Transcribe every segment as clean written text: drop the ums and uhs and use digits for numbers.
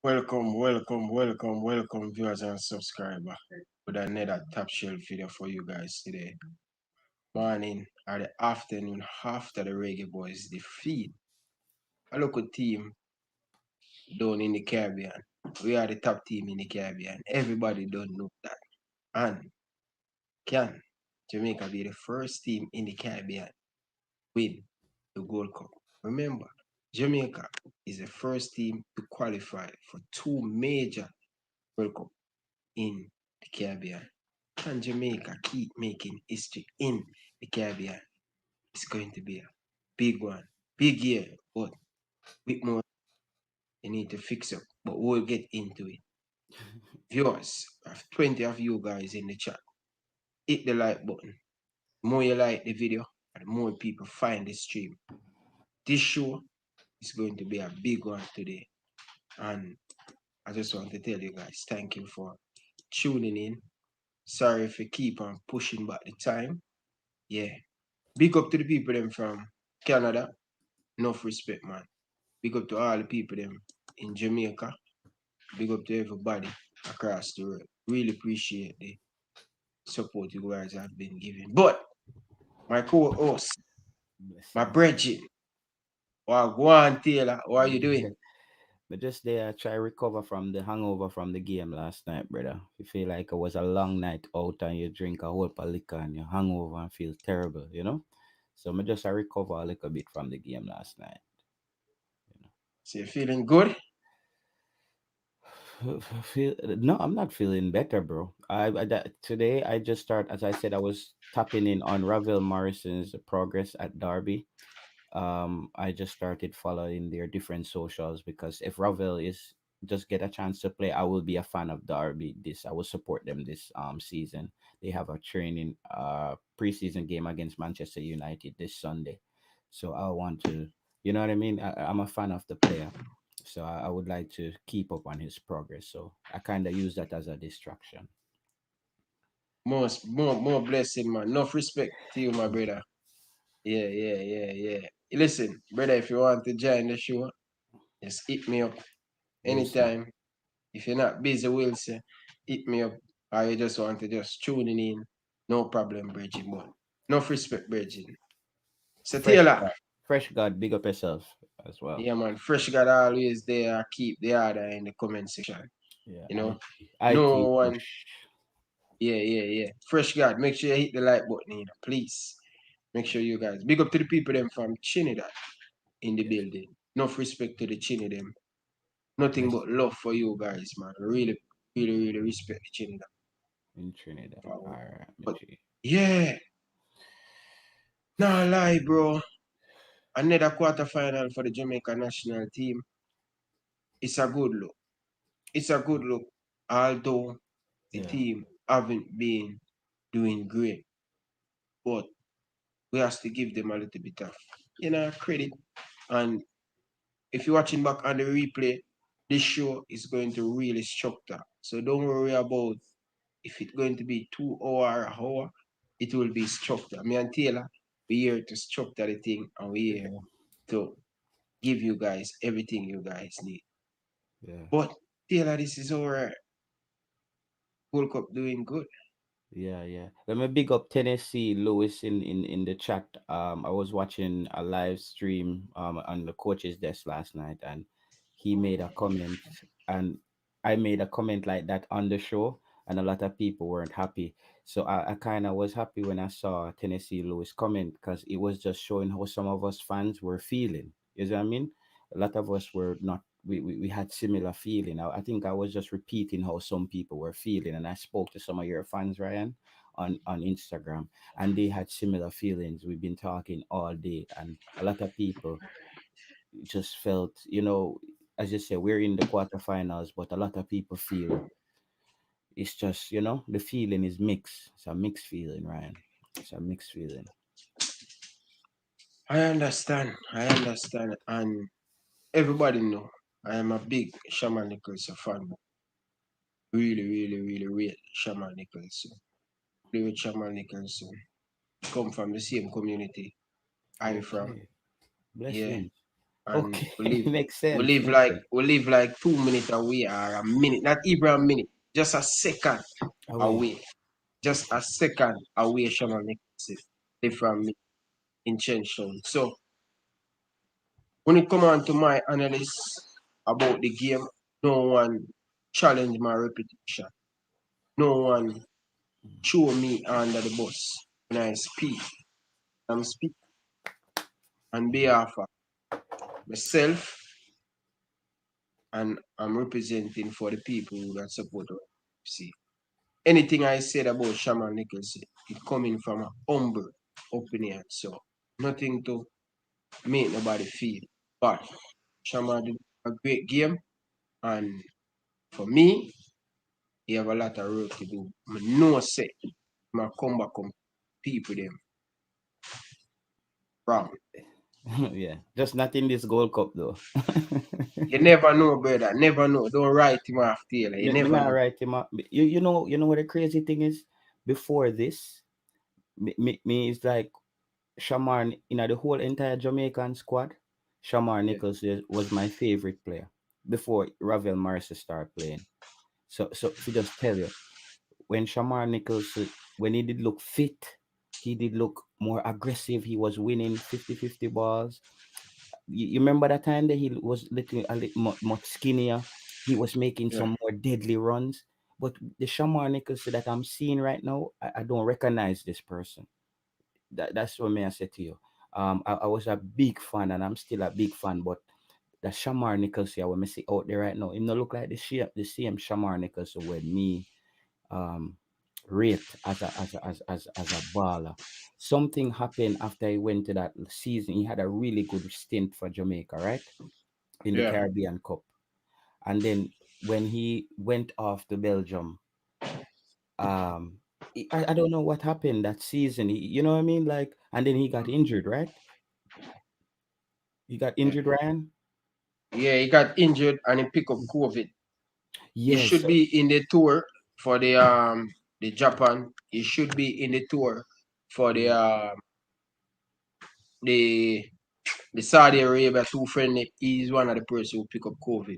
Welcome, viewers and subscribers with another top shelf video for you guys today. Morning or the afternoon after the Reggae Boyz defeat a local team down in the Caribbean. We are the top team in the Caribbean. Everybody don't know that. And can Jamaica be the first team in the Caribbean win the Gold Cup? Remember, Jamaica is the first team to qualify for two major World Cup in the Caribbean. Can Jamaica keep making history in the Caribbean? It's going to be a big one, big year, but with more they need to fix up. But we'll get into it. Viewers, I have 20 of you guys in the chat. Hit the like button. The more you like the video, the more people find the stream. This show is going to be a big one today. And I just want to tell you guys, thank you for tuning in. Sorry if you keep on pushing back the time. Yeah. Big up to the people them from Canada. Enough respect, man. Big up to all the people them in Jamaica. Big up to everybody across the world. Really appreciate the support you guys have been giving. But my co-host, my brethren, Wagwan Taylor, what are you doing? But just there, I try recover from the hangover from the game last night, brother. You feel like it was a long night out and you drink a whole pot of liquor and you hangover and feel terrible, you know? So I just I recover a little bit from the game last night. So you feeling good? Feel no, I'm not feeling better, bro. Today I just start as I said I was tapping in on Ravel Morrison's progress at Derby. I just started following their different socials because if Ravel is just get a chance to play, I will be a fan of Derby. I will support them this season. They have a training preseason game against Manchester United this Sunday, so I want to, you know what I mean. I'm a fan of the player, so I would like to keep up on his progress. So I kind of use that as a distraction. More blessing, man. Enough respect to you, my brother. Yeah. Listen, brother, if you want to join the show, just hit me up Yes, sir. anytime. If you're not busy, will say, hit me up. Or you just want to just tune in, no problem, Bridget. But enough respect, Bridget. So Fresh Taylor, God, fresh God, big up yourself as well. yeah man, fresh got always there, keep the order in the comment section. Yeah, You know, IT no one, push. yeah. Fresh God, make sure you hit the like button, please. Make sure you guys big up to the people them from Trinidad in the Yes. building. Enough respect to the Trinidad them. Nothing Yes, but love for you guys, man. Really respect the Trinidad. in Trinidad. All right, But Michi. yeah, nah lie, bro. Another quarterfinal for the Jamaica national team. It's a good look. It's a good look, although the Yeah, team haven't been doing great. But we have to give them a little bit of, credit. And if you're watching back on the replay, this show is going to really structure. So don't worry about if it's going to be 2 hour, an hour, it will be structured. Me and Taylor, we're here to structure the thing and we're here yeah, to give you guys everything you guys need. yeah, But Taylor, this is our World Cup doing good. yeah. Let me big up Tennessee Lewis in the chat. I was watching a live stream on the coach's desk last night, and he made a comment, and I made a comment like that on the show, and a lot of people weren't happy. So I kind of was happy when I saw Tennessee Lewis comment because it was just showing how some of us fans were feeling. You know what I mean? A lot of us were not. We had similar feeling. I think I was just repeating how some people were feeling, and I spoke to some of your fans, Ryan, on Instagram, and they had similar feelings. We've been talking all day, and a lot of people just felt, as you say, we're in the quarterfinals, but a lot of people feel it's just, the feeling is mixed. It's a mixed feeling, Ryan. It's a mixed feeling. I understand. And everybody know I am a big Shaman Nicholson fan. Really real Shaman Nicholson. Play with Shaman Nicholson. Come from the same community I'm from. Okay. Yeah. Blessings. and Okay, makes sense. we live like 2 minutes away or a minute, not even a minute, just a second Away. away. Just a second away Shaman Nichols live from me in Chenshon. So when it come on to my analysis about the game, no one challenge my reputation. No one throw me under the bus when I speak. I'm speaking on behalf of myself and I'm representing for the people that support us. See, anything I said about Shaman Nichols, it coming from a humble opinion. So nothing to make nobody feel. But Shaman did a great game, and for me, he have a lot of work to do. I know say, I come back and people them wrong. Yeah, just not in this Gold Cup though. You never know, brother. Never know. Don't write him off, Taylor. You Me never not know. write him up. You know what the crazy thing is? Before this, me is like Shamar in the whole entire Jamaican squad. Shamar Yeah, Nichols was my favorite player before Ravel Morris started playing. So if you just tell you when Shamar Nichols when he did look fit, he did look more aggressive. He was winning 50-50 balls. You remember that time that he was a little much skinnier. He was making yeah, some more deadly runs. But the Shamar Nichols that I'm seeing right now, I don't recognize this person. That's what may I say to you. I was a big fan and I'm still a big fan, but the Shamar Nichols here, when I see out there right now, him not look like the same Shamar Nichols with me um rate as a baller. Something happened after he went to that season. He had a really good stint for Jamaica, right? In the yeah, Caribbean Cup. And then when he went off to Belgium, um I don't know what happened that season. You know what I mean? Like, and then he got injured, right? He got yeah. injured, Ryan. Yeah, he got injured and he picked up COVID. He Yes. should be in the tour for the Japan. He should be in the tour for Yeah, the the Saudi Arabia two friendly. He's one of the person who pick up COVID.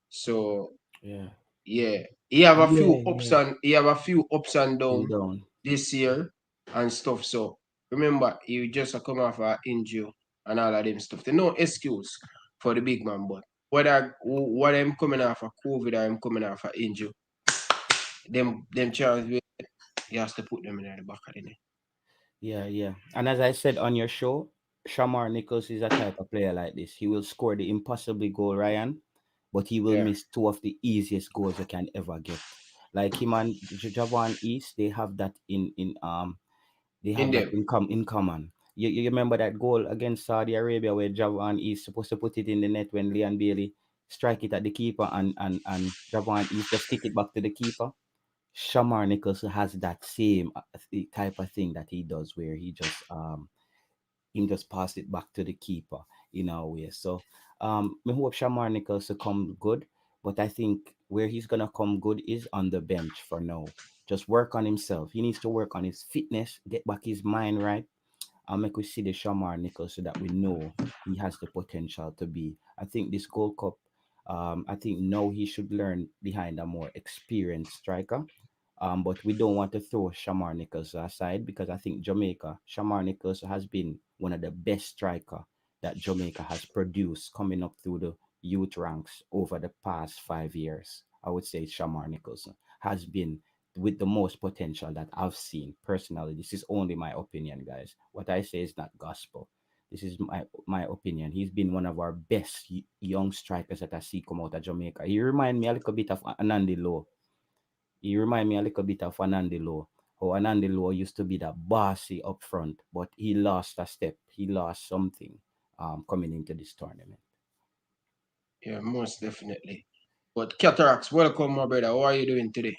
So yeah, yeah, he have a yeah, few ups yeah. and he have a few ups and And down down. this year and stuff. So remember, he just a come off a injury and all of them stuff. There's no excuse for the big man, but what I'm coming off of COVID or I'm coming off of injury, them chance you have to put them in the back of the net. Yeah, yeah. And as I said on your show, Shamar Nichols is a type of player like this. He will score the impossible goal, Ryan, but he will Yeah. miss two of the easiest goals you can ever get. Like him and Javan East, they In have that them. in common. You remember that goal against Saudi Arabia where Javan East supposed to put it in the net when Leon Bailey strike it at the keeper and Javan East just kick it back to the keeper. Shamar Nicholson has that same type of thing that he does, where he just pass it back to the keeper in a way. So me hope Shamar Nicholson come good, but I think where he's gonna come good is on the bench for now. Just work on himself. He needs to work on his fitness, get back his mind right, and make we see the Shamar Nichols so that we know he has the potential to be. I think this Gold Cup, I think now he should learn behind a more experienced striker. But we don't want to throw Shamar Nichols aside because I think Shamar Nichols has been one of the best striker that Jamaica has produced coming up through the youth ranks over the past 5 years. I would say Shamar Nicholson has been with the most potential that I've seen personally. This is only my opinion, guys. What I say is not gospel. This is my opinion. He's been one of our best young strikers that I see come out of Jamaica. He remind me a little bit of Anandi Lowe. He remind me a little bit of Anandi Lowe. How Anandi Lowe used to be that bossy up front, but he lost a step. He lost something coming into this tournament. Yeah, most definitely. But Cataracts, welcome, my brother. How are you doing today?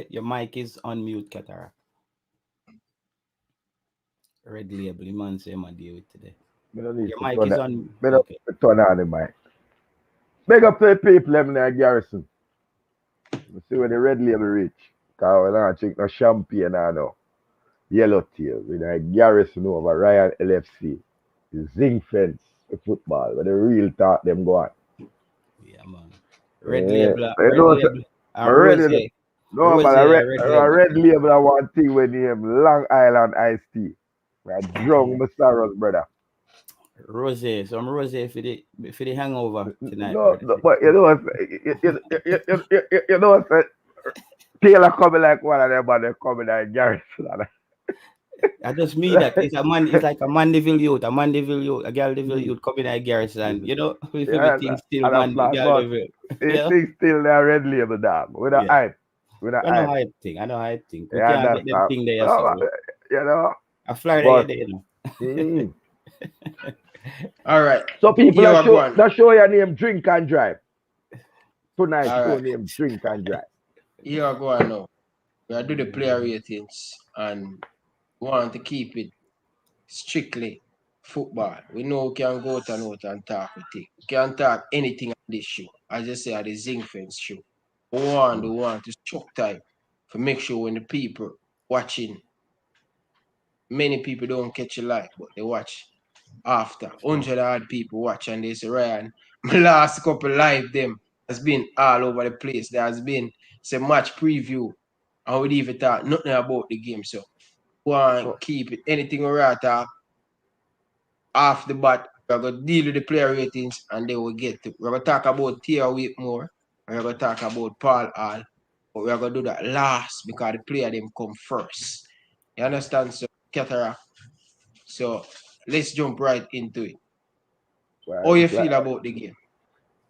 Your mic is on mute, Katara. Red label, you man say my deal with today. Me no need Your to mic turn is that. on. Me no Okay. need to turn on the mic. Big up to the people living in Garrison. You see where the red label reach. Cause we don't drink no champagne now. No. Yellowtail with a Garrison over Ryan LFC. The zinc fence the football where the real talk them go on. Yeah, man. So you know, I And read Rose. it. No, Rose, but red I label. read label I one thing when name Long Island Iced Tea. I drunk my sorrows, brother. Rose, some rose for the hangover tonight, No, brother. no, but you know what? You know what? Taylor coming like one of them, but they coming like Garrison. I just mean that it's a man. It's like a Mandeville youth, a Galdeville youth coming at Garrison. You know, with Yeah, everything still and a man, flag, but Galdeville. it Yeah, things still there red label dog. With a yeah. hype. With a I know hype. how I think. I know how I think. We Yeah, can't that's get them thing there, no, so you know. I fly But there, you know. mm. All right. So people Here that we go on. show your name drink and drive. Tonight All show right. name drink and drive. Here we go on now. We are do the player ratings and we want to keep it strictly football. We know we can go out and talk with it. We can talk anything on this show. As I say, at the Zinc Fence show. We want to struck time to make sure when the people watching, many people don't catch a live, but they watch after. 100 odd people watch and they say, Ryan, my last couple live them has been all over the place. There has been some match preview and we even talk nothing about the game. So want to keep it anything we talk off the bat. We're going to deal with the player ratings and then we'll get to. We're going to talk about Tia Whitmore. We're going to talk about Paul Hall. But we're going to do that last because the player them come first. You understand? So, Cataract. So, let's jump right into it. Right. How you feel about the game?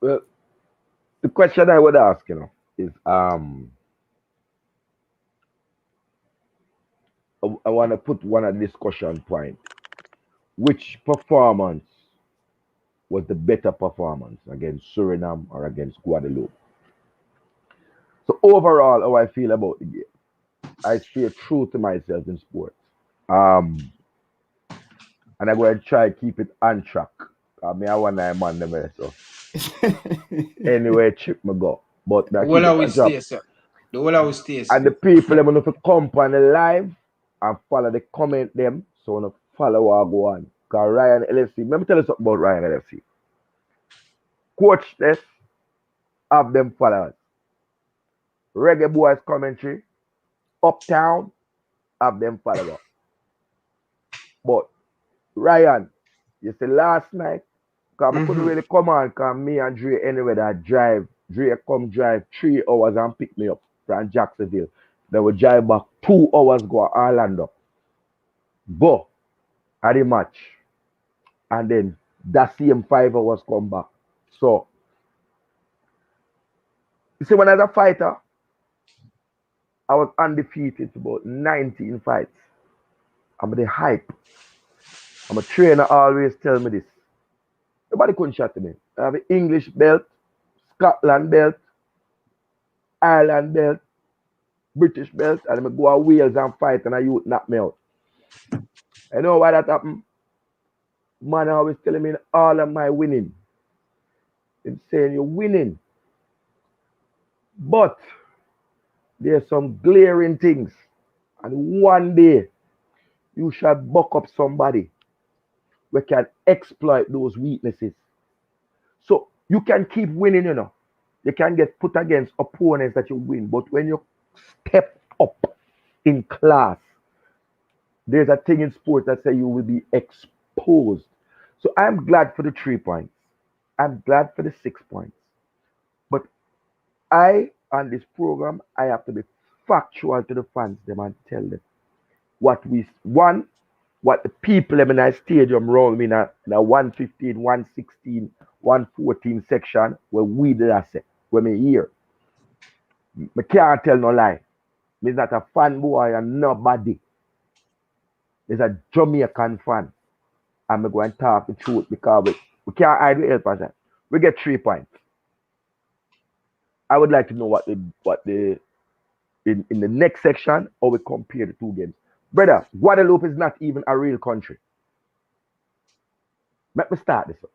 Well, the question I would ask, is I want to put one at discussion point. Which performance was the better performance against Suriname or against Guadeloupe? So overall, how I feel about the game, I stay true to myself in sports. And I'm going to try to keep it on track. I mean, I want to man them so anyway, chip me go. But I keep it on track. Stay, sir. The whole I will stay, sir. And the people them want to come on the live and follow the comment them. So want to follow what go on. Because Ryan LFC, let me tell you something about Ryan LFC. Coach this, have them followers. Reggae Boyz commentary, Uptown, have them followers. But Ryan, you see last night, because I couldn't really come on because me and Dre anyway that drive. Dre come drive 3 hours and pick me up from Jacksonville. Then we drive back 2 hours go to Orlando. Go at the match. And then that same 5 hours come back. So you see, when I was a fighter, I was undefeated for about 19 fights. I'm the hype. I'm a trainer always tell me this. Nobody couldn't shot me. I have an English belt, Scotland belt, Ireland belt, British belt, and I go to Wales and fight and I youth knock me out. I know why that happened. Man always telling me all of my winning. He's saying you're winning. But there's some glaring things. And one day you shall buck up somebody who can exploit those weaknesses. So you can keep winning, You can get put against opponents that you win. But when you step up in class, there's a thing in sport that say you will be exposed. So I'm glad for the 3 points. I'm glad for the 6 points. But on this program, I have to be factual to the fans them and tell them what the people in the stadium roll me in a 115, 116, 114 section where we did I say, where me here. I can't tell no lie. Me's not a fanboy and nobody. It's a Jamaican fan. And I'm going to talk the truth because we can't hide with help. We get 3 points. I would like to know what the in the next section how we compare the 2 games. Brother, Guadeloupe is not even a real country. Let me start this up.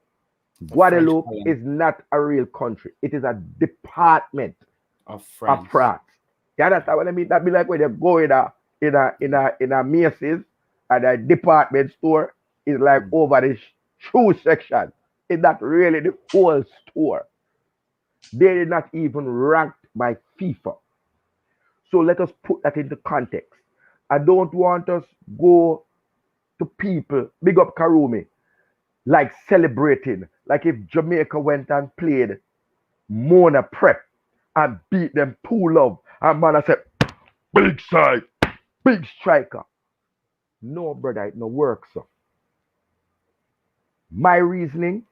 Guadeloupe is not a real country. It is a department of France. You understand what I mean? That be like when you go in in a Macy's and a department store is like over the shoe section. It's not really the whole store. They did not even ranked by FIFA. So let us put that into context. I don't want us go to people, big up Karumi, like celebrating, like if Jamaica went and played Mona Prep and beat them 2-love. And man, I said, big side, big striker. No, brother, it no works. So. My reasoning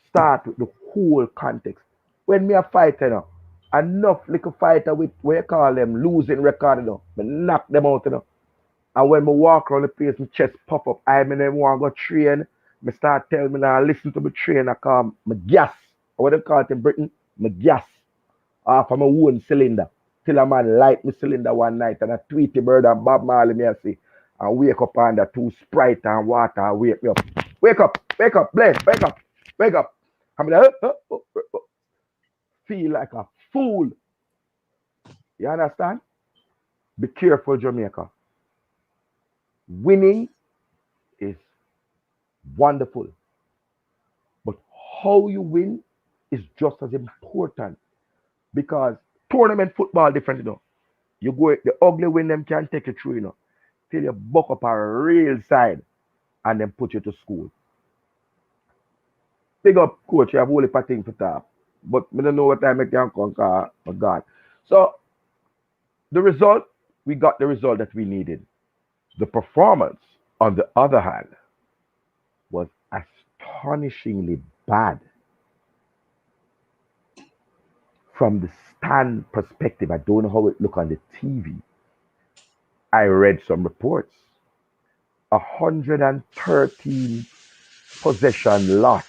start with the whole context. When me a fighter, you know, enough little fighter with what you call them losing record, you know, me knock them out, you know. And when me walk around the place, my chest pop up. I mean, want to go train. Me start telling me now, listen to me trainer, call me gas. What they call it in Britain? Me gas. Off of my own cylinder. Till a man light me cylinder one night and a Tweety Bird and Bob Marley me I see. And wake up under 2 Sprite and water and wake me up. Wake up, Blaze, wake up, wake up. I'm like, feel like a fool. You understand? Be careful, Jamaica. Winning is wonderful. But how you win is just as important. Because tournament football different, you know. You go the ugly win them can take you through, you know. Till you buck up a real side and then put you to school. Big up, coach, you have only a thing for top. But I don't know what time I can conquer, my God. So the result, we got the result that we needed. The performance, on the other hand, was astonishingly bad. From the stand perspective, I don't know how it looked on the TV. I read some reports. 113 possession lost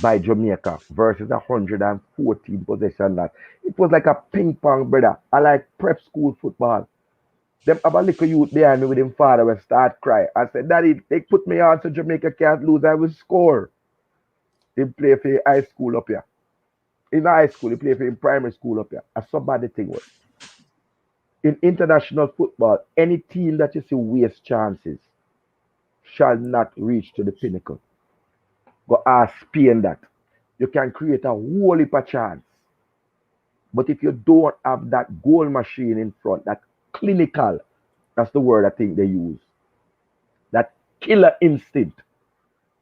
by Jamaica versus 114 possession lost. It was like a ping pong, brother. I like prep school football. Them have a little youth behind me with him father will start cry. I said, Daddy, they put me on so Jamaica can't lose. I will score. He play for high school up here. In high school, he play for in primary school up here. That's so bad the thing was. In international football, any team that you see waste chances shall not reach to the pinnacle. Go ask Spain that. You can create a whole heap of chance. But if you don't have that goal machine in front, that clinical, that's the word I think they use, that killer instinct,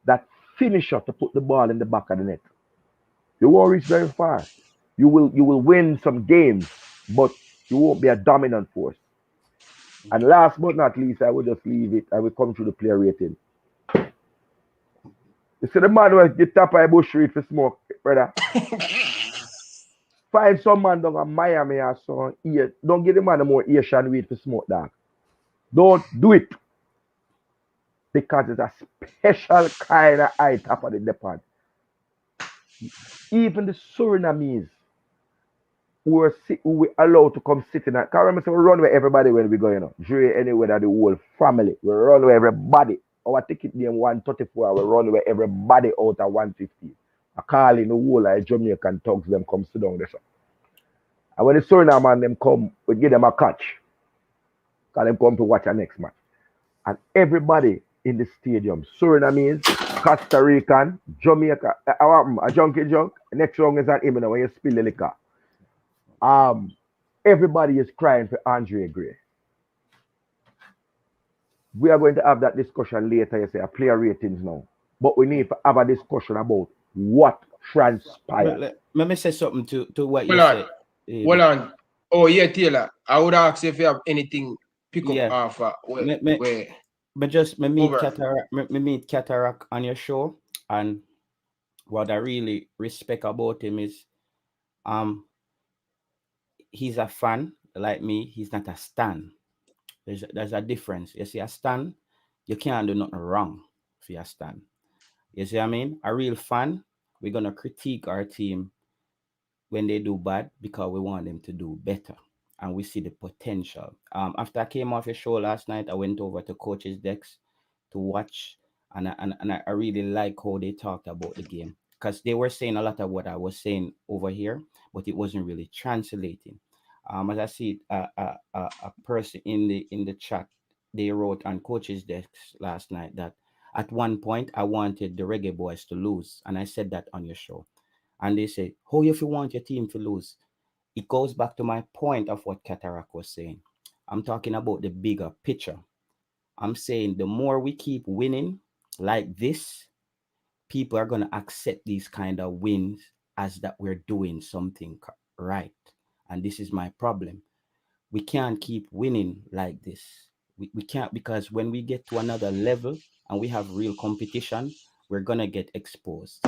that finisher to put the ball in the back of the net, you won't reach very far. You will win some games, but you won't be a dominant force. And last but not least, I will just leave it. I will come to the player rating. You see the man was the top of the bush read for smoke, brother. Find some man down in Miami or so. Don't give the man a more Asian weed for smoke, dog. Don't do it. Because it's a special kind of eye top of the depot. Even the Surinamese who were allowed to come sit in. Can't remember, so we run with everybody when we go, you know. Jury anywhere that the whole family. We run with everybody. Our ticket name 134, we run with everybody out at 150. I call in the whole like Jamaican thugs them come sit down there. And when the Suriname them come, we give them a catch. Because them come to watch our next match. And everybody in the stadium, Surinamese, Costa Rican, Jamaica, a junkie junk, next round is an imminent when you spill the liquor. Everybody is crying for Andre Gray. We are going to have that discussion later, you say, a player ratings now. But we need to have a discussion about what transpired. Let me say something to what you Hold on. said. Hold on. Oh, yeah, Taylor. I would ask if you have anything pick up off where me meet Cataract on your show, and what I really respect about him is he's a fan like me. He's not a stan. There's a difference. You see, a stan, you can't do nothing wrong for your stan. You see what I mean? A real fan, we're gonna critique our team when they do bad because we want them to do better. And we see the potential. After I came off your show last night, I went over to coach's decks to watch, and I really like how they talked about the game, because they were saying a lot of what I was saying over here, but it wasn't really translating. As I see a person in the chat, they wrote on coach's desk last night that at one point I wanted the Reggae Boys to lose, and I said that on your show, and they say, "How if you want your team to lose?" It goes back to my point of what Cataract was saying. I'm talking about the bigger picture. I'm saying the more we keep winning like this, people are going to accept these kind of wins as that we're doing something right. And this is my problem. We can't keep winning like this. We can't, because when we get to another level and we have real competition, we're going to get exposed.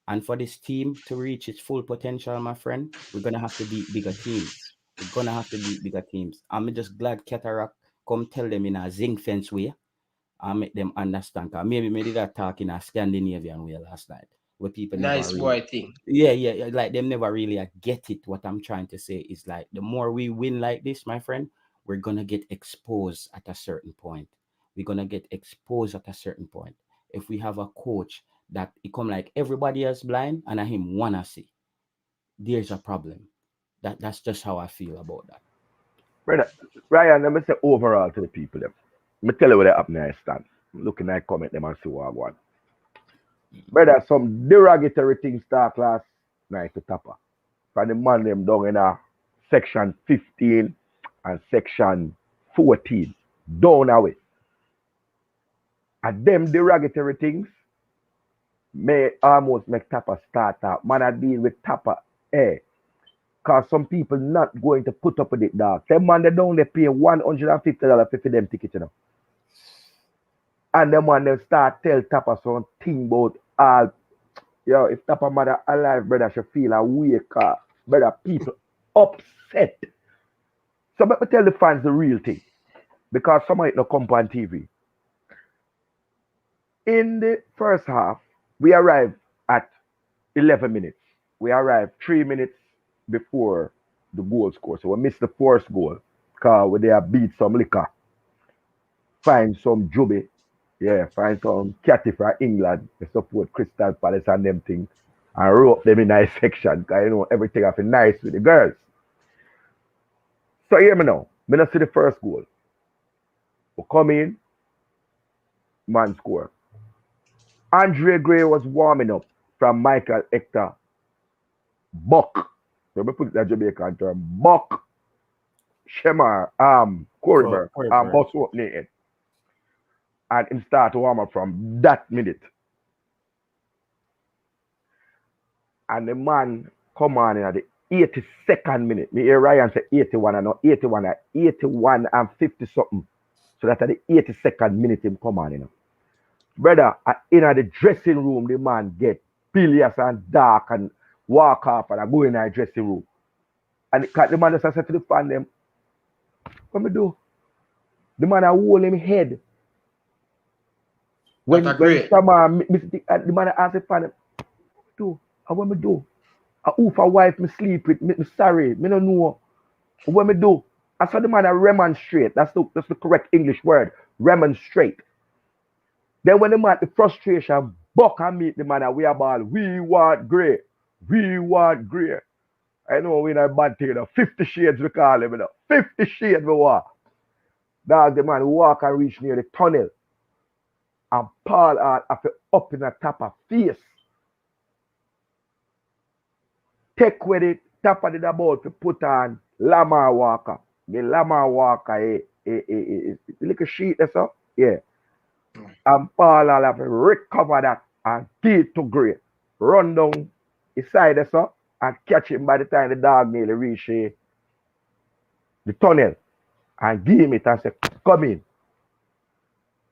And for this team to reach its full potential, my friend, we're going to have to beat bigger teams. We're going to have to beat bigger teams. I'm just glad Cataract come tell them in a zinc fence way and make them understand. Cause maybe did that talk in a Scandinavian way last night, where people never Nice really, boy thing. yeah, like them never really get it. What I'm trying to say is like the more we win like this, my friend, we're gonna get exposed at a certain point. We're gonna get exposed at a certain point. If we have a coach that it come like everybody else blind and I him wanna see, there's a problem. That's just how I feel about that. Brother, Ryan, let me say overall to the people them. Let me tell you what happened I stand. Looking at comment them and see what I want. Brother, some derogatory things start last night to Tapa. From the man them down in a section 15 and section 14. Down away. And them derogatory things may almost make Tapa start up. Man, I deal with Tapa because some people not going to put up with it, dog. Them man, they don't they pay $150 for them tickets, you know. And them man, they start tell Tapa something about all. Yo, if Tapa mother alive, brother, she feel a weak, brother, people upset. So let me tell the fans the real thing. Because some might not come on TV. In the first half, we arrived at 11 minutes. We arrived 3 minutes before the goal score. So we missed the first goal because we there beat some liquor. Find some Juby. Yeah, find some catty from England. They support Crystal Palace and them things. And rope them in nice section because you know everything have been nice with the girls. So hear me now. Me not see the first goal. We come in, man score. Andre Gray was warming up from Michael Hector Buck. Let me put it in Jamaican term. Buck Shamar Corriber and Boss opening. And him start to warm up from that minute. And the man come on in at the 82nd minute. Me hear Ryan say 81 and not 81 at 81 and 50 something. So that at the 82nd minute him come on, you know. Brother, in the dressing room, the man get bilious and dark and walk off and I go in the dressing room. And the man just said to the fan them, what me do? The man I hold him head. When someone the man asked the fan, do? What me do? I oof a wife me sleep with, me sorry, me don't know. What me do? I saw the man a remonstrate. That's the correct English word. Remonstrate. Then when the man, the frustration, buck and meet the man, we are ball, we want Gray. We want Gray. I know we in a bad thing, you know. 50 shades we call him, you know. 50 shades we want. Dog, the man walk and reach near the tunnel. And Paul after up in the top of face. Take with it, top of the about to put on Lamar Walker. The Lamar Walker, little sheet, that's all. Yeah. And Paul will have to recover that and give it to Gray. Run down his side there, so, and catch him by the time the dog nearly reach the tunnel. And give him it and say, come in.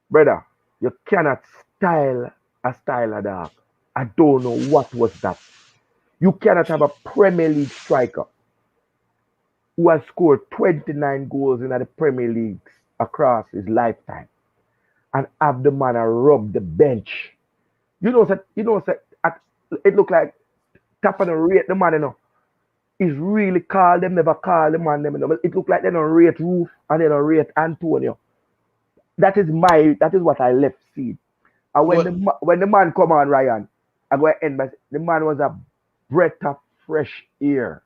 Brother, you cannot style a dog. I don't know what was that. You cannot have a Premier League striker who has scored 29 goals in the Premier Leagues across his lifetime and have the man rub the bench. It look like tapping and rate the man, you know. Is really called them, never call the man them, you know. It look like they don't rate Roof and they don't rate Antonio. That is what I left see. And when the man come on, Ryan, I go end by the man was a breath of fresh air.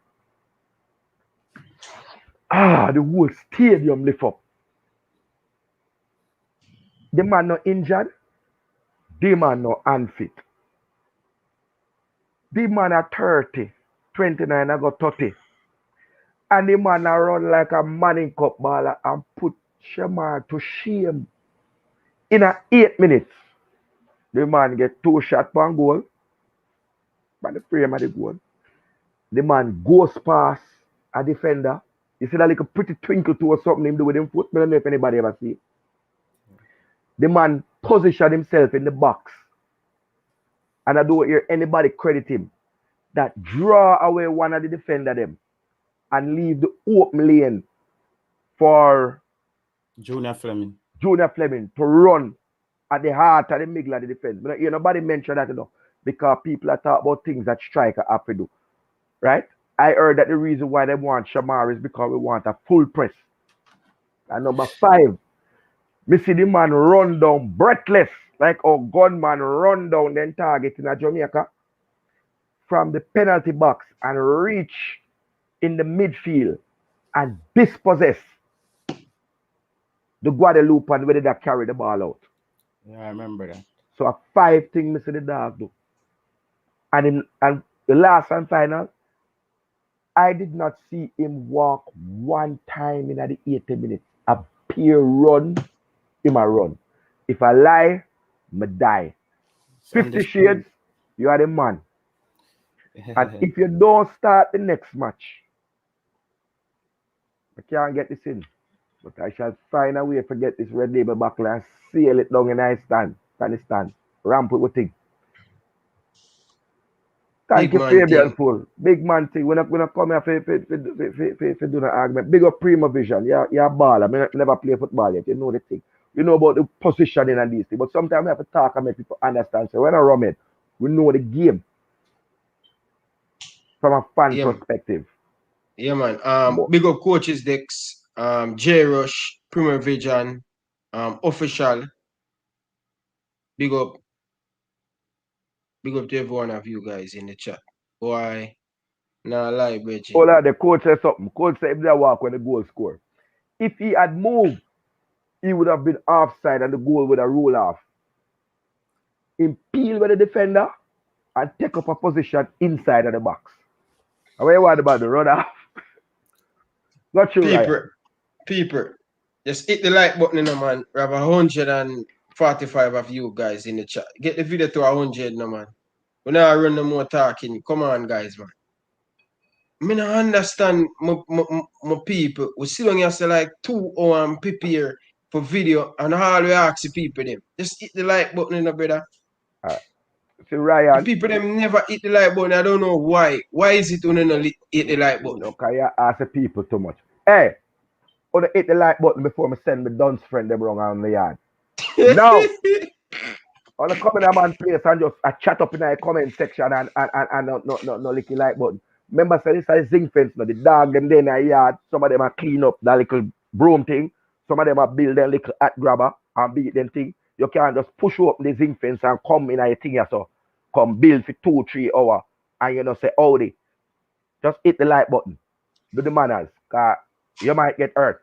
The whole stadium lift up. The man not injured. The man not unfit. The man at 30, 29, I got 30. And the man a run like a Manning Cup baller and put SHAMAR to shame. In a 8 minutes, the man get 2 shots per goal. By the frame of the goal. The man goes past a defender. You see that like a pretty twinkle to or something him do with him foot. I don't know if anybody ever see it. The man position himself in the box. And I don't hear anybody credit him. That draw away one of the defender them and leave the open lane for Junior Fleming to run at the heart of the middle of the defense. But you nobody mention that enough because people are talking about things that striker have to do. Right? I heard that the reason why they want SHAMAR is because we want a full press. And number 5, me see the man run down breathless like a gunman run down then target in a Jamaica from the penalty box and reach in the midfield and dispossess the Guadeloupe and whether they carry the ball out. Yeah, I remember that. So a 5 thing me see the dog do. And the last and final, I did not see him walk one time in the 80 minutes. A pure run, him a run. If I lie, me die. 50 Shades, you are the man. And if you don't start the next match, I can't get this in. But I shall find a way to get this red label buckle and seal it down in the stand. Ramp it with thing. Thank you, Fabian Full. Big man thing. We're not come here for do the argument. Big up Prima Vision. You're a baller. I never play football yet. You know the thing. You know about the positioning and these things. But sometimes we have to talk and make people understand. So when I run it, we know the game from a fan perspective. Yeah, man. Big up Coaches Dex, J Rush, Prima Vision, Official. Big up to every one of you guys in the chat. Boy, nah lie, Bridget. Hold on, the coach said something. Coach said if they walk when the goal score. If he had moved, he would have been offside and the goal would have rolled off. Impede with the defender and take up a position inside of the box. And what you want about the run off? Got you right. People, just hit the like button, man. We have 145 of you guys in the chat. Get the video to 100, man. We now run no more talking. Come on, guys, man. I don't understand my people. We sit on here say like 2 hours and prepare for video and all we ask the people them. Just hit the like button, brother. See, Ryan. The people them never hit the like button. I don't know why. Why is it when you not hit the like button? Okay, you ask the people too much. Hey, I hit the like button before I send my dunce friend them wrong on the yard. Now, I want to come in a man's place and just chat up in the comment section and no lick the like button. Remember, so this is zinc fence now. The dog them there in the yard. Some of them are clean up that little broom thing. Some of them are build their little hat grabber and beat them thing. You can't just push up the zinc fence and come in a thing so come build for 2-3 hours and you know say howdy. Just hit the like button. Do the manners. Cause you might get hurt.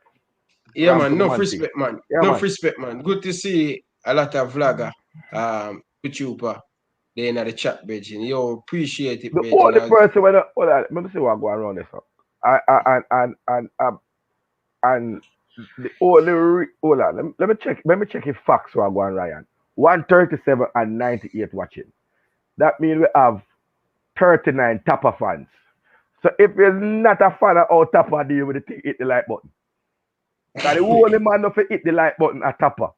Yeah, man. No respect, man. Yeah, no respect, man. Good to see a lot of vlogger, YouTuber, they in the chat, Bridget. You appreciate it, Bridget. The only person when let me see what going around this up. And the only hold on. Let me check if facts are going Ryan. 137 and 98 watching. That means we have 39 Tapper fans. So if you're not a fan of our Tapper, deal with the thing, hit the like button. Because the only man not hit the like button at Tapper.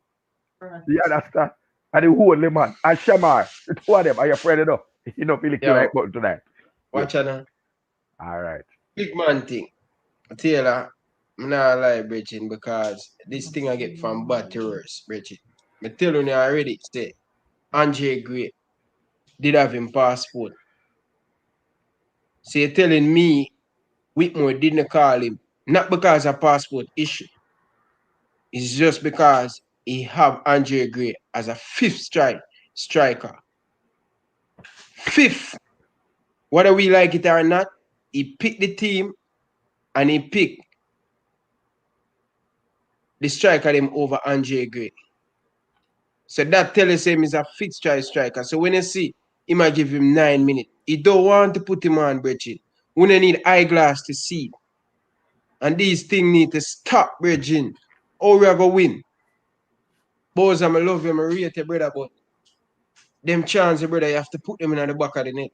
You understand? And the only man. And SHAMAR, the 2 of them are your friend enough. You know, feel the like button tonight. Watch out now. All right. Big man thing. Taylor, I'm not lie, Bridget, because this thing I get from bad to worse, Bridget. I tell you already, say, Andre Gray did have him passport. So you're telling me Whitmore didn't call him, not because of passport issue. It's just because he have Andre Gray as a 5th striker. 5th. Whether we like it or not, he picked the team and he picked the striker them over Andre Gray. So that tells him he's a fixed try striker. So when you see he might give him 9 minutes, he don't want to put him on, Bridget. We don't need eyeglass to see. And these things need to stop, Bridget. Or we are going to win. Boys, I love you, I rate you, brother, but them chances, brother, you have to put them in the back of the net.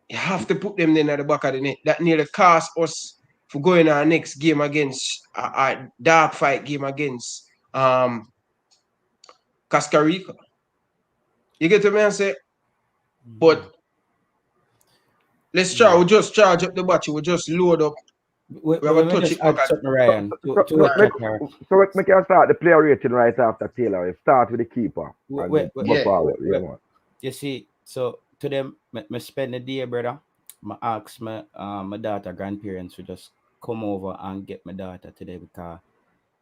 You have to put them in at the back of the net. That nearly cost us for going our next game against our dark fight game against Costa Rica. You get what I say? But let's try. We'll just charge up the battery. We'll just load up. We have a touch it back. Ryan, so we can start the player rating right after Taylor. We start with the keeper. You see, so to them, me spend the day, brother. I ask my daughter grandparents to just come over and get my daughter today because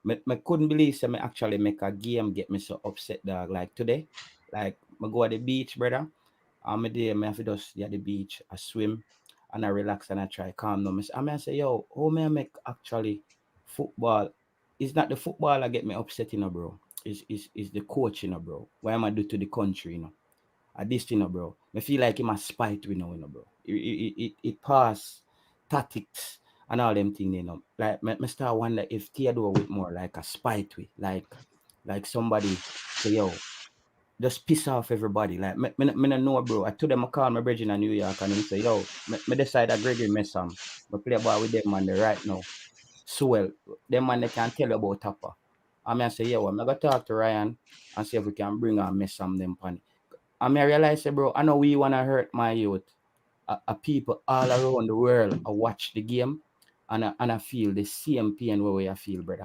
I couldn't believe that I actually make a game get me so upset, dog. Like today, like I go at the beach, brother. I'm there, I have to just at the beach, I swim and I relax and I try calm down. I say, yo, how may I make actually football? It's not the football that get me upset, bro. It's the coach, bro. What am I do to the country, At this thing, bro. I feel like him a spite, bro. It pass tactics and all them things, Like me start wonder if Theodore with more like a spite with, like somebody say, yo, just piss off everybody. Like me don't know, bro. I told them I call my brethren in New York and him say, yo, me decide that Gregory mess him. I play ball with them man right now. So well, them man they can tell you about Tapa. I say, yo, I'm gonna talk to Ryan and see if we can bring and mess some them pan. I realize, bro, I know we wanna hurt my youth. People all around the world I watch the game and I feel the same pain where we feel, brother.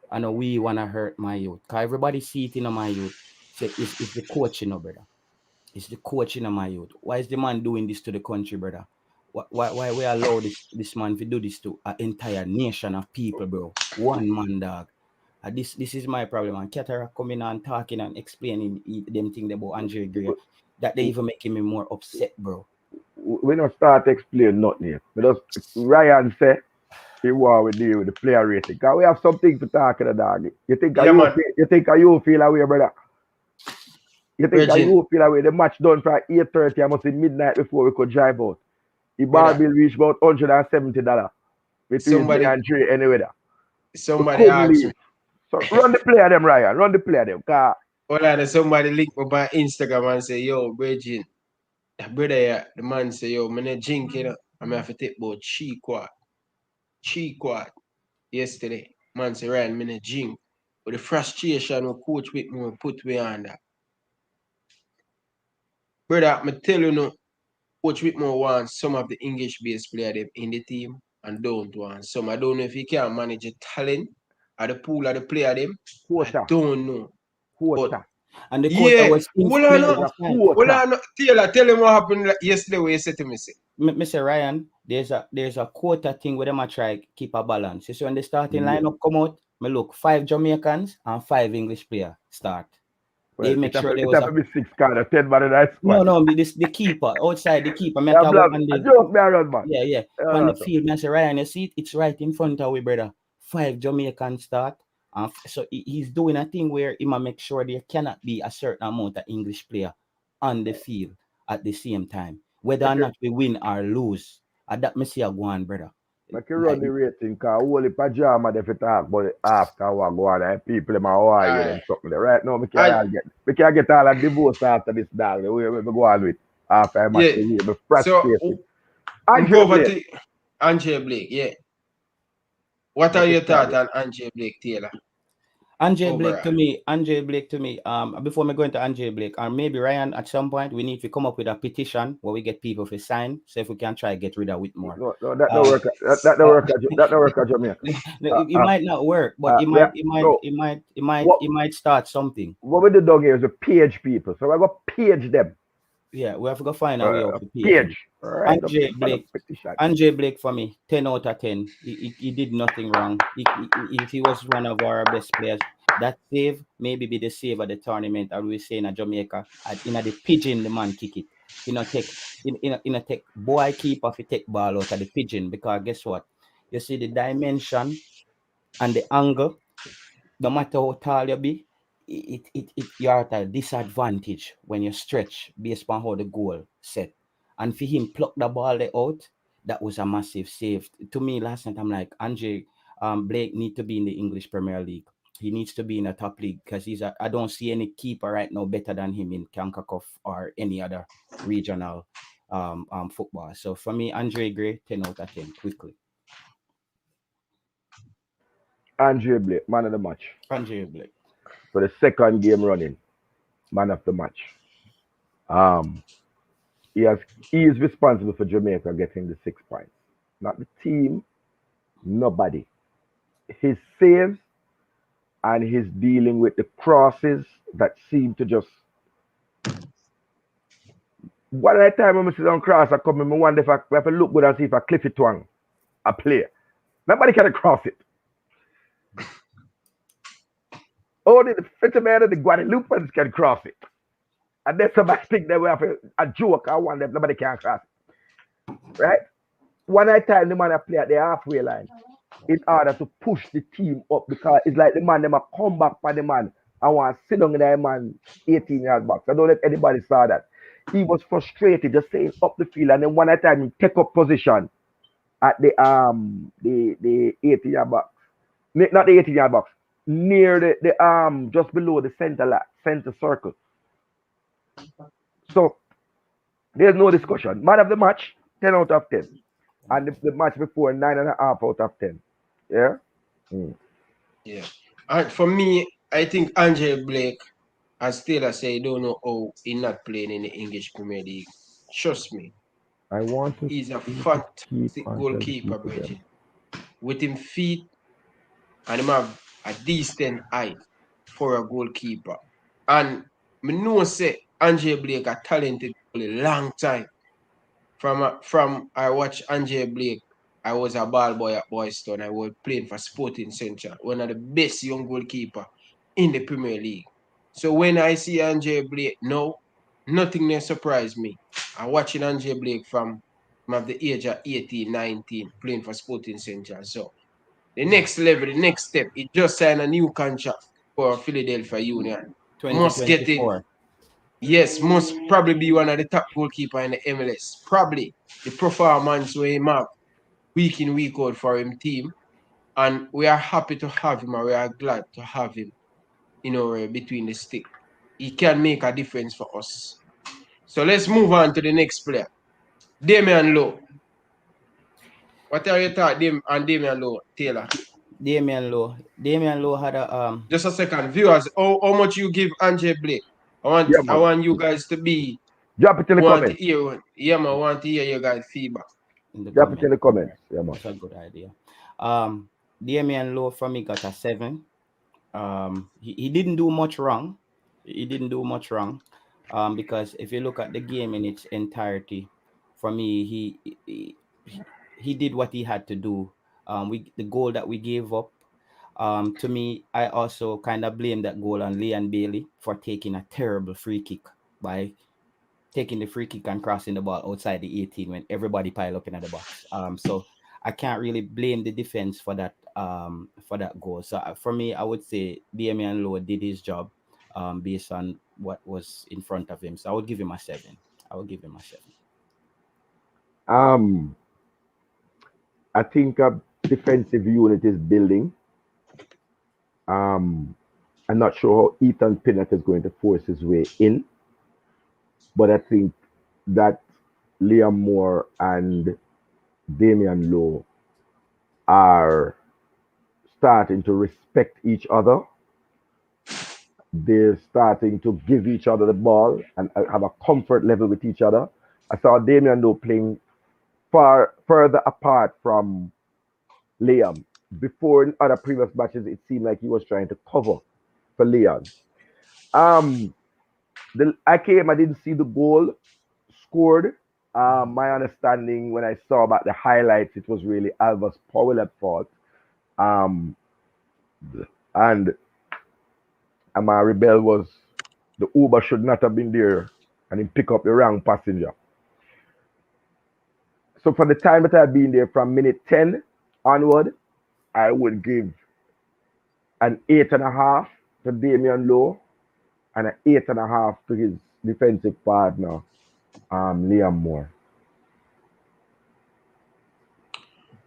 I know we wanna hurt my youth. Cause everybody see it in my youth. Say it's the coaching, brother. It's the coaching of my youth. Why is the man doing this to the country, brother? Why we allow this man to do this to an entire nation of people, bro? One man, dog. This is my problem. And Catara coming and talking and explaining them things about Andre Gray that they even making me more upset, bro. We don't start explaining nothing yet. Because Ryan said he want to deal with the player rating. Because we have something to talk to the dog. You think you feel away, brother? You think you feel away? The match done for 8:30, I must be midnight before we could drive out. The bar bill reached about $170 between me and Trey anyway. Somebody asked me. So run the player them, Ryan. Run the player them. Somebody link me by Instagram and say, yo, Bridget, brother, the man say, yo, I'm not drinking. I'm have to take about 3 quart yesterday. Man say, Ryan, I'm not drink. But the frustration of coach with me put me on that. Brother, I tell you no, Coach Whitmore wants some of the English-based players in the team and don't want some. I don't know if he can manage the talent or the pool of the player them. Quota. I don't know. Quota. And the quota was Taylor, tell him what happened yesterday when you said to me. Mr. Ryan, there's a quota thing where them I try keep a balance. You see when the starting lineup come out, me look 5 Jamaicans and 5 English players start. Well, they make sure there was a 6 kind of 10 man nice squad. No, the keeper outside the keeper. Yeah, on the field, I say, Ryan, you see it's right in front of we, brother. 5 Jamaican start. So he's doing a thing where he might make sure there cannot be a certain amount of English player on the field at the same time, whether or not we win or lose. That me see a go on, brother. Like you run the rating, because only pajama they talk about it after what go on and people in my Hawaii and something. Right now, we can't get all of divorce after this dog. We go on with after I match the game. So, Andre Blake, yeah. What are your thoughts on Andre Blake, Taylor? Andre Blake to me, before me go into Andre Blake, and maybe Ryan, at some point, we need to come up with a petition where we get people to sign, so if we can try to get rid of Whitmore. No, that don't work. That don't work at Jamaica. It might not work, but it might start something. What we do down here is we page people, so I go page them. Yeah, we have to go find a way of the page. Right. Andre Blake for me, 10 out of 10. He did nothing wrong. He was one of our best players. That save maybe be the save at the tournament, as we say in Jamaica. In the pigeon, the man kick it. Take boy keeper if you take ball out of the pigeon, because guess what? You see the dimension and the angle. no matter how tall you be, you're at a disadvantage when you stretch based on how the goal set. And for him pluck the ball out, that was a massive save. To me, last night I'm like, Andre Blake need to be in the English Premier League. He needs to be in a top league because I don't see any keeper right now better than him in Concacaf or any other regional football. So for me, Andre Gray, 10 out of 10, quickly. Andre Blake, man of the match. Andre Blake. For the second game running, man of the match. He is responsible for Jamaica getting the 6 points. Not the team, nobody. His saves and his dealing with the crosses that seem to just. One at a time when I sit on cross, I come and I wonder if I have to look good and see if I cliff it twang a player. Nobody can cross it. Only the fishermen and the Guadeloupans can cross it. And then somebody think they will have a joke. I wonder if nobody can cross it. Right? One at a time, the man I play at the halfway line in order to push the team up because it's like the man, them a come back for the man. I want to sit down in that man 18 yards back. I don't know if anybody saw that. He was frustrated just saying up the field, and then one at a time he take up position at the 18-yard box. Not the 18-yard box, near the just below the center circle. So there's no discussion. Man of the match, 10 out of 10. And the match before, 9.5 out of 10. Yeah? Yeah. And for me, I think Andre Blake, as Taylor said, don't know how he's not playing in the English Premier League. Trust me. I want to. He's a fantastic goalkeeper, Bridget. With him feet and him have a decent height for a goalkeeper. And I know say Andre Blake a talented for a long time. From I watch Andre Blake, I was a ball boy at Boyston. I was playing for Sporting Central, one of the best young goalkeeper in the Premier League. So when I see Andre Blake now, nothing may surprise me. I'm watching Andre Blake from the age of 18, 19, playing for Sporting Central. So the next level, the next step, he just signed a new contract for Philadelphia Union. Must get in. Yes, must probably be one of the top goalkeeper in the MLS. Probably the performance where he have week in, week out for him team. And we are happy to have him, and we are glad to have him, between the stick. He can make a difference for us. So let's move on to the next player. Damian Lowe. What are your thoughts on Damian Lowe, Taylor? Damian Lowe had a Just a second, viewers. How much you give Andre Blake? I want you guys to be. Drop it in the comments. I want to hear your guys' feedback. Drop it in the comments. Yeah, man. That's a good idea. Damian Lowe for me got a 7. He didn't do much wrong. Because if you look at the game in its entirety, for me, he did what he had to do. The goal that we gave up, to me, I also kind of blame that goal on Leon Bailey for taking a terrible free kick by taking the free kick and crossing the ball outside the 18 when everybody pile up in the box. So I can't really blame the defense for that goal. So for me, I would say Damian Lowe did his job based on what was in front of him. So I would give him a 7. I think a defensive unit is building. I'm not sure how Ethan Pinnock is going to force his way in, but I think that Liam Moore and Damian Lowe are starting to respect each other. They're starting to give each other the ball and have a comfort level with each other. I saw Damian Lowe playing further apart from Liam. Before in other previous matches, it seemed like he was trying to cover for Leon. I didn't see the goal scored. My understanding when I saw about the highlights, it was really Alva's Powell at fault. And Amari Bell was the Uber should not have been there and he pick up the wrong passenger. So for the time that I've been there from minute 10 onward, I would give an 8.5 to Damian Lowe, and an 8.5 to his defensive partner, Liam Moore.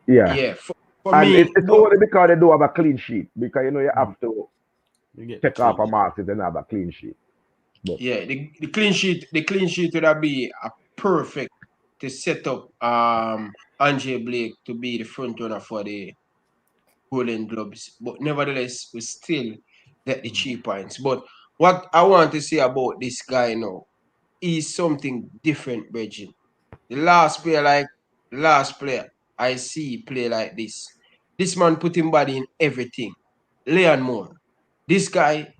Yeah. Yeah, for And me, it's only because they do have a clean sheet. Because you have to You take off a get mark if they don't have a clean sheet. But yeah, the clean sheet would be a perfect to set up Andre Blake to be the front runner for the Golden Globes. But nevertheless, we still get the 3 points. But what I want to say about this guy now is something different, Bridget. The last player I see play like this. This man put him body in everything. Leon Moore. This guy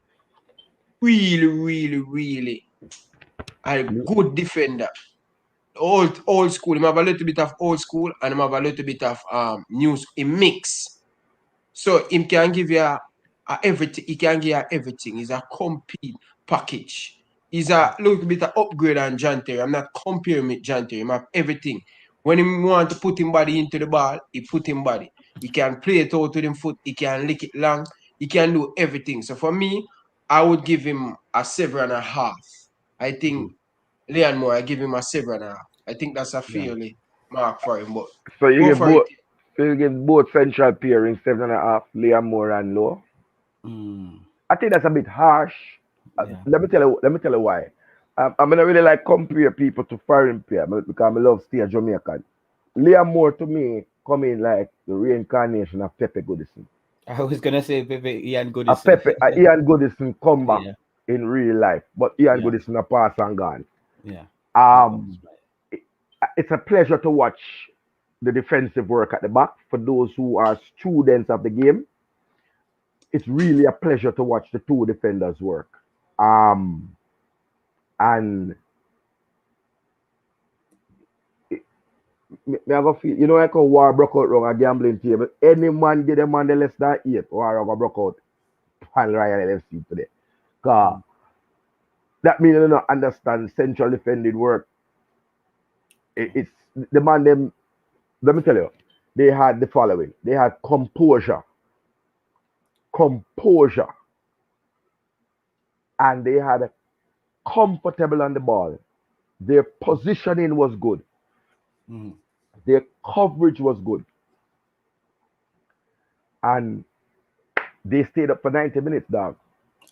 really a good defender. Old school. Him have a little bit of old school and him have a little bit of new a mix. So him can give you a everything. He can give you everything. He's a complete package. He's a little bit of upgrade on John Terry. I'm not comparing with John Terry. He have everything. When he want to put him body into the ball, he put him body. He can play it out with him foot. He can lick it long. He can do everything. So for me, I would give him a 7.5. I think Leon Moore, I give him a 7.5. I think that's a fairly mark for him. But so you go give for it. both. So you give both central pairings 7.5, Liam Moore and Lowe. I think that's a bit harsh. Yeah. Let me tell you why. I'm gonna really like compare people to foreign player because I love stay Jamaican. Liam Moore to me come in like the reincarnation of Pepe Goodison. I was gonna say Pepe Ian A Goodison. Pepe, Ian Goodison come back Yeah. in real life, but Ian Yeah. Goodison a pass and gone. Yeah. Um, it's a pleasure to watch the defensive work at the back for those who are students of the game. It's really a pleasure to watch the two defenders work. And me I go feel, like a war broke out wrong a gambling table. Any man get a man the less than 8, war go broke out on Ryan LFC today. Cause that means you don't understand central defended work. It's the man them. Let me tell you, they had the following. They had composure, and they had comfortable on the ball. Their positioning was good. Their coverage was good. And they stayed up for 90 minutes, dog.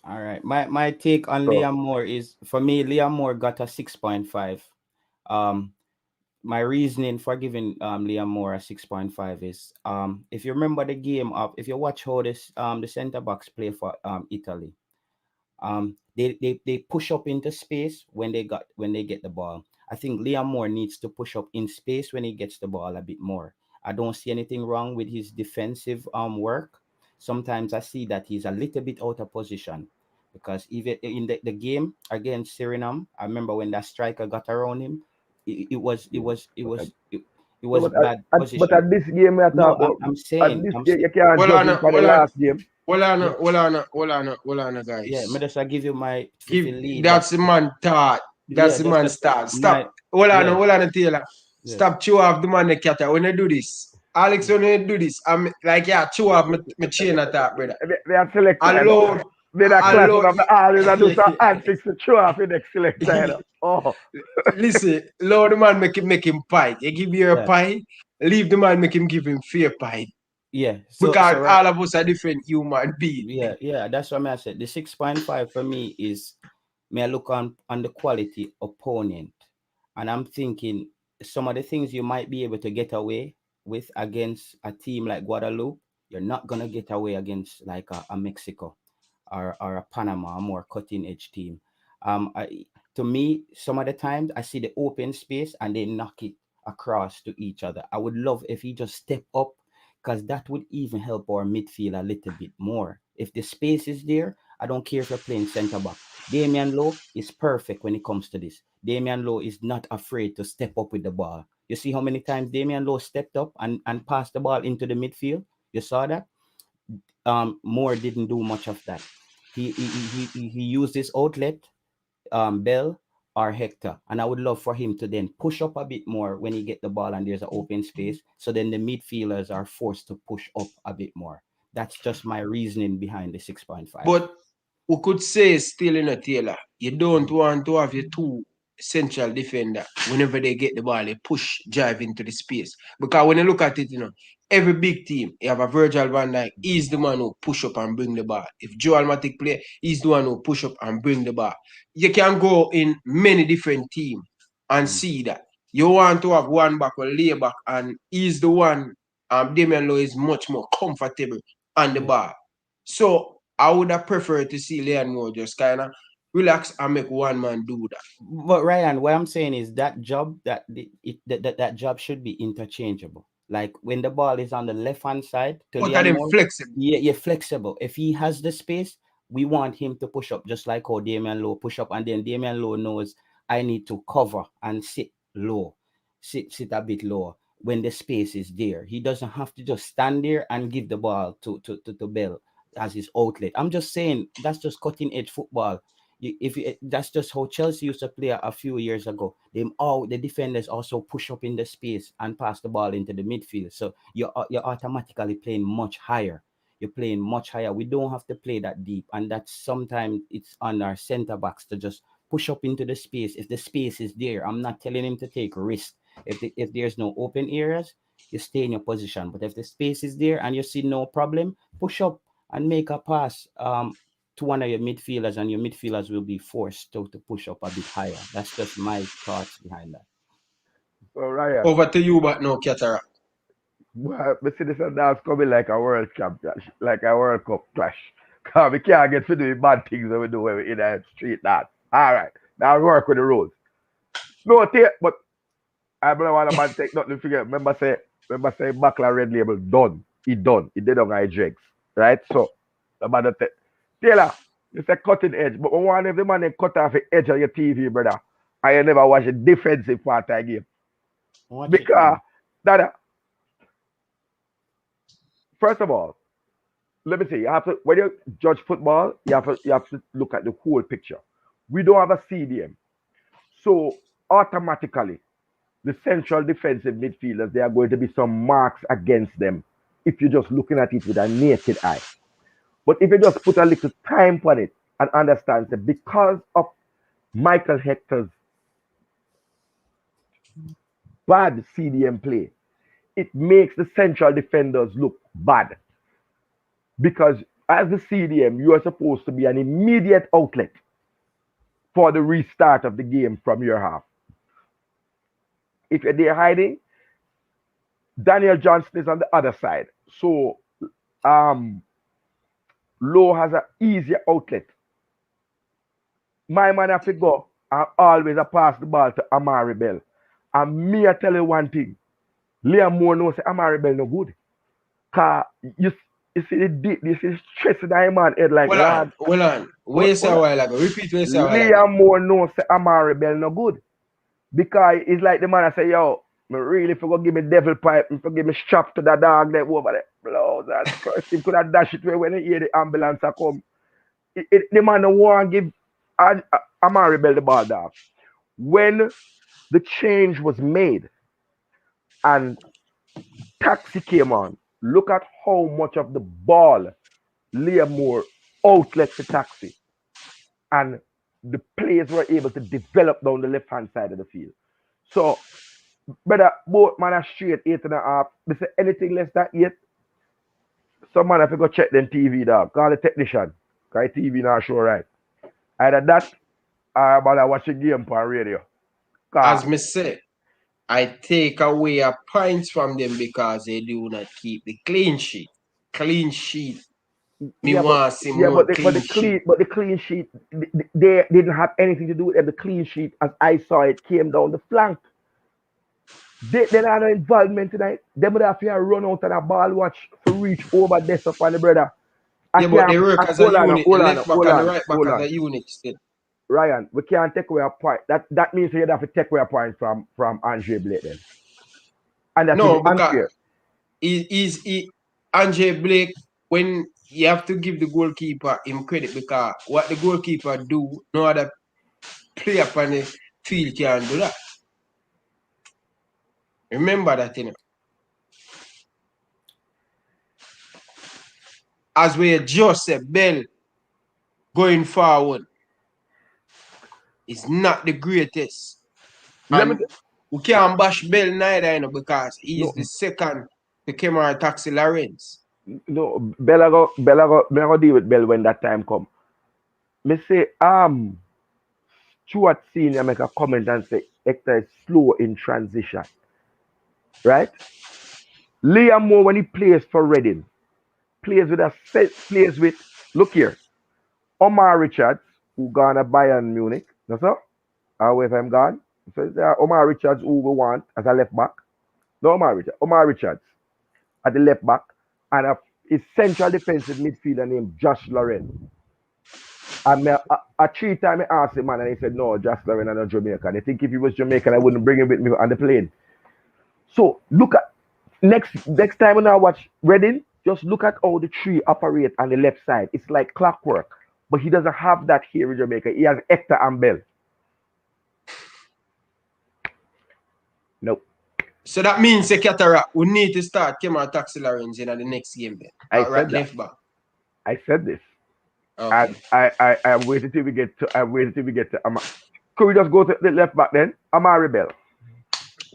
All right. My take on So, Liam Moore is, for me, Liam Moore got a 6.5. My reasoning for giving Liam Moore a 6.5 is, if you remember the game of, if you watch how this the center backs play for Italy, they push up into space when they get the ball. I think Liam Moore needs to push up in space when he gets the ball a bit more. I don't see anything wrong with his defensive work. Sometimes I see that he's a little bit out of position, because even in the game against Suriname, I remember when that striker got around him, it was bad but position. at this game, we are No, talking about. I'm At saying, this game, you can't Well, judge on, him for the well, on, last game. yeah, well, on, yeah. guys. Me just I give you my Give, lead, but that's the man thought. That's yeah, the just man a, start. my Stop. yeah, Hold on, Taylor. yeah, Stop chew off the man the cat. When you do this, Alex, when you do this, I'm like, yeah, chew off my chain attack, brother. They are selected. Alone, They are class one alone. of the artists that do some antics to show off in the selected. Oh, Listen, Lord, the man make him pie. You give you a yeah, pie, leave the man make him give him fair pie. yeah. Because Right, all of us are different human beings. yeah. That's what I said. The 6.5 for me is, may I look on the quality opponent, and I'm thinking some of the things you might be able to get away with against a team like Guadeloupe, you're not gonna get away against like a Mexico or a Panama, a more cutting edge team. To me, some of the times I see the open space and they knock it across to each other. I would love if he just step up, because that would even help our midfield a little bit more. If the space is there, I don't care if you're playing centre back. Damian Lowe is perfect when it comes to this. Damian Lowe is not afraid to step up with the ball. You see how many times Damian Lowe stepped up and passed the ball into the midfield? You saw that? Moore didn't do much of that. He used his outlet, Bell or Hector, and I would love for him to then push up a bit more when he get the ball and there's an open space. So then the midfielders are forced to push up a bit more. That's just my reasoning behind the 6.5. But we could say still in a Taylor, you don't want to have your two central defender whenever they get the ball, they push, drive into the space. Because when you look at it, every big team, you have a Virgil van Dijk, he's the man who push up and bring the ball. If Joe Almatic play, he's the one who push up and bring the ball. You can go in many different teams and see that. You want to have one back or lay back, and he's the one, Damian Lowe is much more comfortable on the ball. So I would have preferred to see Leon Moore just kind of relax and make one man do that. But Ryan, what I'm saying is that job that job should be interchangeable. Like when the ball is on the left hand side to But are Leon them Moore, flexible? yeah, you're flexible. If he has the space, we want him to push up just like how Damian Lowe push up, and then Damian Lowe knows I need to cover and sit low, sit a bit lower when the space is there. He doesn't have to just stand there and give the ball to Bell as his outlet. I'm just saying that's just cutting edge football. That's just how Chelsea used to play a few years ago. The defenders also push up in the space and pass the ball into the midfield. So you're automatically playing much higher. You're playing much higher. We don't have to play that deep, and that's sometimes it's on our centre backs to just push up into the space. If the space is there, I'm not telling him to take risk. If there's no open areas, you stay in your position. But if the space is there and you see no problem, push up and make a pass to one of your midfielders, and your midfielders will be forced to push up a bit higher. That's just my thoughts behind that. So Ryan, Over to you, but no cataract. well, me see this and that's coming like a World Cup clash, like a World Cup clash. Cause we can't get to do bad things that we do when we in the street that. Alright. Now work with the rules. No take, but I don't want a man take nothing to figure. Remember say Buckler Red Label done. He done. He did on my dregs. Right? So the man take Taylor, you say cutting edge, but we want if the man cut off the edge of your TV, brother. And you never watch the defensive part of the game. Because that first of all, let me say, you have to when you judge football, you have to look at the whole picture. We don't have a CDM. So automatically, the central defensive midfielders, there are going to be some marks against them if you're just looking at it with a naked eye. But if you just put a little time on it and understand that because of Michael Hector's bad CDM play, it makes the central defenders look bad. Because as the CDM, you are supposed to be an immediate outlet for the restart of the game from your half. If you're there hiding, Daniel Johnston is on the other side. So Lowe has an easier outlet. My man have to go and always pass the ball to Amari Bell. And me, I tell you one thing. Liam Moore knows Amari Bell no good. Cause you see the stress in that man head like Well on. What you say a while ago? Repeat what you say a while ago. Liam Moore knows Amari Bell no good. Because it's like the man I say, yo, me really forgot give me devil pipe, me forget me strap to the dog that over there. Blows that first him could have dash it where when he hear the ambulance a come. The man don't want to give Amari Bell the ball down. When the change was made and Taxi came on, look at how much of the ball Liam Moore outlet to Taxi. And the players were able to develop down the left-hand side of the field. So, brother, both man are straight 8.5. They say anything less than 8, some man have to go check them TV, dog. Call the technician. Because TV not show right. Either that or about to watch the game on radio. As me say, I take away a points from them because they do not keep the clean sheet. Clean sheet. Want to see more but the clean sheet, they didn't have anything to do with it. The clean sheet, as I saw it, came down the flank. They had no involvement tonight. They would have to run out of the ball watch to reach over this up on the brother. But they work as a unit. The left back and the right back as a unit still. Ryan, we can't take away a point. That means you have to take away a point from Andre Blake then. And that's no, because Andre Blake, when you have to give the goalkeeper him credit, because what the goalkeeper do, no other player on the field can do that. Remember that, as we just said, Bell going forward is not the greatest. And we can't bash Bell neither, you know, because he's the second to Kemar Taxi Lawrence. No, Bell go deal with Bell when that time come. Me say, Stuart Senior make a comment and say Hector is slow in transition. Right? Liam Moore, when he plays for Reading, plays with, look here, Omar Richards, who gone to Bayern Munich. No, sir? Or if I'm gone. So Omar Richards, who we want as a left back. No, Omar Richards at the left back. And a central defensive midfielder named Josh Lauren. And a 3 times I asked him, man, and he said, no, Josh Lauren and not Jamaican. They think if he was Jamaican, I wouldn't bring him with me on the plane. So look at next time when I watch Reading, just look at how the three operate on the left side. It's like clockwork. But he doesn't have that here in Jamaica. He has Hector and Bell. Nope. So that means the Cataract we need to start Kemar Taxi Lawrence in the next game then. I said this. Okay. And I'm waiting till we get to could we just go to the left back then? Amari Bell.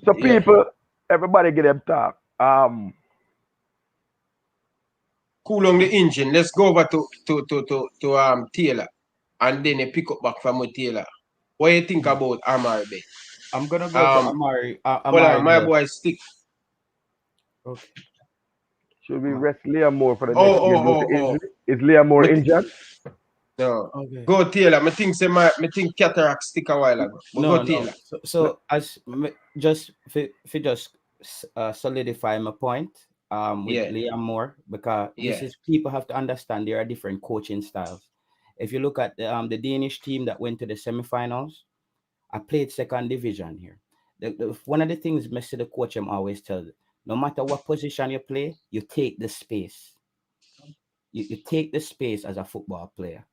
So people, everybody get them talk. Cool on the engine. Let's go over to Taylor. And then you pick up back from Taylor. What do you think about Amari Bell? I'm gonna go to Amari. Well, my boy stick. Okay. Should we rest Liam Moore for the next game? Is Liam Moore injured? No. Okay. Go Taylor. I think Cataract stick a while ago. But go Taylor. So as just solidify my point with Liam Moore, because this is, people have to understand there are different coaching styles. If you look at the Danish team that went to the semifinals, I played second division here. One of the things Mr. the coach always tells, no matter what position you play, you take the space. You take the space as a football player,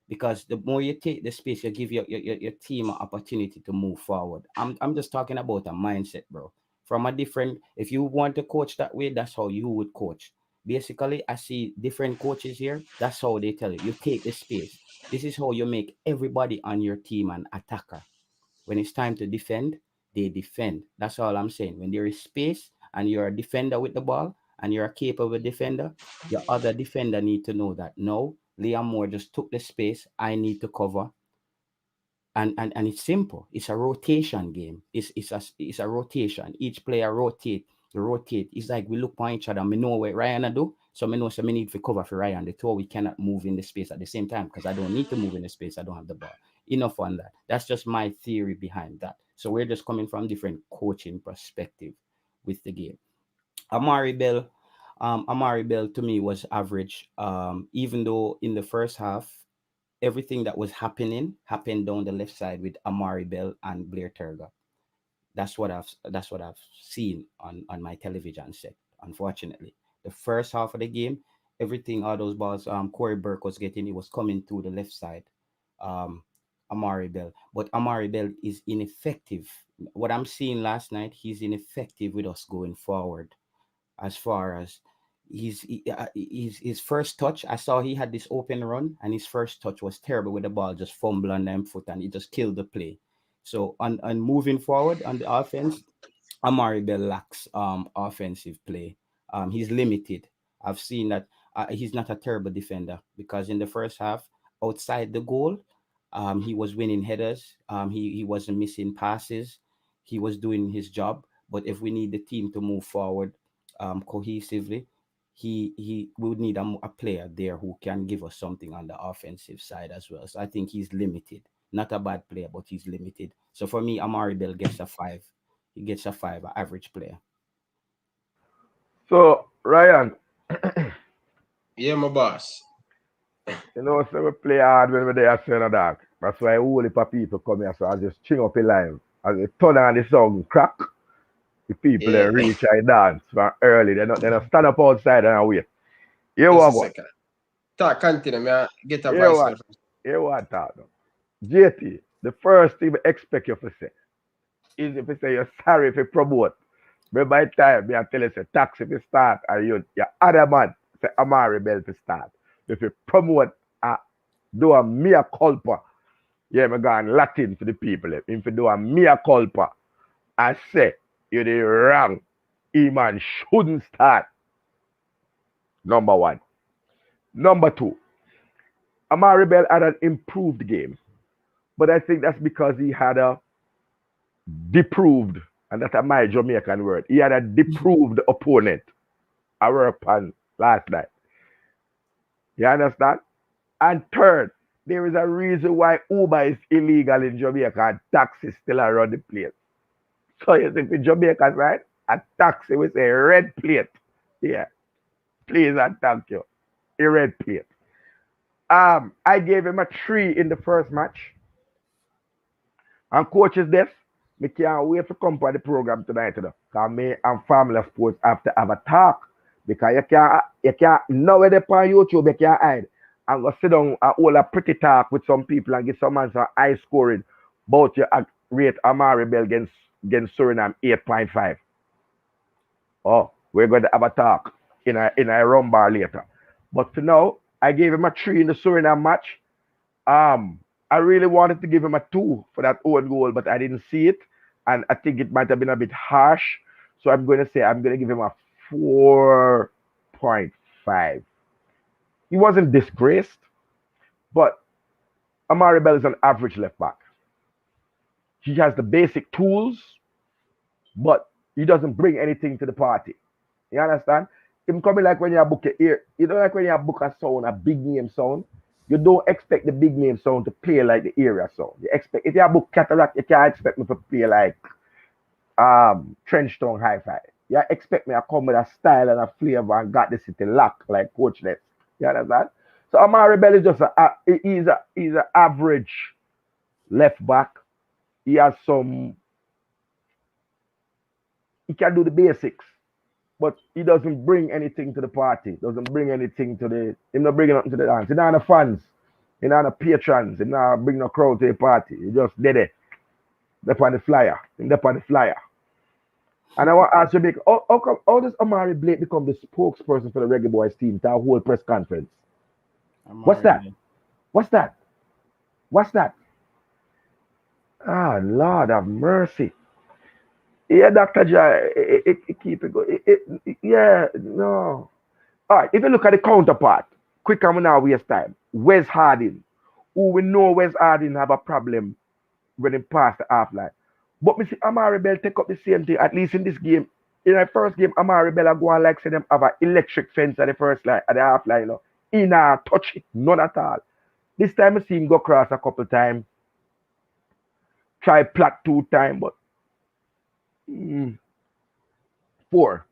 because the more you take the space, you give your team an opportunity to move forward. I'm just talking about a mindset, bro. From a different, if you want to coach that way, that's how you would coach. Basically, I see different coaches here. That's how they tell you. You take the space. This is how you make everybody on your team an attacker. When it's time to defend, they defend. That's all I'm saying. When there is space and you're a defender with the ball and you're a capable defender, your other defender need to know that, no, Liam Moore just took the space. I need to cover. And it's simple. It's a rotation game. It's a rotation. Each player rotate. It's like we look on each other. I know what Ryan do. So I know I need to cover for Ryan. The two, we cannot move in the space at the same time, because I don't need to move in the space. I don't have the ball. Enough on that. That's just my theory behind that. So we're just coming from different coaching perspective with the game. Amari Bell to me was average. Even though in the first half, everything that was happened down the left side with Amari Bell and Blair Turga. That's what I've seen on my television set. Unfortunately, the first half of the game, everything, all those balls, Corey Burke was getting, it was coming through the left side. Amari Bell, but Amari Bell is ineffective. What I'm seeing last night, he's ineffective with us going forward. As far as his first touch, I saw he had this open run, and his first touch was terrible with the ball, just fumble on them foot, and he just killed the play. So on moving forward on the offense, Amari Bell lacks offensive play. He's limited. I've seen that he's not a terrible defender, because in the first half, outside the goal, he was winning headers. He wasn't missing passes. He was doing his job. But if we need the team to move forward cohesively, we would need a player there who can give us something on the offensive side as well. So I think he's limited. Not a bad player, but he's limited. So for me, Amari Bell gets a 5. He gets a 5, an average player. So, Ryan. Yeah, my boss. You know, so we play hard when we're there at Center Dark. That's why all the people come here, so I just ching up a line. As they turn on the song, crack, the people they reach and dance from early. They don't stand up outside and wait. Here what? Talk, continue, man. Get a voice. Here what talk now. JT, the first thing we expect you to say is if you say you're sorry if you promote. But by the time I tell you say tax if you start and you're adamant say Amari Bell to start. If you promote do a mea culpa, yeah, me go in Latin for the people. If you do a mea culpa, I say you the wrong. He man shouldn't start. Number one. Number two, Amari Bell had an improved game. But I think that's because he had a deproved, and that's my Jamaican word. He had a deproved opponent. I worked on last night. You understand? And third, there is a reason why Uber is illegal in Jamaica and taxis still around the place. So you think in Jamaica, right? A taxi with a red plate. Yeah. Please and thank you. A red plate. I gave him a 3 in the first match. And coaches this, me can't wait to come for the program tonight, you know. Cause me and Family Sports have to have a talk. Because you can't now they're on YouTube, you can't hide. And go sit down and hold a pretty talk with some people and give some man some high scoring about your rate Amari Bell against Suriname 8.5. Oh, we're going to have a talk in a rum bar later. But for now, I gave him a 3 in the Suriname match. I really wanted to give him a 2 for that own goal, but I didn't see it. And I think it might have been a bit harsh. So I'm going to say I'm going to give him a 4.5. He wasn't disgraced, but Amari Bell is an average left back. He has the basic tools, but he doesn't bring anything to the party. You understand? Him coming like when you book a ear, you don't like when you book a sound, a big name sound. You don't expect the big name sound to play like the area sound. You expect if you book Cataract, you can't expect me to play like Trenchtown Hi-Fi. You expect me to come with a style and a flavor and got the city locked like Coach Nets. You understand? So Amari Bell is just he's an average left back. He has some he can do the basics, but he doesn't bring anything to the party. Doesn't bring anything to the. He's not bringing nothing to the dance. He's not the fans. He's not the patrons. He's not bringing no crowd to the party. He just did it. They're on the flyer. They're on the flyer. And I want to ask you, how does Amari Blake become the spokesperson for the Reggae Boyz team to a whole press conference? What's that? What's that? What's that? Ah, Lord of mercy. Yeah, Dr. Jai, keep it going. Yeah, no. All right, if you look at the counterpart, quick and we now waste time. Wes Harding, who we know Wes Harding have a problem when he passed the half line. But me see Amari Bell take up the same thing, at least in this game. In the first game, Amari Bell go on like say them have an electric fence at the first line, at the half line, you know. He not touch it, none at all. This time I see him go across a couple times. Try plot 2 times, but 4.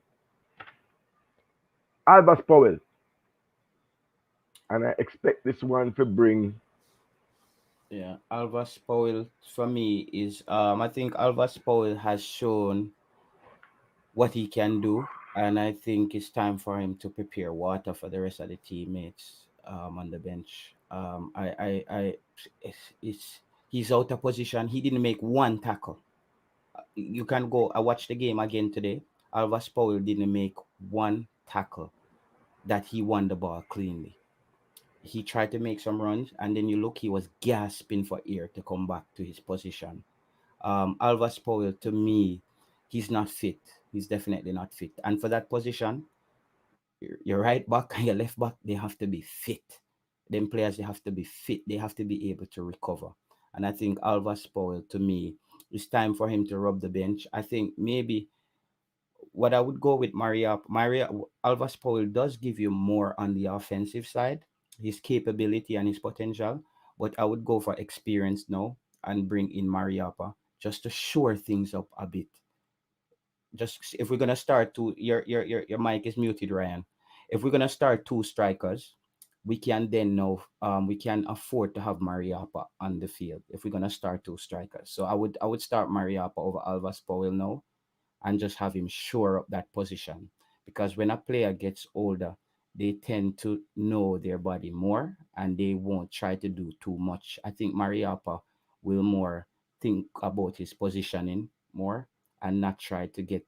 Alvas Powell. And I expect this one to bring. Yeah, Alvas Powell for me is I think Alvas Powell has shown what he can do, and I think it's time for him to prepare water for the rest of the teammates on the bench. It's he's out of position. He didn't make one tackle. You can go. I watched the game again today. Alvas Powell didn't make one tackle that he won the ball cleanly. He tried to make some runs, and then you look, he was gasping for air to come back to his position. Alvas Powell, to me, he's not fit. He's definitely not fit. And for that position, your right back and your left back, they have to be fit. Them players, they have to be fit. They have to be able to recover. And I think Alvas Powell, to me, it's time for him to rub the bench. I think maybe what I would go with Maria Alvas Powell does give you more on the offensive side, his capability and his potential, but I would go for experience now and bring in Mariapa just to shore things up a bit. Just if we're gonna start your mic is muted, Ryan. If we're gonna start 2 strikers, we can then know we can afford to have Mariapa on the field if we're gonna start 2 strikers. So I would start Mariapa over Alvas Powell now and just have him shore up that position. Because when a player gets older, they tend to know their body more and they won't try to do too much. I think Mariapa will more think about his positioning more and not try to get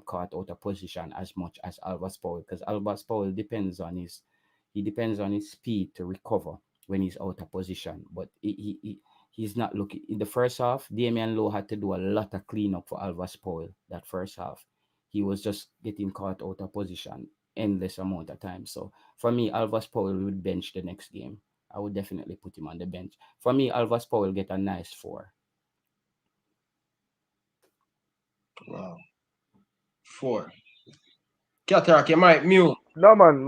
caught out of position as much as Albert Powell, because Albert Powell depends on his speed to recover when he's out of position. But he's not looking in the first half. Damian Lowe had to do a lot of cleanup for Albert Powell that first half. He was just getting caught out of position endless amount of time. So for me, Alvas Powell would bench the next game. I would definitely put him on the bench. For me, Alvas Powell get a nice 4. Wow. 4. Cataract, you might mute. No man,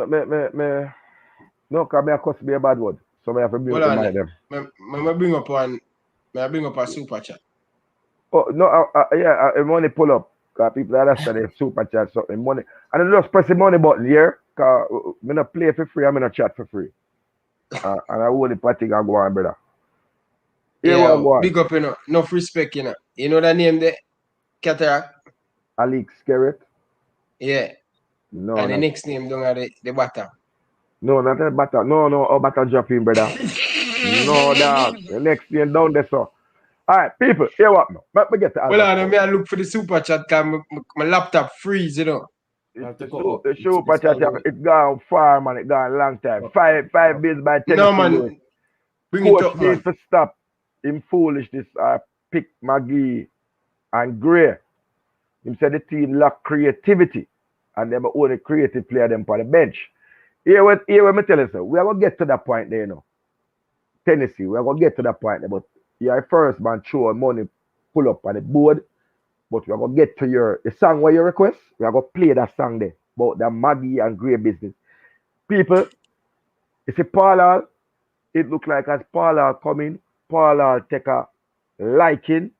no, cause me cost be a bad word. So I have to mute Hold on. them. May bring up a super chat. Oh no, yeah, money pull up. Cause people understand the super chat something money. And I just press the money button here. Cause me not play for free, I'm gonna chat for free. And I want the party and go on, brother. Yeah, big up, enough respect, You know the name there? Cataract? Alex Garrett? Yeah. No. And the next name down at the bottom. No, not the bottom. No, bottom dropping, brother. No, dog. The next name down there, so. Alright, people, hear what now? Let me get to Well, I look for the super chat because my laptop freeze, The super chat, it gone far, man. It gone a long time. 5 days by 10. No, man. Bring Coach it up, needs to stop him foolishness. Pick Maggie and Gray. Him said the team lack creativity. And them only creative player them for the bench. Here what me tell you, sir. We are going to get to that point there, Tennessee, we are going to get to that point there. But you're first, man, throw money, pull up on the board. But we are going to get to the song where you request. We are going to play that song there. About the Maggie and Gray business. People, you see Paul Hall, it look like as Paul Hall coming, Paul Hall take a liking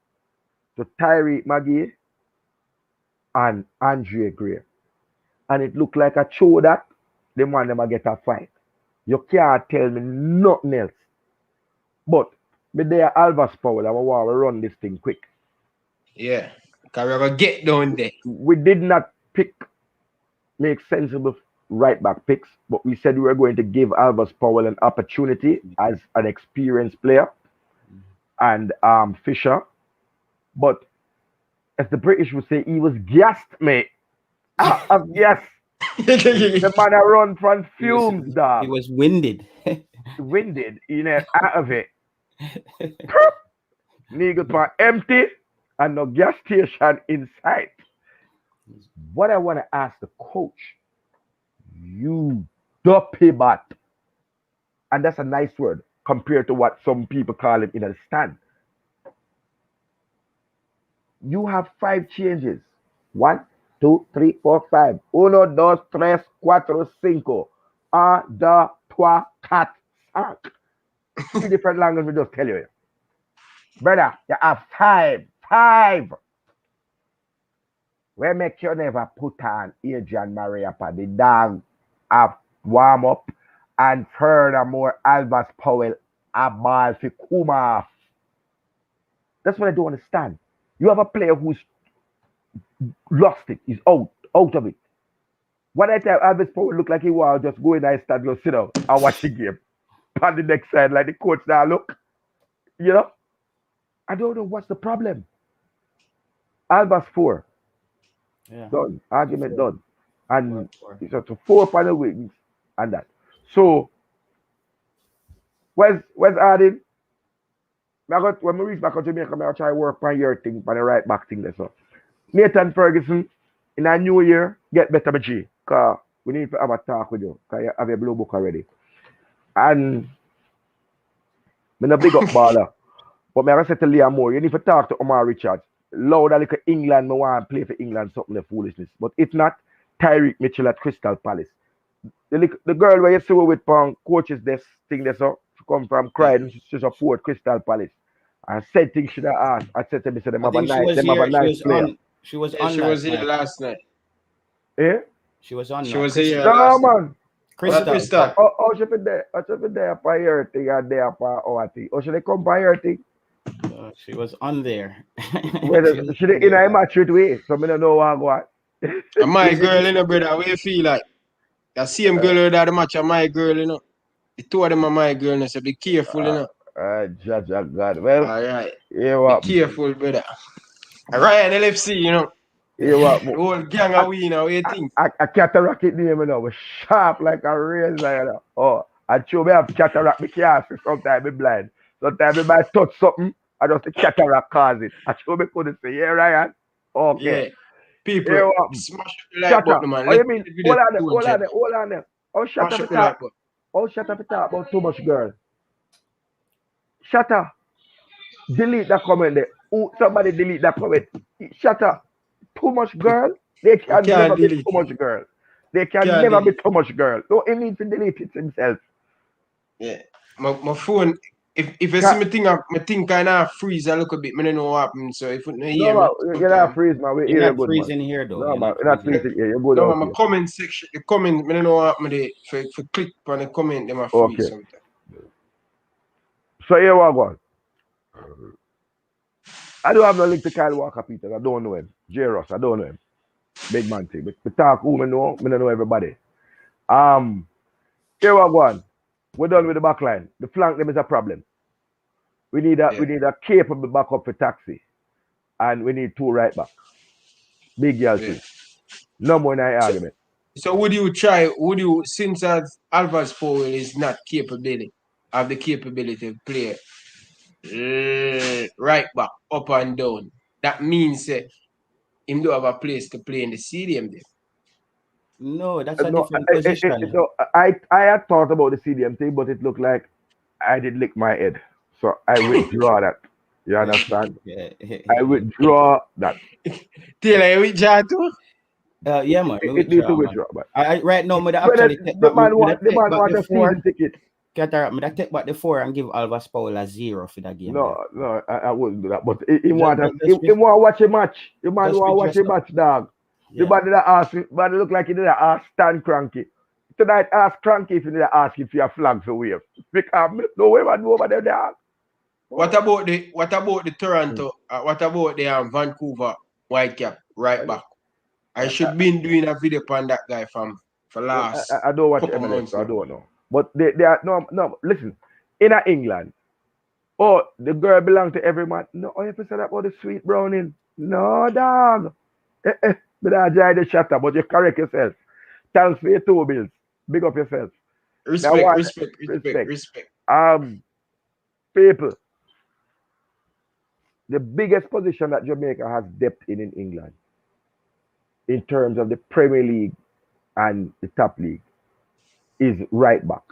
to Tyreek Maggie and Andre Gray. And it look like a show that the man them get a fight. You can't tell me nothing else. But me there Alvas Powell, I want to run this thing quick. Yeah. Because we're going to get down there. We did not make sensible right back picks, but we said we were going to give Alvas Powell an opportunity as an experienced player and Fisher. But as the British would say, he was gassed, mate. Yes. The man run from fumes, dog. He was winded. Winded, out of it. Nigga for empty and no gas station in sight. What I want to ask the coach, you dopey bat. And that's a nice word compared to what some people call him in a stand. You have 5 changes. 1, 2, 3, 4, 5. 1, 2, 3, 4, 5. 1, 2, 3, 4, 5. 3 different languages we just tell you. Brother, you have 5. 5. Where make you never put on Adrian Maria for the dog have warm up and furthermore Alvas Powell a ball for Kuma. That's what I don't understand. You have a player who's lost it. He's out of it. One time Alvas Powell looked like he was just going to the stadium, sit down and watch the game. On the next side, like the coach now look. I don't know what's the problem. Albas 4. Yeah. Done. Argument done. And it's a 4 panel wings and that. So where's Arden? When we reach back to Jamaica, I'll try to work on your thing, on the right back thing there. So Nathan Ferguson, in a new year, get better with G. Because we need to have a talk with you. Because you have a blue book already. And I'm a big up baller. But I say to Liam Moore, you need to talk to Omar Richards. Loud like England, I want to play for England, something of foolishness. But if not, Tyreek Mitchell at Crystal Palace. The girl where you see her with coaches this thing there, so she come from Croydon, she support Crystal Palace. And said things should have asked. I said to me, them have a nice player. She was here last night. Yeah? She was on. She was here. No, man. Crystal. Oh, she be there. I should be there for your thing and there for our thing. Or should they come for your thing? She was on there. She in a match with way, so I don't know what I go. My girl, brother, what you feel like? The same girl that the match of my girl, The 2 of them are my girl, so be careful, Judge of God. Well, all right. Yeah, what? Be careful, brother. Ryan LFC, you know. You what? The whole gang of we, you know, what you think? A cataract name, you know, was sharp like a razor, you know. Oh, I show me have cataract, me can't see, sometimes me blind. Sometimes me might touch something, I just the cataract cause it. I show me couldn't say, yeah, Ryan. Okay. Yeah. People, You what? smash the like Shut up. button, man. Oh, Let's you get mean, the video to 200. hold on there. Oh, shut Smash up up the the top. like button. Oh, shut up the top about too much girl. Shut up. Delete that comment there. Oh, somebody delete that comment. Shut up. Too much girl. They can Can't never be delete too it. much girl. They can Can't never be delete. too much girl. No, he needs to delete it himself. Yeah. My phone, if you see me think kind of freeze a little bit, I don't know what happened. So if you don't hear No, me, man, you're not freeze, man. We You're hear you not good, man. freezing here, though. No, You're man, not you're not freezing. freezing here. You're good no, out my here. comment section, the comment, I don't know what happened there. For click on the comment, them are freeze Okay. sometimes. So here we go. I don't have no link to Kyle Walker Peters. I don't know him. J. Ross, I don't know him. Big man thing. We talk who me know. Me don't know everybody. Here we go. We're done with the back line. The flank them is a problem. We need a capable backup for Taxi. And we need 2 right back. Big girl too. No more than argument. So since Alvarez Powell is not have the capability to play right back, up and down, that means him don't have a place to play in the stadium there. No, that's a No, different position. I had thought about the CDM thing, but it looked like I did lick my head. So I withdraw that. You understand? I withdraw that. Taylor, you withdraw too? Yeah, man. It needs to withdraw, but Right now, me actually take the back man want the a 4. season ticket. Cataract, me take back the 4 and give Alvarez Powell a 0 for that game. No, I wouldn't do that. But he want just to watch a match. The man just want to watch a match, dog. The man did ask, but it look like he did ask Stan Cranky. Tonight, ask Cranky if you need to ask if you have flag for wave. Because no way man over there, dog. What about the Toronto? What about the Vancouver Whitecap right back? I should been doing a video on that guy for last. I don't watch couple MLS, months so I now. don't know. But they are no. Listen, in England, the girl belong to every man. No, you have to say that about the sweet browning. No, dog. But I enjoy the shatter, but you correct yourself. Thanks for your 2 bills. Big up yourself. Respect. People, the biggest position that Jamaica has depth in England, in terms of the Premier League and the top league, is right back.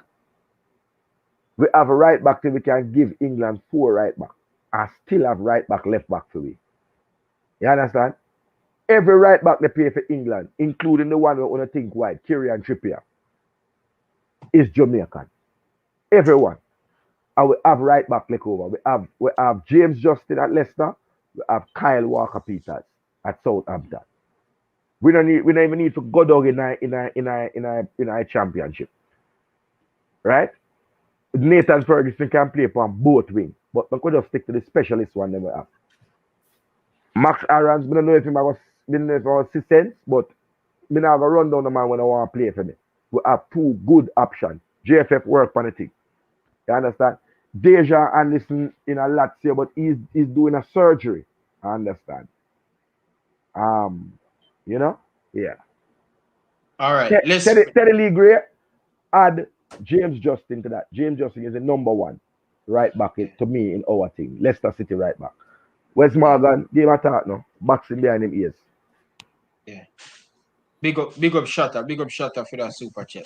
We have a right back till we can give England 4 right back. I still have right back, left back for we. You understand? Every right back they play for England, including the one we want to think wide, Kieran Trippier, is Jamaican. Everyone. And we have right back like over. We have James Justin at Leicester. We have Kyle Walker Peters at Southampton. We don't even need to go down in a championship. Right? Nathan Ferguson can play on both wings, but we could just stick to the specialist one that we have. Max Aarons, I don't know if he was assistant, but I have a run down the man when I want to play for me. We have 2 good options. JFF work on the thing. You understand? Deja Anderson in a lot here, but he's doing a surgery. I understand. You know? Yeah. All right. Teddy Lee Gray, add James Justin to that. James Justin is the number 1 right back to me in our team. Leicester City right back. Wes Morgan, game attack now. Boxing behind him ears. Yeah. Big up Shatter for that super chat.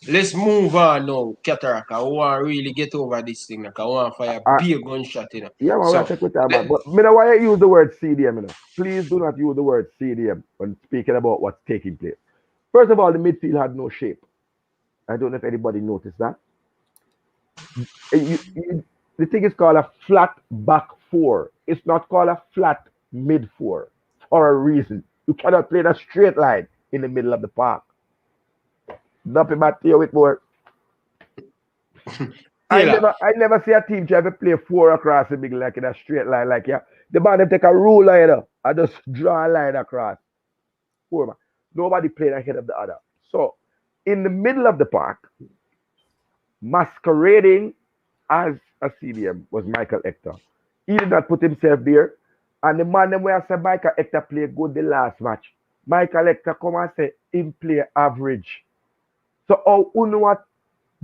Let's move on now, Cataract. I want to really get over this thing. I want to fire a big gunshot, you know. Yeah, man, take with that, man. But I know why you use the word CDM, you know. Please do not use the word CDM when speaking about what's taking place. First of all, the midfield had no shape. I don't know if anybody noticed that. The thing is called a flat back 4. It's not called a flat mid 4 for a reason. You cannot play in a straight line in the middle of the park. Nothing but here with more. I never see a team try to play 4 across the middle like in a straight line like yeah. The man them take a ruler, you know, and just draw a line across. 4 man. Nobody played ahead of the other. So in the middle of the park, masquerading as a CDM was Michael Hector. He did not put himself there. And the man them where I say Michael Hector play good the last match. Michael Hector come and say him play average. So how you know what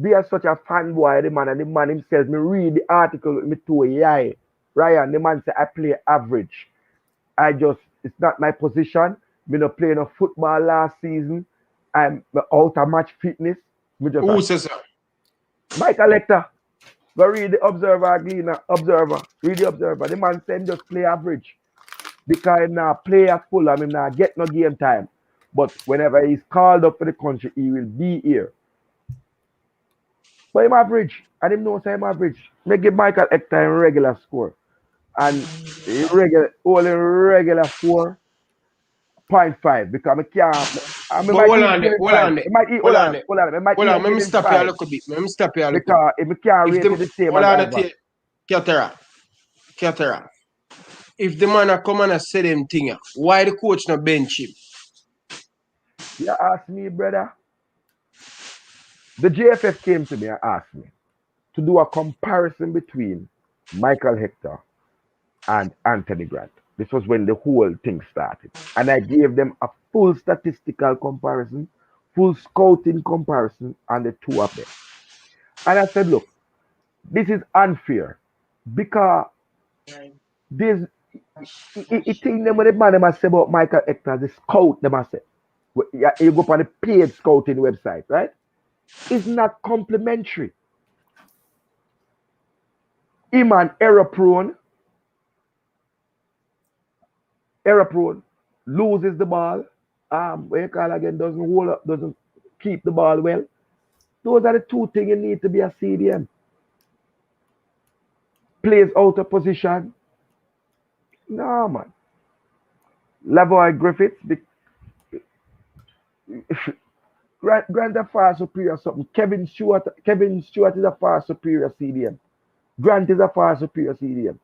be a such a fanboy the man and the man himself me read the article me to yeah. Ryan, the man say I play average. It's not my position. Me not playing no football last season. I'm out of match fitness. Me just Who says so? Michael Hector. Go read the Observer, Gleaner, Observer. Read the Observer. The man said just play average. Because him not play at full and him not get no game time. But whenever he's called up for the country, he will be here. But him average. And him knows him average. Make give Michael Hector a regular score. And only regular 4.5 because I can't. I But might hold even on give there, him hold 5. on there. It might Hold on there. hold on. I might Hold on, even let me give him stop you a 5 little bit. Let me stop you a little bit. because if I can't If rate it the same hold as on Ivan. Catera. If the man a come and say them thing, why the coach not bench him? You ask me, brother. The JFF came to me and asked me to do a comparison between Michael Hector and Anthony Grant. This was when the whole thing started. And I gave them a full statistical comparison, full scouting comparison on the two of them. And I said, look, this is unfair because there's it thing them what the man them say about Michael Hector, the scout them say. You go up on the paid scouting website, right? It's not complimentary. Him and error prone, loses the ball. What you call again, doesn't hold up, doesn't keep the ball well. Those are the two things you need to be a CDM. Plays out of position. No, man. Lavoy Griffiths, Grant a far superior something. Kevin Stewart is a far superior CDM. Grant is a far superior CDM.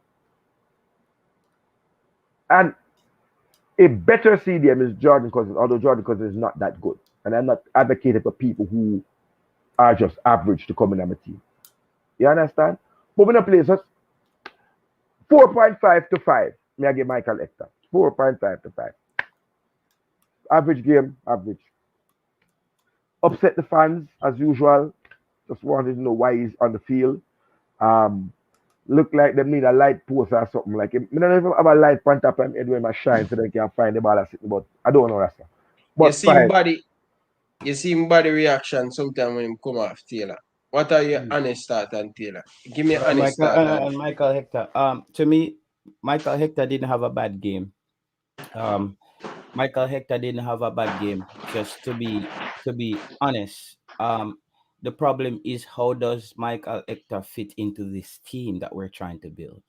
And a better CDM is Jordan Cousins, although Jordan Cousins is not that good. And I'm not advocating for people who are just average to come in on my team. You understand? But when I play, so 4.5 to 5. Me I give Michael Hector. 4.5 to 5. Average game, average. Upset the fans as usual. Just wanted to know why he's on the field. Look like they need a light post or something like it. I don't even have a light on top of my head when I shine so they can find the ball and sit, but I don't know that stuff. But You see him body reaction sometimes when him come off Taylor. What are your honest thoughts on Taylor? Give me an honest Michael thought on and Michael Hector. To me, Michael Hector didn't have a bad game. Michael Hector didn't have a bad game. Just to be honest, the problem is how does Michael Hector fit into this team that we're trying to build?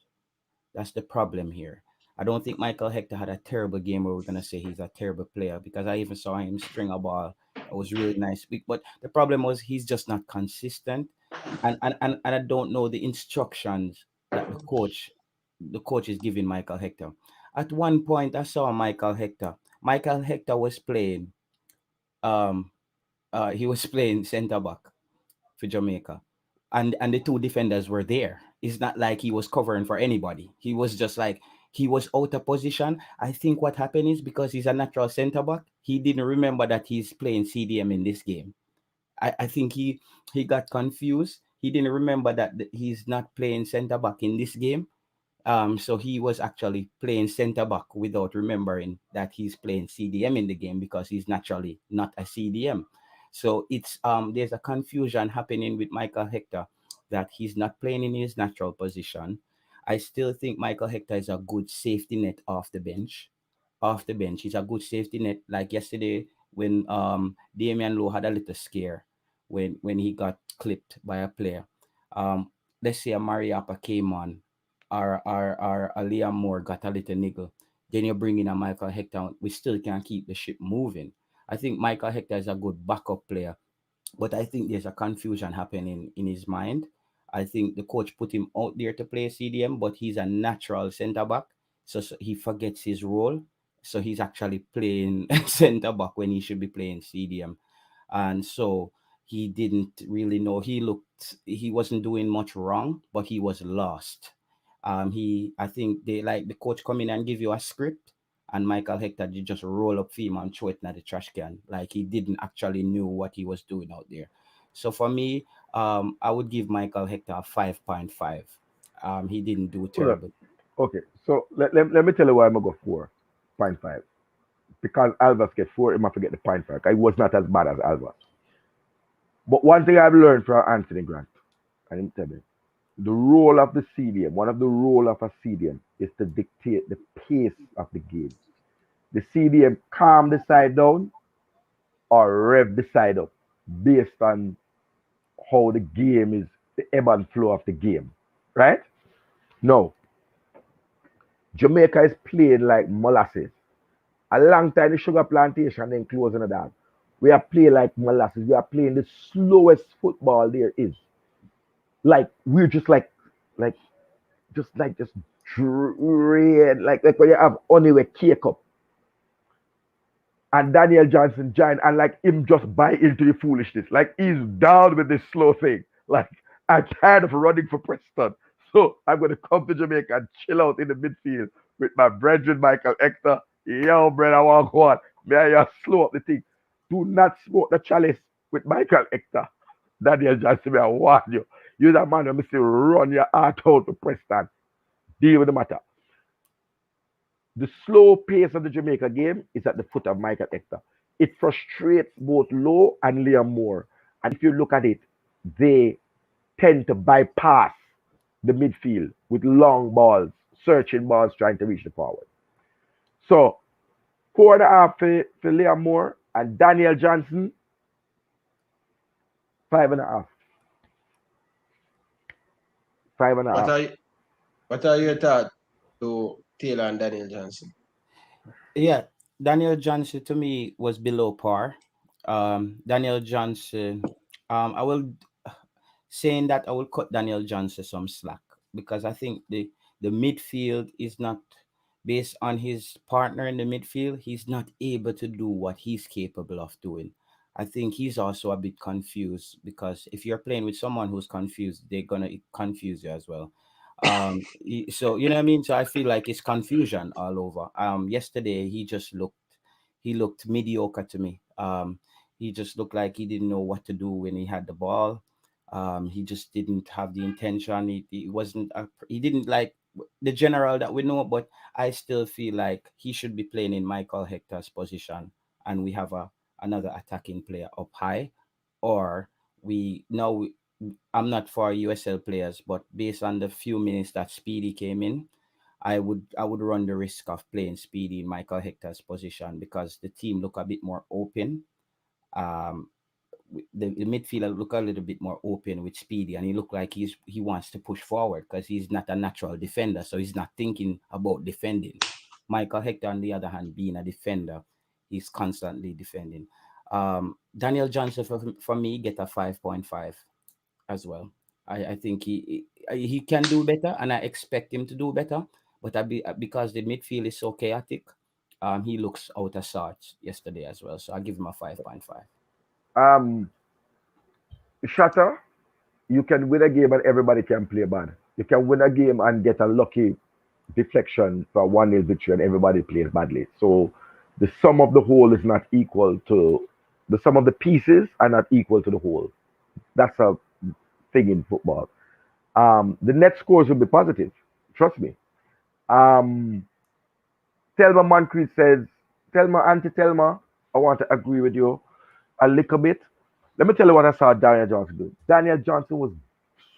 That's the problem here. I don't think Michael Hector had a terrible game where we're gonna say he's a terrible player because I even saw him string a ball. It was really nice. But the problem was he's just not consistent, and I don't know the instructions that the coach is giving Michael Hector. At one point, I saw Michael Hector. Michael Hector was playing. Um, he was playing centre back for Jamaica, and the two defenders were there. It's not like he was covering for anybody. He was just like he was out of position. I think what happened is because he's a natural centre back, he didn't remember that he's playing CDM in this game. I think he got confused. He didn't remember that he's not playing centre back in this game. So he was actually playing centre back without remembering that he's playing CDM in the game because he's naturally not a CDM. So it's there's a confusion happening with Michael Hector that he's not playing in his natural position. I still think Michael Hector is a good safety net off the bench. Off the bench, he's a good safety net. Like yesterday when Damian Lowe had a little scare when he got clipped by a player. Let's say a Mariapa came on or a Liam Moore got a little niggle, then you bring in a Michael Hector, we still can keep the ship moving. I think Michael Hector is a good backup player, but I think there's a confusion happening in his mind. I think the coach put him out there to play CDM, but he's a natural centre back, so he forgets his role. So he's actually playing centre back when he should be playing CDM, and so he didn't really know. He wasn't doing much wrong, but he was lost. I think they like the coach come in and give you a script, and Michael Hector did just roll up film and throw it in the trash can. Like he didn't actually knew what he was doing out there. So for me, I would give Michael Hector a 5.5. He didn't do Hold on. terrible. Okay, so let me tell you why I'm gonna go 4.5. Because Alvas get 4, he might forget the point 5. 'Cause he was not as bad as Alvas. But one thing I've learned from Anthony Grant, and him tell me, the role of the CDM, one of the role of a CDM is to dictate the pace of the game. The CDM calm the side down or rev the side up based on how the game is, the ebb and flow of the game. Right? No. Jamaica is playing like molasses. A long time the sugar plantation then closing the dam. We are playing like molasses. We are playing the slowest football there is. Like we're like just drain like when you have honey with cake up. And Daniel Johnson joined and like him just buy into the foolishness. Like he's down with this slow thing. Like I'm tired of running for Preston. So I'm gonna come to Jamaica and chill out in the midfield with my brethren Michael Hector. Yo, brother, I want to go on. May I slow up the thing. Do not smoke the chalice with Michael Hector. Daniel Johnson, I warn you. You're that man who say run your heart out to Preston. Deal with the matter. The slow pace of the Jamaica game is at the foot of Michael Hector. It frustrates both Lowe and Liam Moore. And if you look at it, they tend to bypass the midfield with long balls, searching balls, trying to reach the forward. So 4.5 for Liam Moore and Daniel Johnson, 5.5. Five and a What half. are you, what are your thoughts to Taylor and Daniel Johnson? Yeah, Daniel Johnson to me was below par. Daniel Johnson, I will saying that I will cut Daniel Johnson some slack because I think the midfield is not based on his partner in the midfield. He's not able to do what he's capable of doing. I think he's also a bit confused because if you're playing with someone who's confused, they're gonna confuse you as well. So you know what I mean. So I feel like it's confusion all over. Yesterday he looked mediocre to me. He just looked like he didn't know what to do when he had the ball. He just didn't have the intention. He wasn't. He didn't like the general that we know. But I still feel like he should be playing in Michael Hector's position, and we have another attacking player up high, or we now. I'm not for USL players, but based on the few minutes that Speedy came in, I would run the risk of playing Speedy in Michael Hector's position because the team look a bit more open. Um, the midfielder look a little bit more open with Speedy, and he looked like he wants to push forward because he's not a natural defender, so he's not thinking about defending. Michael Hector, on the other hand, being a defender, he's constantly defending. Daniel Johnson for me get a 5.5 as well. I think he can do better, and I expect him to do better. But because the midfield is so chaotic, he looks out of sorts yesterday as well. So I give him a 5.5. Um, Shatter, you can win a game and everybody can play bad. You can win a game and get a lucky deflection for a 1-0 victory and everybody plays badly. So the sum of the whole is not equal to the sum of the pieces are not equal to the whole. That's a thing in football. The net scores will be positive. Trust me. Um, Telma Moncrief says, Telma, Auntie Telma, I want to agree with you a little bit. Let me tell you what I saw Daniel Johnson do. Daniel Johnson was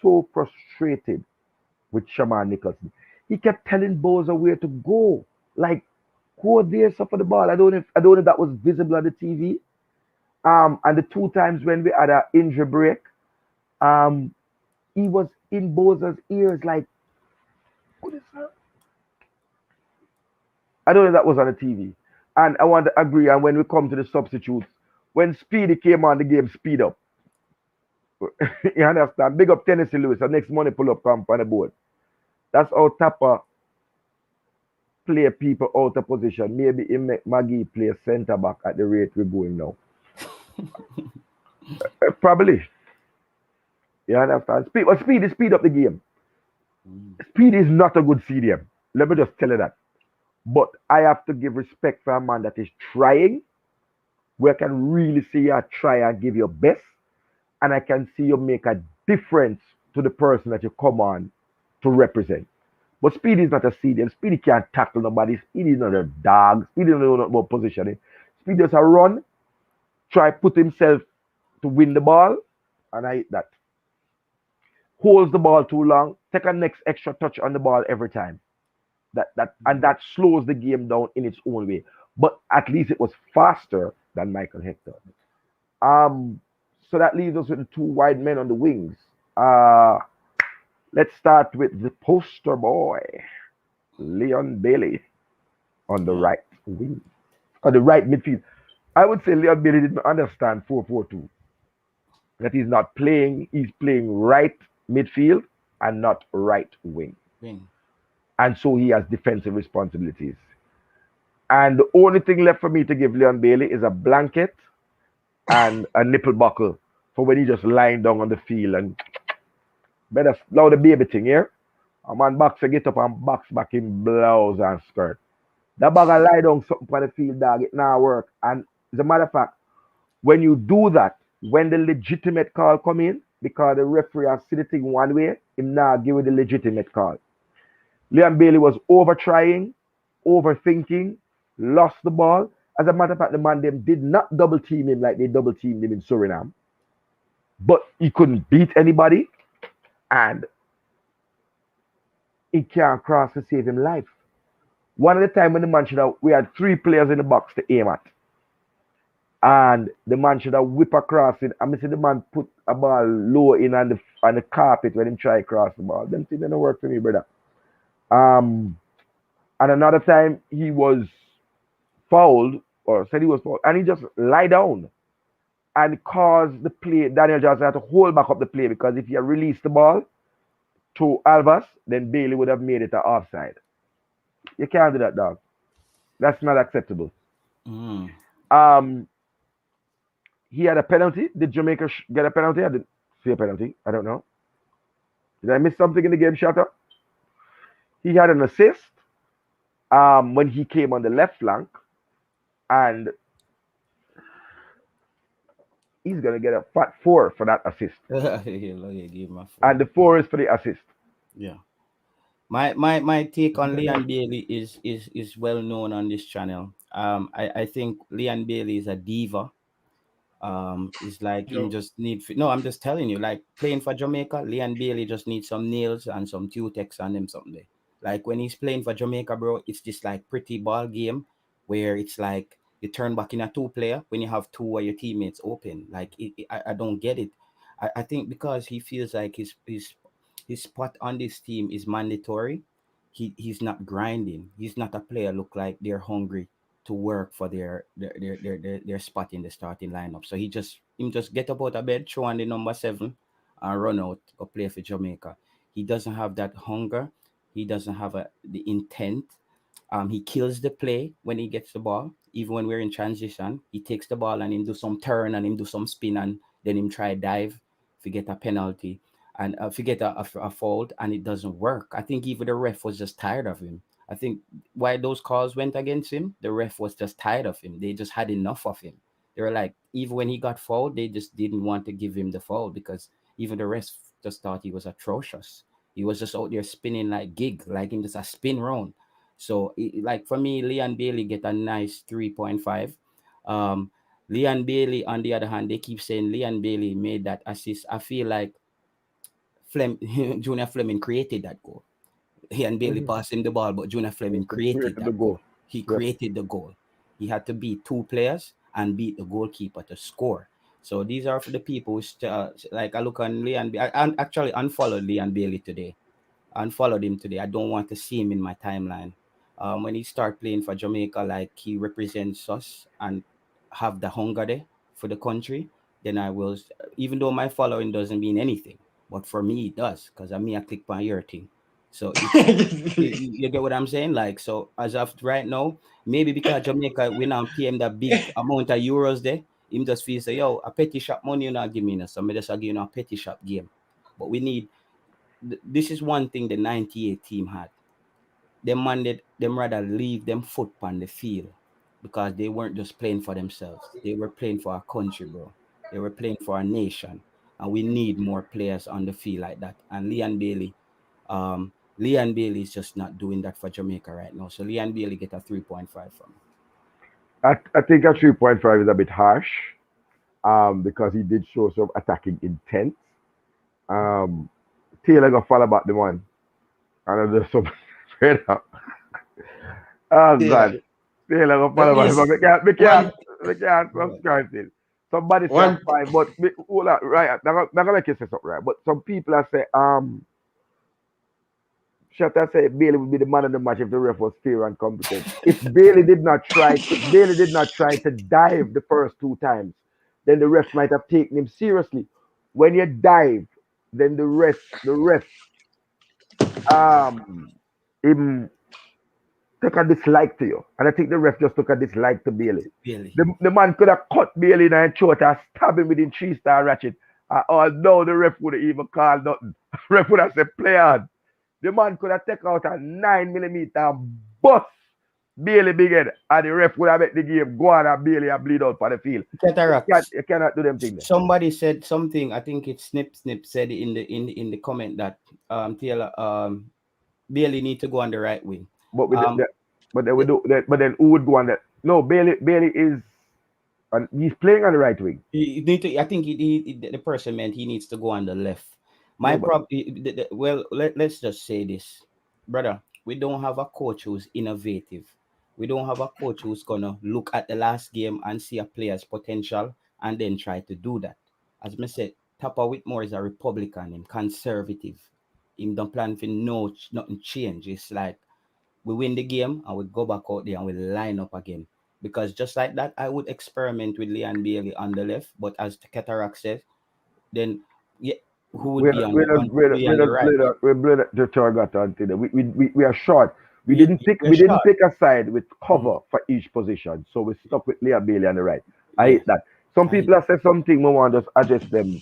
so frustrated with SHAMAR Nicholson. He kept telling Boza where to go. Like, go there, suffer the ball. I don't know if that was visible on the TV. And the two times when we had an injury break, um, he was in Boza's ears like, what is that? I don't know if that was on the TV. And I want to agree. And when we come to the substitutes, when Speedy came on, the game speed up. You understand? Big up Tennessee Lewis. The next money pull up camp on the board. That's how Tapper play people out of position. Maybe he make Maggie play centre back at the rate we're going now. Probably. You understand? Speed up the game. Speedy is not a good CDM. Let me just tell you that. But I have to give respect for a man that is trying, where I can really see you try and give your best, and I can see you make a difference to the person that you come on to represent. But Speedy is not a CDM. Speedy can't tackle nobody. Speedy is not a dog. Speedy don't know about positioning. Speedy just a run, try put himself to win the ball, and I hit that. Holds the ball too long, take a next extra touch on the ball every time. That slows the game down in its own way. But at least it was faster than Michael Hector. Um, so that leaves us with the two wide men on the wings. Uh, let's start with the poster boy, Leon Bailey, on the Yeah. right wing, on the right midfield. I would say Leon Bailey didn't understand 4-4-2. That he's not playing, he's playing right midfield and not right wing. Win. And so he has defensive responsibilities. And the only thing left for me to give Leon Bailey is a blanket and a nipple buckle for when he just lying down on the field and better slow the baby thing here. A man boxer get up and box back in blouse and skirt. That bag of lie down something on the field, dog, it now work. And as a matter of fact, when you do that, when the legitimate call come in, because the referee has seen the thing one way, him now give you the legitimate call. Leon Bailey was over trying, overthinking, lost the ball. As a matter of fact, the man them did not double team him like they double teamed him in Suriname. But he couldn't beat anybody and he can't cross to save him life. One of the time when the man should have, we had three players in the box to aim at. And the man should have whip across it. I see the man put a ball low in on the carpet when he try cross the ball. Them things didn't work for me, brother. Um, and another time he was fouled or said he was fouled, and he just lie down and caused the play. Daniel Johnson had to hold back up the play because if he had released the ball to Alvas, then Bailey would have made it an offside. You can't do that, dog. That's not acceptable. Mm. Um, he had a penalty. Did Jamaica get a penalty? I didn't see a penalty. I don't know. Did I miss something in the game, Shatter? He had an assist when he came on the left flank, and he's gonna get a fat four for that assist. Yeah, give my And phone. the four is for the assist. Yeah. My take on Leon Bailey is well known on this channel. I think Leon Bailey is a diva. Is like him No. just need no, I'm just telling you, like playing for Jamaica, Leon Bailey just needs some nails and some Tutex on him someday. Like when he's playing for Jamaica, bro, it's this like pretty ball game where it's like you turn back in a two player when you have two of your teammates open. Like I don't get it. I think because he feels like his spot on this team is mandatory. He's not grinding. He's not a player look like they're hungry to work for their spot in the starting lineup. So him just get up out of bed, throw on the number 7, and run out or play for Jamaica. He doesn't have that hunger. He doesn't have the intent. He kills the play when he gets the ball. Even when we're in transition, he takes the ball and him do some turn and him do some spin and then him try dive, if get a penalty and if get a foul and it doesn't work. I think even the ref was just tired of him. I think why those calls went against him, the ref was just tired of him. They just had enough of him. They were like, even when he got fouled, they just didn't want to give him the foul because even the rest just thought he was atrocious. He was just out there spinning like gig, like him just a spin round. So, like for me, Leon Bailey get a nice 3.5. Um, Leon Bailey, on the other hand, they keep saying Leon Bailey made that assist. I feel like Junior Fleming created that goal. He and Bailey Mhm. passed him the ball, but Junior Fleming created Created the that goal. goal. He Yep. created the goal. He had to beat two players and beat the goalkeeper to score. So these are for the people who like I look on Leon. I actually unfollowed Leon Bailey today. Unfollowed him today. I don't want to see him in my timeline. When he start playing for Jamaica, like he represents us and have the hunger there for the country, then I will. Even though my following doesn't mean anything, but for me it does because I click on your thing. So it's you get what I'm saying? Like so, as of right now, maybe because Jamaica we now pay him that big amount of euros there, him just feel say, yo, a petty shop money you not give me, no. So me just give you a petty shop game. But we need this is one thing the 98 team had. Them rather leave them foot on the field because they weren't just playing for themselves. They were playing for our country, bro. They were playing for our nation. And we need more players on the field like that. And Leon Bailey is just not doing that for Jamaica right now. So Leon Bailey get a 3.5 from me. I think a 3.5 is a bit harsh, because he did show some attacking intent. Um, Taylor got fall about the one, and there's some straight up. Oh Taylor. God, Taylor got fall about Yes. it, but we can't One. subscribe to it. Somebody One. said fine, but hold on, right? Not gonna make you say something right, but some people are say Shatta said Bailey would be the man of the match if the ref was fair and competent. If Bailey did not try to dive the first two times, then the ref might have taken him seriously. When you dive, then the ref him took a dislike to you. And I think the ref just took a dislike to Bailey. Bailey. The man could have cut Bailey in and throat and stab him with a 3-star ratchet. Although the ref would have even called nothing. Ref would have said play on. The man could have taken out a 9mm and bust Bailey big head, and the ref would have made the game go on and Bailey and bleed out for the field. You cannot do them things. Somebody said something. I think it's Snip said in the comment that Taylor Bailey need to go on the right wing. But then who would go on that? No, Bailey is, and he's playing on the right wing. I think the person meant he needs to go on the left. Let's just say this, brother. We don't have a coach who's innovative. We don't have a coach who's gonna look at the last game and see a player's potential and then try to do that. As I said, Tapa Whitmore is a Republican and conservative. He don't plan for nothing change. It's like we win the game and we go back out there and we line up again. Because just like that, I would experiment with Leon Bailey on the left, but as Cataract says, then who would be on the right? We are short. We didn't pick a side with cover for each position, so we stuck with Leon Bailey on the right. I hate that. Some people have said something. We want to just address them.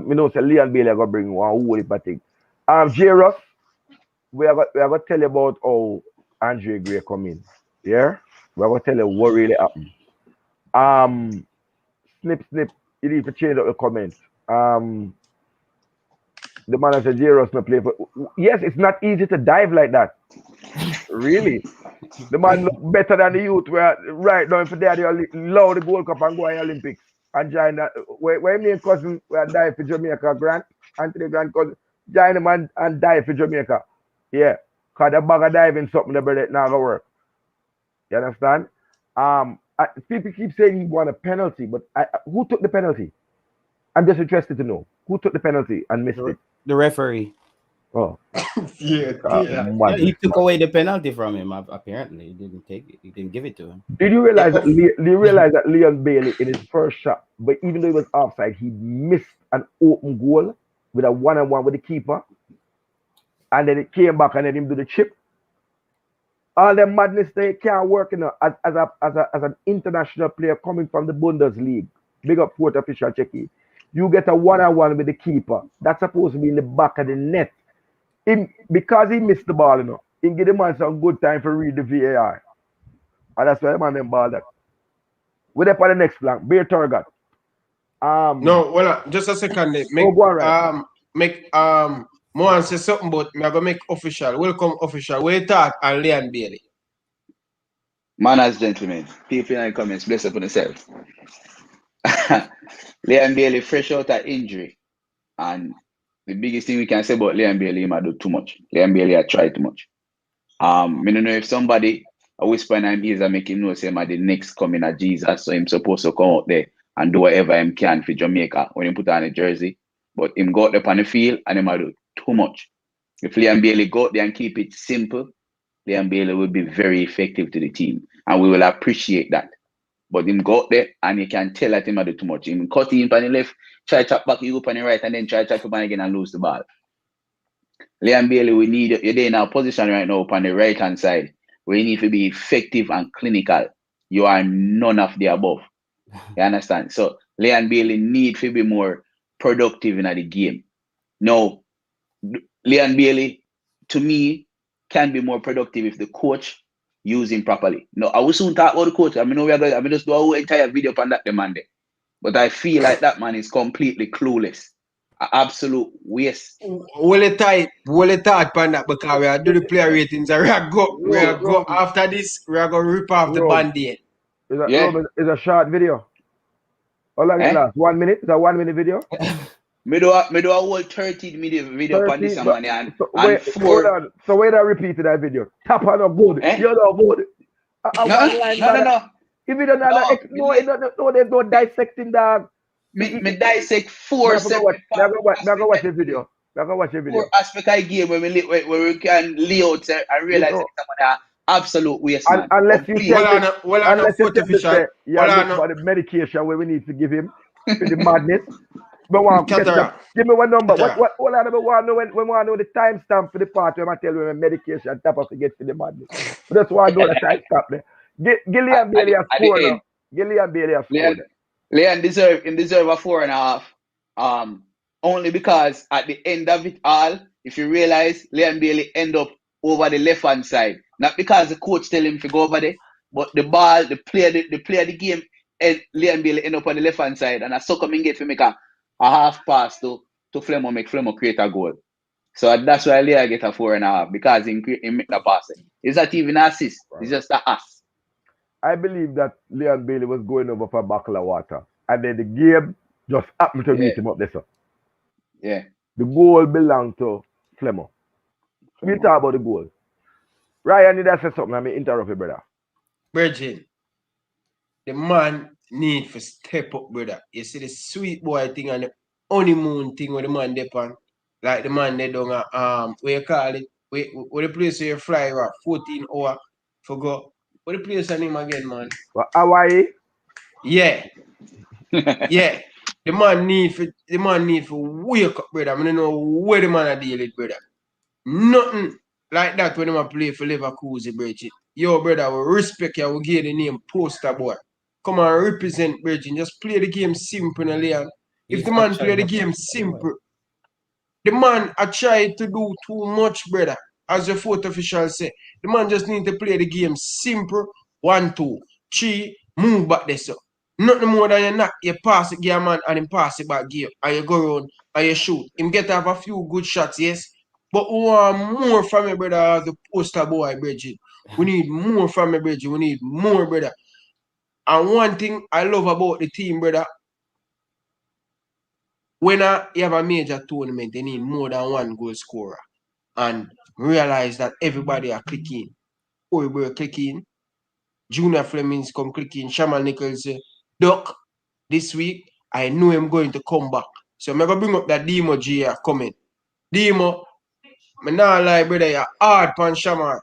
We know say Leon Bailey are gonna bring one whole heap of things. J-Ross, we are gonna tell you about how Andre Gray come in. Yeah, we are gonna tell you what really happened. Snip, you need to change up the comments. The man said J-Ross no play for. Yes, it's not easy to dive like that. Really, the man look better than the youth. Where right now, if they allow the Gold Cup and go in Olympics and join that. Where me and cousin we dive for Jamaica, Grant, Anthony Grant cousin, join him and dive for Jamaica. Yeah, cause the bag of diving something the brother not gonna work. You understand? People keep saying he won a penalty, but who took the penalty? I'm just interested to know who took the penalty and missed it. The referee. Oh, Yeah. He took away the penalty from him. Apparently, he didn't take it. He didn't give it to him. Did you realize that? Leon Bailey in his first shot, but even though he was offside, he missed an open goal with a 1-on-1 with the keeper, and then it came back and let him do the chip. All the madness they can't work as an international player coming from the Bundesliga. Big up Port official Checky. You get a 1-on-1 with the keeper. That's supposed to be in the back of the net. Because he missed the ball, he give the man some good time for read the VAR. And that's why the man them ball that. We're up on the next flank. Bear Target. No, well, just a second. Make Mohan say something, but me gonna make official. Welcome official. Where you talk and Leon Bailey. Manners, gentlemen. People in the comments, bless up on yourself. Leon Bailey fresh out of injury, and the biggest thing we can say about Leon Bailey, he might do too much. Leon Bailey had tried too much. I don't know if somebody a whisper in his ears and make him know say my the next coming of Jesus, so him supposed to come out there and do whatever him can for Jamaica when he put on a jersey. But him go out there on the field and he might do too much. If Leon Bailey go out there and keep it simple, Leon Bailey will be very effective to the team, and we will appreciate that. But him go out there and you can tell that him do too much. Him cut in on the left, try to chop back you up on the right, and then try to chop up again and lose the ball. Leon Bailey, we need you're there in our position right now up on the right hand side where you need to be effective and clinical. You are none of the above. You understand? So Leon Bailey need to be more productive in the game. No, Leon Bailey, to me, can be more productive if the coach use him properly. No, I will soon talk about the coach. I mean, we are going. I mean, just do a whole entire video on that demand. But I feel like that man is completely clueless. An absolute waste. Will it tight on that because we are do the player ratings and we are go after this, we are gonna rip off the band-aid. It's a short video. How long it last? 1 minute? It's a 1 minute video? Me do a whole 30-minute video on this man and hold on. So where I repeated that video? Tap on a good. You're not good. No. If you don't know, there's no dissecting, dog. Me dissect 4 separate. Now go watch the video. Four aspect I give where we can lay out and realize that someone absolute waste, man. Unless you tell me, unless you say, for the medication where we need to give him for the madness. But give me one number. What I want to know when we want to know the timestamp for the part where I tell you when medication tap off to get to the madness. That's why I know the timestamp there. Gillian Bailey has scored. Gillian Bailey has scored. Leon deserve a 4.5. Only because at the end of it all, if you realize Leon Bailey end up over the left hand side. Not because the coach tell him to go over there, but the ball, the player of the game, and Leon Bailey end up on the left hand side, and I saw him get to make a half pass to Flemo, make Flemo create a goal. So that's why Leon get a 4.5 because he make the pass. It's not even an assist. It's just an ass. I believe that Leon Bailey was going over for a buckle of water, and then the game just happened to meet him up there. So. Yeah. The goal belonged to Flemo. We talk about the goal. Ryan, need to say something. I mean, interrupt you, brother. Virgin, the man need to step up, brother. You see the sweet boy thing and the honeymoon thing with the man dip on. Like the man they don't what you call it? Where the place where you fly 14 hours for go. What the place name again, man? What, Hawaii? Yeah. Yeah. The man need for wake up, brother. I don't know where the man are deal with, brother. Nothing like that when I play for Liverpool, Bridget. Yo, brother, we respect you. We give the name poster boy. Come and represent, Bridget. Just play the game simple, Leon. If the man play the game simple, the man I try to do too much, brother. As the fourth official say, the man just need to play the game simple. 1, 2, 3, move back there, so. Nothing more than you knock, you pass it, give a man, and him pass it back, give, and you go around, and you shoot. Him get to have a few good shots, yes. But we want more from your brother as the poster boy, Bridget. We need more from your Bridget. We need more, brother. And one thing I love about the team, brother, when you have a major tournament, you need more than one goal scorer. And realize that everybody are clicking. We're clicking. Junior Flemings come clicking. SHAMAR Nicholson. Doc, this week, I know I'm going to come back. So I'm going to bring up that Demo G here coming. Demo, I'm not lie, brother, you're hard pan SHAMAR.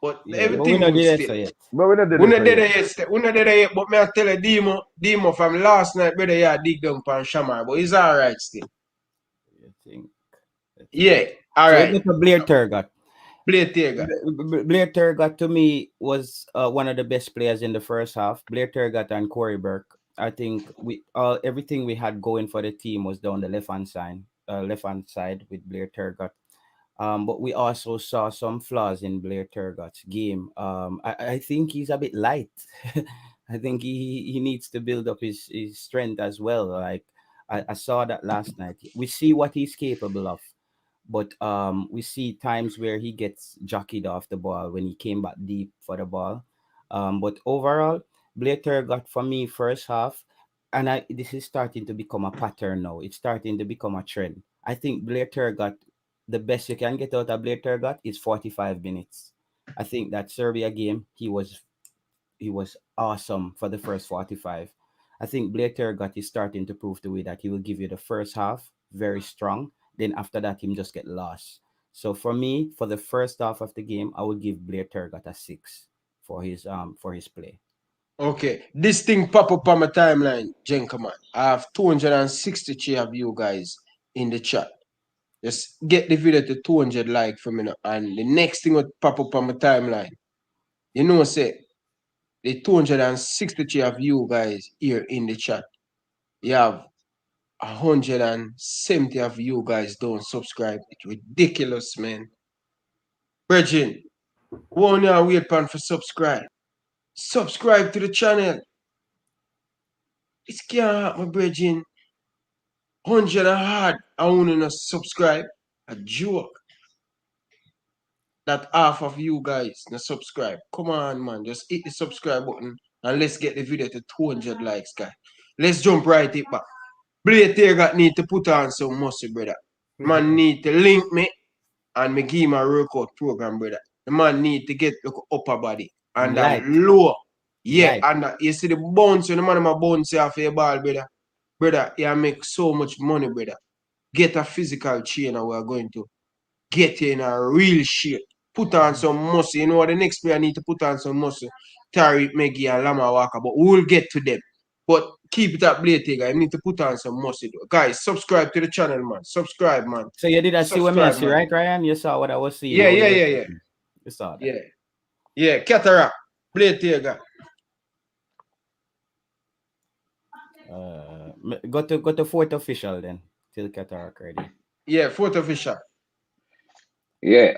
But everything but we good still. yet. But we not did it yet. But I tell you, Demo from last night, brother, you dig down pan SHAMAR. But he's all right still. Yeah, all right. So Blair Turgot. Blair Turgot to me was one of the best players in the first half. Blair Turgot and Corey Burke. I think everything we had going for the team was down the left hand side with Blair Turgot. But we also saw some flaws in Blair Turgot's game. I think he's a bit light. I think he needs to build up his strength as well. Like I saw that last night. We see what he's capable of. But we see times where he gets jockeyed off the ball when he came back deep for the ball. But overall, Blair Turgot for me first half, and this is starting to become a pattern now. It's starting to become a trend. I think Blair Turgot, the best you can get out of Blair Turgot is 45 minutes. I think that Serbia game, he was awesome for the first 45. I think Blair Turgot is starting to prove the way that he will give you the first half very strong. Then after that, him just get lost. So for me, for the first half of the game, I would give Blair Turgot a 6 for his play. Okay, this thing pop up on my timeline, gentlemen. I have 263 of you guys in the chat. Just get the video to 200 like for me now. And the next thing will pop up on my timeline. You know, say the 263 of you guys here in the chat. You have 170 of you guys don't subscribe. It's ridiculous, man. Brethren, one year wait pan for subscribe. Subscribe to the channel. It can't happen, brethren. 100 and hard. I want to subscribe. A joke. That half of you guys not subscribe. Come on, man. Just hit the subscribe button and let's get the video to 200 likes, guys. Let's jump right it back. Blade Tiger need to put on some muscle, brother. Man need to link me and me give him a workout program, brother. The man need to get the upper body and that lower. Yeah, and that, you see the bounce, the man my bounce off your ball, brother. Brother, you make so much money, brother. Get a physical trainer we are going to get in a real shape. Put on some muscle. You know what the next player need to put on some muscle. Tariq, Meggy, and Lama Walker, but we'll get to them. But keep it up, Blade Tiger. You need to put on some muscle. Guys, subscribe to the channel, man. Subscribe, man. So you did see what I see, right, Ryan? You saw what I was seeing. Yeah. You saw that. Yeah, Cataract. Blade Tiger. Go to fourth official then. Till Cataract ready. Yeah, fourth official. Yeah.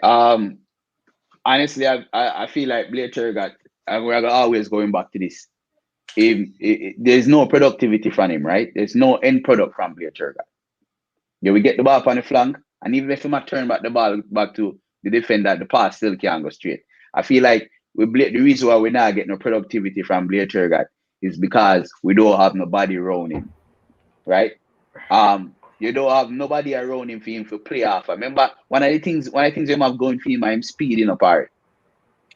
Honestly, I feel like Blade Tiger, and we're always going back to this. There's no productivity from him, right? There's no end product from Blade Tiger. Yeah, we get the ball on the flank, and even if he might turn back the ball back to the defender, the pass still can't go straight. I feel like the reason why we're not getting no productivity from Blade Tiger is because we don't have nobody around him, right? You don't have nobody around him for him to play off. Remember, one of the things you have going for him, I'm speeding apart.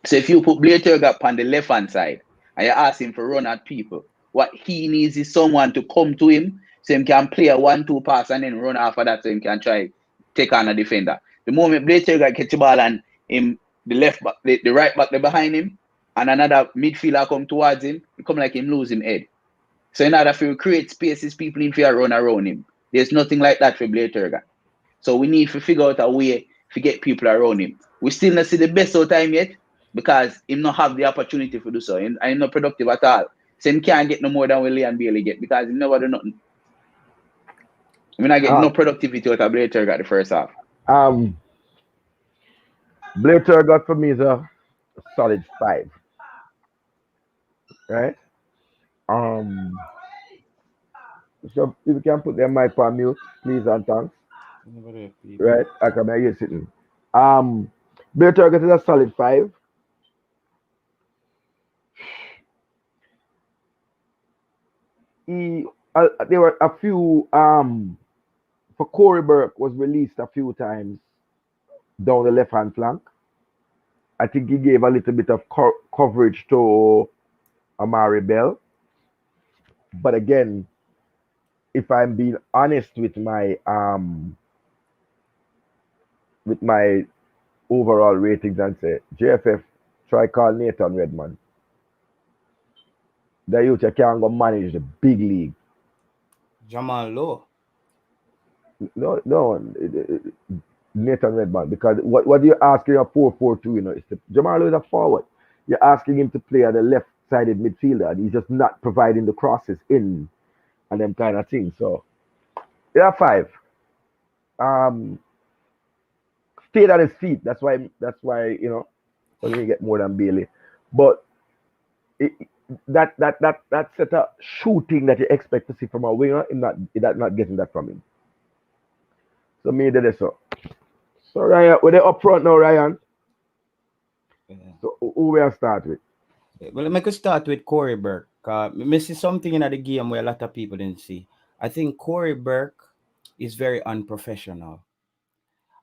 So if you put Blade Tiger on the left hand side and you ask him to run at people, what he needs is someone to come to him so he can play a 1-2 pass and then run after that so he can try take on a defender. The moment Blade Tiger catch the ball and him the left back, the right back there behind him, and another midfielder come towards him, it come like him lose him head. So in order to create spaces, people need to run around him. There's nothing like that for Blade Tiger. So we need to figure out a way to get people around him. We still not see the best of time yet because he not have the opportunity to do so. And he's not productive at all. So he can't get no more than what Liam Bailey get because he never do nothing. I mean, I get no productivity out of Blade Tiger the first half. Blade Tiger for me is a solid 5. Right? So if you can put their mic on mute, please and thanks. Right? I can hear you sitting. Blade Tiger is a solid 5. There were a few for Corey Burke was released a few times down the left hand flank. I think he gave a little bit of coverage to Amari Bell. But again, if I'm being honest with my overall ratings and say JFF, try call Nathan Redman. The youth can't go manage the big league. Jamal Lowe. No, Nathan Redman, because what you're asking a 4-4-2, you know, Jamal Lowe is a forward. You're asking him to play at the left-sided midfielder, and he's just not providing the crosses in and them kind of things. So, yeah, 5. Stayed on his feet. That's why you know, doesn't get more than Bailey. But that set of shooting that you expect to see from a winger, not getting that from him. So me did it so. So Ryan, we're up front now, Ryan. Yeah. So who will start with? Well, let me start with Corey Burke. I see something in the game where a lot of people didn't see. I think Corey Burke is very unprofessional.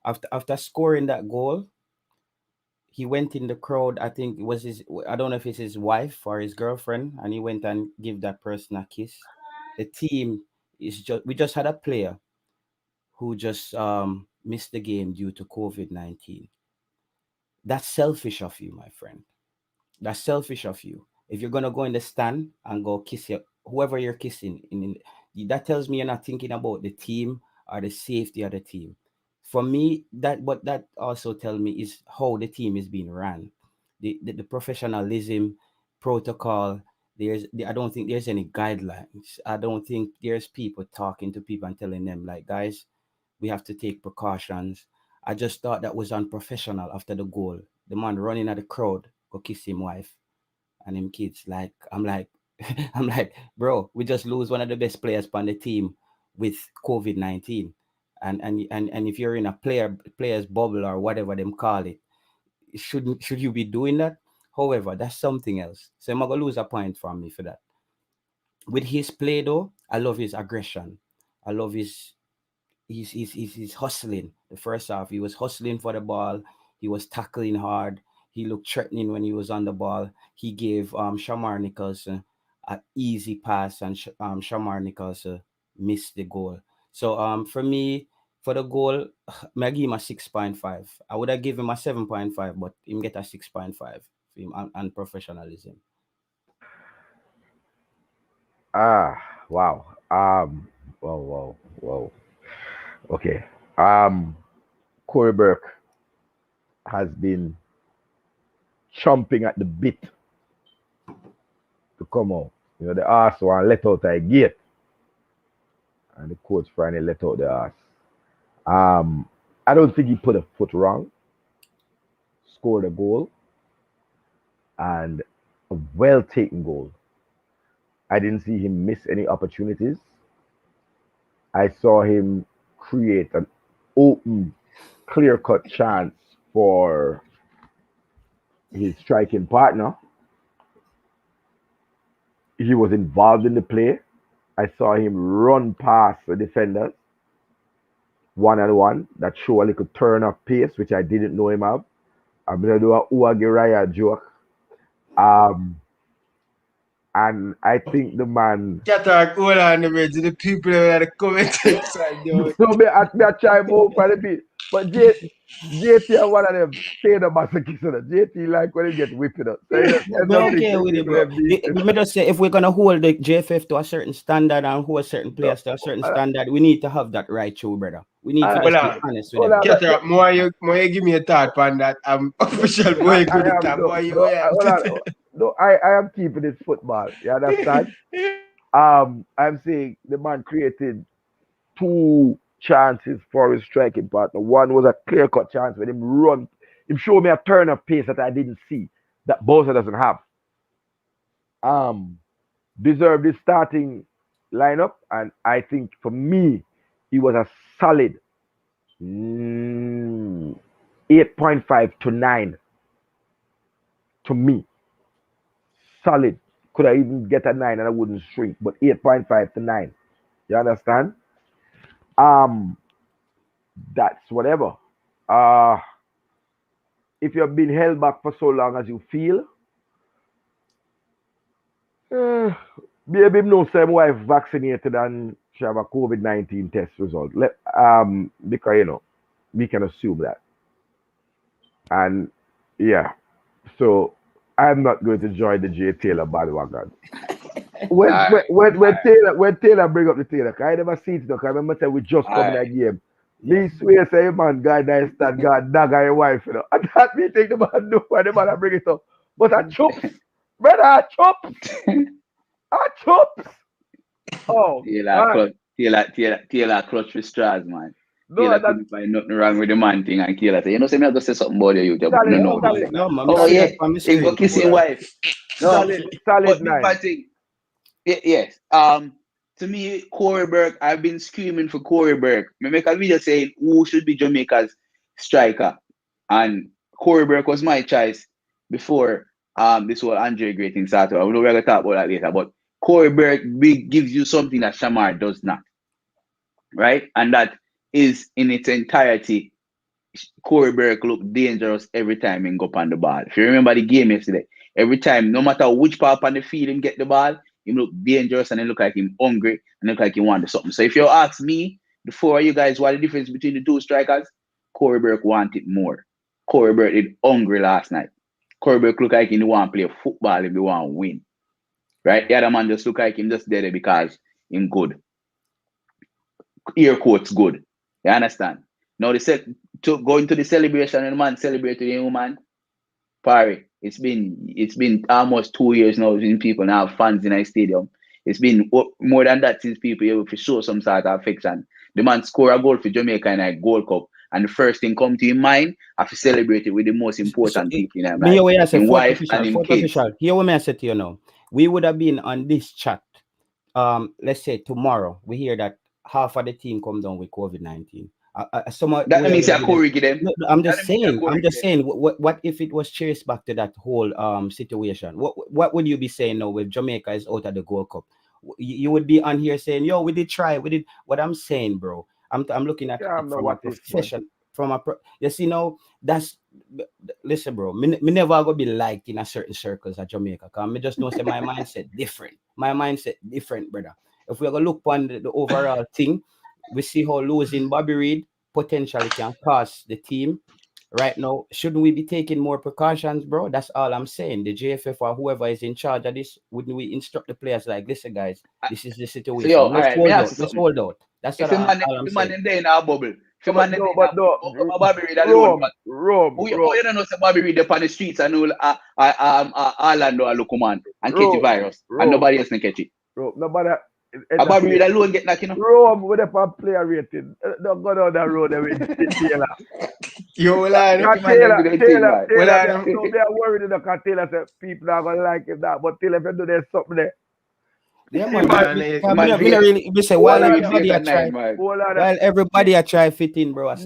After scoring that goal, he went in the crowd. I think it was I don't know if it's his wife or his girlfriend, and he went and give that person a kiss. The team we just had a player who just missed the game due to COVID-19. That's selfish of you, my friend. That's selfish of you. If you're gonna go in the stand and go kiss whoever you're kissing, that tells me you're not thinking about the team or the safety of the team. For me, what that also tells me is how the team is being run, the professionalism, protocol, I don't think there's any guidelines. I don't think there's people talking to people and telling them like, guys, we have to take precautions. I just thought that was unprofessional after the goal. The man running at the crowd, go kiss him wife and him kids. Like I'm like, I'm like, bro, we just lose one of the best players on the team with COVID-19. And if you're in a player's bubble or whatever them call it, should you be doing that? However, that's something else. So I'm gonna lose a point from me for that. With his play though, I love his aggression. I love he's hustling. The first half, he was hustling for the ball. He was tackling hard. He looked threatening when he was on the ball. He gave SHAMAR Nicholson an easy pass, and SHAMAR Nicholson missed the goal. So for me, for the goal, I give him a 6.5. I would have given him a 7.5, but him get a 6.5 for him and professionalism. Wow. Whoa. Okay. Corey Burke has been chomping at the bit to come out. You know, the arse one let out a gate. And the coach finally let out the arse. I don't think he put a foot wrong. Scored a goal. And a well taken goal. I didn't see him miss any opportunities. I saw him create an open, clear-cut chance for his striking partner. He was involved in the play. I saw him run past the defenders one-on-one. That show a little turn of pace, which I didn't know him of. I'm gonna do a Uagiraya joke. And I think the man. Cataracts, hold on the bridge. The people that are commenting side, yo. So me I try move for the beat. But JT are one of them say the masochist. JT like when he get whipped up. So you But don't think okay the with it, people bro. them beat. Let me just say, if we're gonna hold the JFF to a certain standard and hold certain So, players to a certain standard, we need to have that right too, brother. We need to I, Hold just be on. honest with hold them. on, Cataract, more you give me a thought on that. I'm official boy I good at am that. no, More you no, yeah. hold on. No, I am keeping it football. You understand? I'm saying the man created two chances for his striking partner. One was a clear cut chance with him run. Him showed me a turn of pace that I didn't see that Bosa doesn't have. Um, Deserved his starting lineup, and I think for me, he was a solid 8.5 to 9 to me. Solid. Could I even get a 9 and I wouldn't shrink, but 8.5 to 9. You understand? Um, that's whatever. Uh, if you've been held back for so long as you feel, maybe no same wife vaccinated and she have a COVID-19 test result. Because we can assume that. And yeah, so I'm not going to join the J Taylor bandwagon. When Taylor bring up the Taylor, 'cause I never see it though. 'Cause I remember saying we just come in that game. Me swear say man, God nice that God dagger your wife, And that me think the man know why the man bring it up. But I chops, brother, I chops. I chops. Oh man. Taylor clutch with straws, man. No, Taylor that couldn't find nothing wrong with the man thing, and Taylor say, say me I just say something about you, but no, solid, no, No, this solid, is no, man. I oh see yeah, that on the he go screen. kiss Hold his on. wife. No, solid but big nine. bad thing. Yes. To me, Corey Burke, I've been screaming for Corey Burke. Me make a video saying who should be Jamaica's striker, and Corey Burke was my choice before this whole Andre Gray thing started. I know we're gonna talk about that later, but Corey Burke gives you something that Shamar does not, right? And that is in its entirety. Corey Burke looked dangerous every time he go up on the ball. If you remember the game yesterday, every time, no matter which part on the field him get the ball, he look dangerous and he look like him hungry and look like he wanted something. So if you ask me, the four of you guys, what the difference between the two strikers? Corey Burke wanted more. Corey Burke did hungry last night. Corey Burke look like he want to play football if he want to win. Right? The other man just look like him just there because him good. Ear quotes good. You understand? Now, to go into the celebration and the man celebrated the woman, Parry. It's been almost 2 years now since people now have fans in a stadium. It's been more than that since people able to show some sort of affection. The man score a goal for Jamaica in a Gold Cup, and the first thing come to his mind, have to celebrate it with the most important people in his Me life, way I say his fourth wife and his official. kids. Here what I say to you now. We would have been on this chat. Let's say tomorrow. We hear that half of the team come down with COVID-19. That means you're correct them. No, I'm just saying. What if it was traced back to that whole situation? What would you be saying now if Jamaica is out of the Gold Cup? You would be on here saying, "Yo, we did try. We did." What I'm saying, bro. I'm looking at it from a profession. You see now, listen, bro. Me never gonna be liked in a certain circles at Jamaica. Cause me just know say my mindset different. My mindset different, brother. If we're gonna look on the overall thing, we see how losing Bobby Reid potentially can cost the team. Right now, shouldn't we be taking more precautions, bro? That's all I'm saying. The JFF or whoever is in charge of this, wouldn't we instruct the players like, listen, guys, this is the situation. So, Let's hold out. That's all I'm saying. In there in our bubble. No, Bobby Reid alone. You don't know Bobby Reid up on the streets and all Orlando or Lukuman and catch the virus. And nobody else can catch it. Nobody. Bobby Reid alone get knocked, you know. Rome with a player rating. Don't go down that road with Taylor. Yo, Taylor. So they are worried that Taylor said people are gonna like him that, but Taylor do there's something there. Yeah, man. While everybody are try fit in, bro. But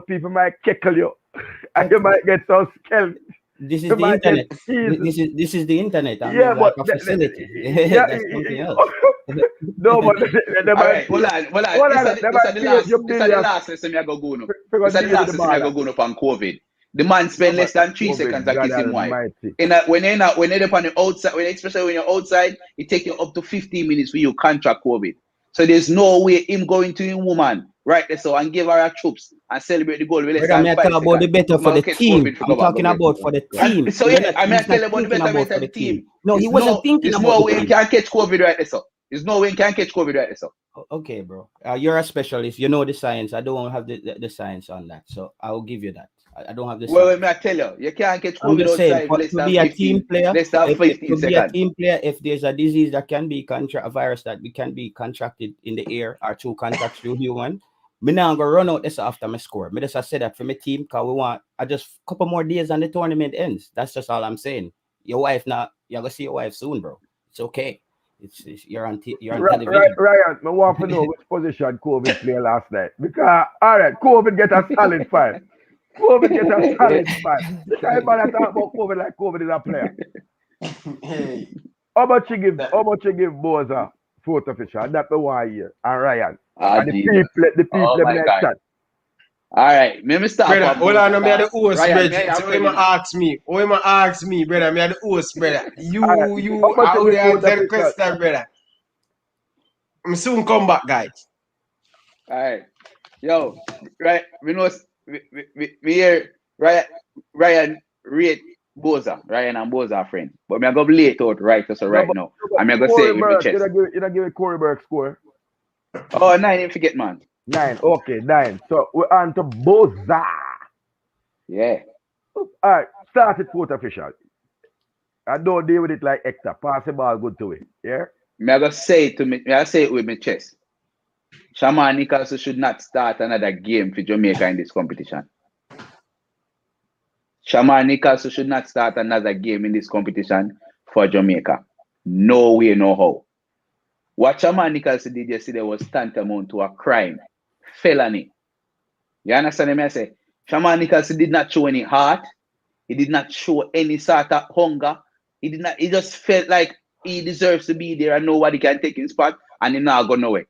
people might kickle you, and you might get so scared. This is the internet. This is the internet. But facility. That's something else. No, but hold on. This is the last lesson I go go now. This is the last lesson I go go up on COVID. The man spend less than 3 seconds to kiss him wife. When you're on the outside, especially when you're outside, it takes you up to 15 minutes for you contract COVID. So there's no way him going to him woman right there so and give her a troops and celebrate the goal. I'm talking about the better for the team. I'm talking about for the team. So yeah, I'm telling about the better for the team. No, he wasn't thinking about. There's no way he can catch COVID right there, so. There's no way he can catch COVID right there, so. Okay, bro. You're a specialist. You know the science. I don't have the science on that, so I will give you that. I don't have the science. Well, I tell you can't catch COVID outside. To be a team player, if there's a disease that can be a virus that can be contracted in the air or through contact through human, me now gonna run out this after my score. Me just said that for my team because we want just a couple more days and the tournament ends. That's just all I'm saying. Your wife now, you're gonna see your wife soon, bro. It's okay. You're on television. Ryan, I want to know which position COVID played last night. Because all right, COVID get a solid 5. COVID get a solid 5. Everybody talk about COVID like COVID is a player. Hey. How much you give Boza fourth official? That's the one year. And Ryan. And the people in that chat. All right, let me start. Brother, hold on, me the host, brother. So him ask me, brother. Me the host, brother. You out there answer question, brother. I'm soon come back, guys. All right, yo, right. We know we hear Ryan rate Boza. Ryan and Boza are friends, but me I go late out right so right now. I'm gonna say it with my chest. You don't give Corey Burke score. Oh, 9, you forget, man. 9, okay, 9. So we're on to Boza. Yeah. All right, start it fourth official. I don't deal with it like Hector. Pass the ball good to it. Yeah? I say it with my chest. SHAMAR Nicholson should not start another game for Jamaica in this competition. SHAMAR Nicholson should not start another game in this competition for Jamaica. No way, no how. What SHAMAR Nicholson did yesterday was tantamount to a crime. Felony. You understand me? I say SHAMAR Nicholson did not show any heart. He did not show any sort of hunger. He just felt like he deserves to be there and nobody can take his spot and he not go nowhere.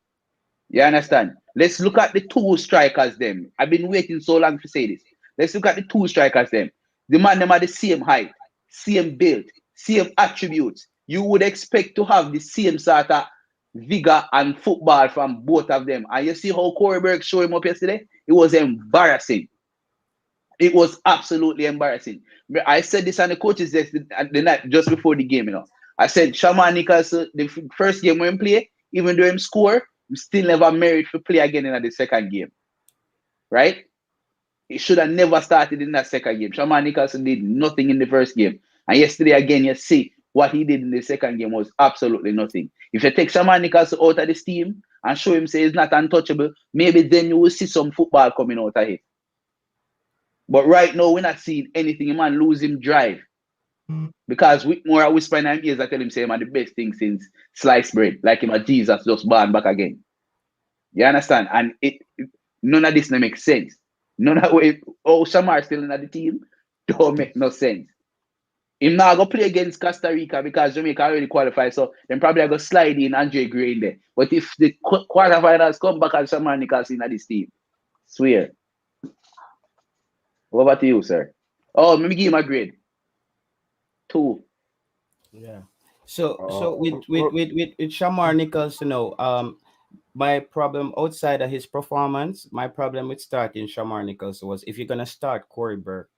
You understand? Let's look at the 2 strikers them. I've been waiting so long to say this. Let's look at the 2 strikers them. The man them are the same height, same build, same attributes. You would expect to have the same sort of vigor and football from both of them. And you see how Corey Burke showed him up yesterday? It was embarrassing. It was absolutely embarrassing. I said this on the coaches desk the night just before the game, you know. I said SHAMAR Nicholson, the first game when he play, even though him score, he still never merit to play again in the second game. Right? It should have never started in that second game. SHAMAR Nicholson did nothing in the first game. And yesterday, again, you see what he did in the second game was absolutely nothing. If you take SHAMAR Nicholson out of this team and show him say he's not untouchable, maybe then you will see some football coming out of it. But right now, we're not seeing anything. Man lose him drive. Because Whitmore are whispering in ears, I tell him say man the best thing since sliced bread. Like him a Jesus just born back again. You understand? And none of this no make sense. None of it, SHAMAR still in the team don't make no sense. Him now go play against Costa Rica because Jamaica already qualified, so then probably I go slide in Andre Gray in there. But if the quarterfinals come back and SHAMAR Nicholson in this team, swear. What about you, sir? Oh, let me give him a grade. 2. Yeah. So with SHAMAR Nicholson, my problem outside of his performance, my problem with starting SHAMAR Nicholson was if you're gonna start Corey Burke,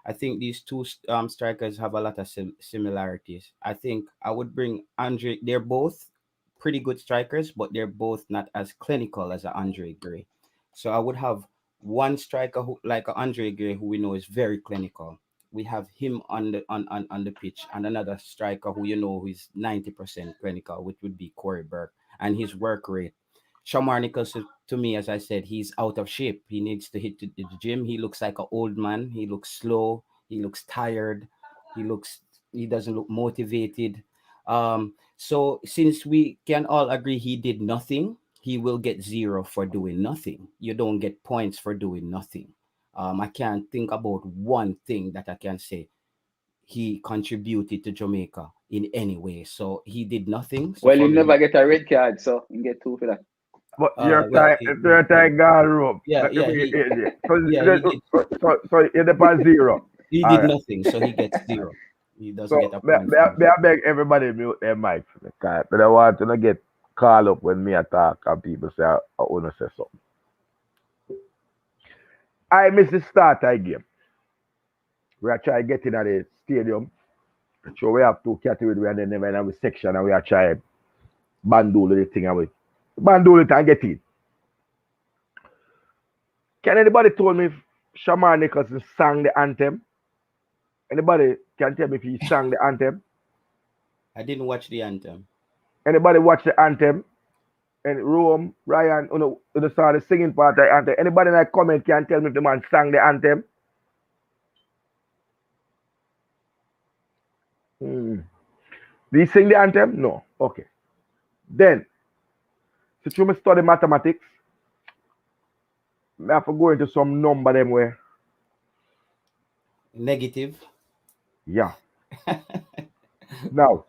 I think these two strikers have a lot of similarities. I think I would bring Andre. They're both pretty good strikers, but they're both not as clinical as Andre Gray. So I would have one striker who, like Andre Gray, who we know is very clinical. We have him on the pitch, and another striker who who is 90% clinical, which would be Corey Burke, and his work rate. SHAMAR Nicholson, to me, as I said, he's out of shape. He needs to hit the gym. He looks like an old man. He looks slow. He looks tired. He doesn't look motivated. So since we can all agree he did nothing, he will get 0 for doing nothing. You don't get points for doing nothing. I can't think about one thing that I can say he contributed to Jamaica in any way. So he did nothing. So well, he never get a red card, so you get 2 for that. But you're tying guard Yeah, yeah. So you're the 0. He did nothing, so he gets 0. He doesn't get a point. I beg everybody mute their mic for me, but I want to not get called up when me attack and people say I want to say something. I miss the start of the game. We are trying to get in at the stadium. So we have 2 categories, and then never have a section, and we are trying to bandole the thing away. Bandole it and get in. Can anybody tell me if SHAMAR Nicholson sang the anthem? Anybody can tell me if he sang the anthem? I didn't watch the anthem. Anybody watch the anthem? And Rome, Ryan, saw the singing part of the anthem. Anybody in that comment can tell me if the man sang the anthem? Did he sing the anthem? No. Okay. Then, since you study mathematics, I have to go into some number them where. Negative. Yeah. Now,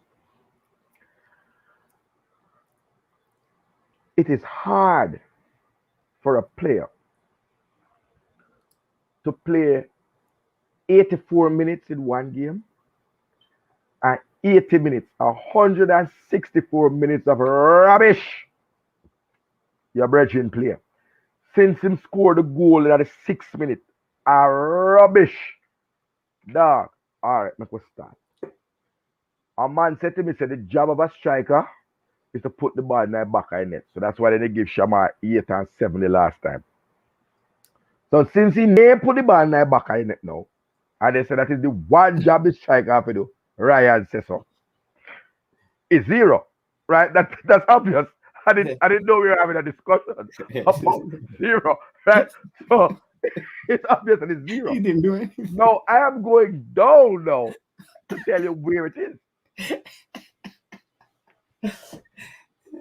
it is hard for a player to play 84 minutes in one game and 80 minutes, 164 minutes of rubbish your brethren play. Since him scored the goal at the 6th minute, rubbish. Dog. All right, let's start. A man said to me, the job of a striker is to put the ball in the back of the net. So that's why they give SHAMAR 8 and 7 the last time. So since he never put the ball in the back of the net now, and they said that is the one job the striker have to do, Ryan says so. It's 0. Right? That's obvious. I didn't know we were having a discussion about 0. Right? So it's obvious that it's 0. He didn't do anything. No, I am going down now to tell you where it is.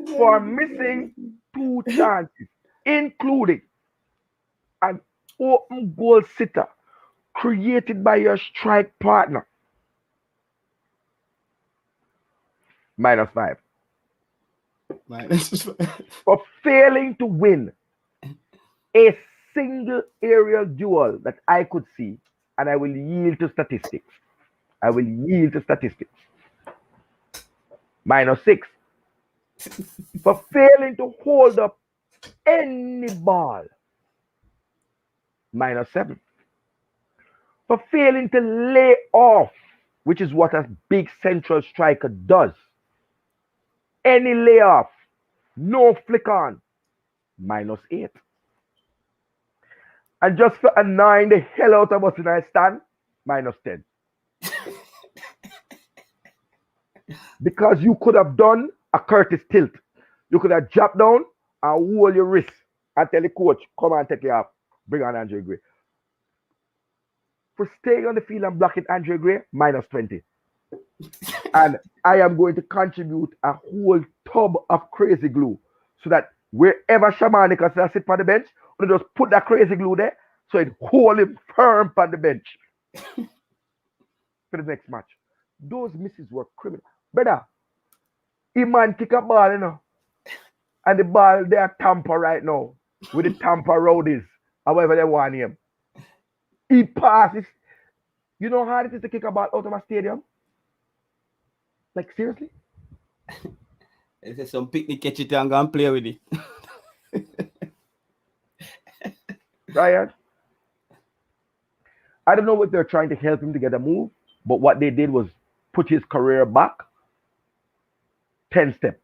For missing 2 chances, including an open goal sitter created by your strike partner. -5. -5. For failing to win a single aerial duel that I could see, and I will yield to statistics. -6. For failing to hold up any ball. -7. For failing to lay off, which is what a big central striker does. Any layoff, no flick on, -8. And just for annoying the hell out of us in our stand, -10. Because you could have done a Curtis tilt. You could have dropped down and hold your wrist and tell the coach, come and take you off. Bring on Andre Gray. For staying on the field and blocking Andre Gray, -20. And I am going to contribute a whole tub of crazy glue so that wherever SHAMAR Nicholson sit on the bench, we just put that crazy glue there so it hold him firm on the bench for the next match. Those misses were criminal. Brother, he man kick a ball, you know, and the ball they are Tampa right now with the Tampa Rowdies, however they want him. He passes. You know how hard it is to kick a ball out of a stadium? Like, seriously? There's some picnic catch it and go and play with it. Ryan, I don't know what they're trying to help him to get a move, but what they did was put his career back 10 step.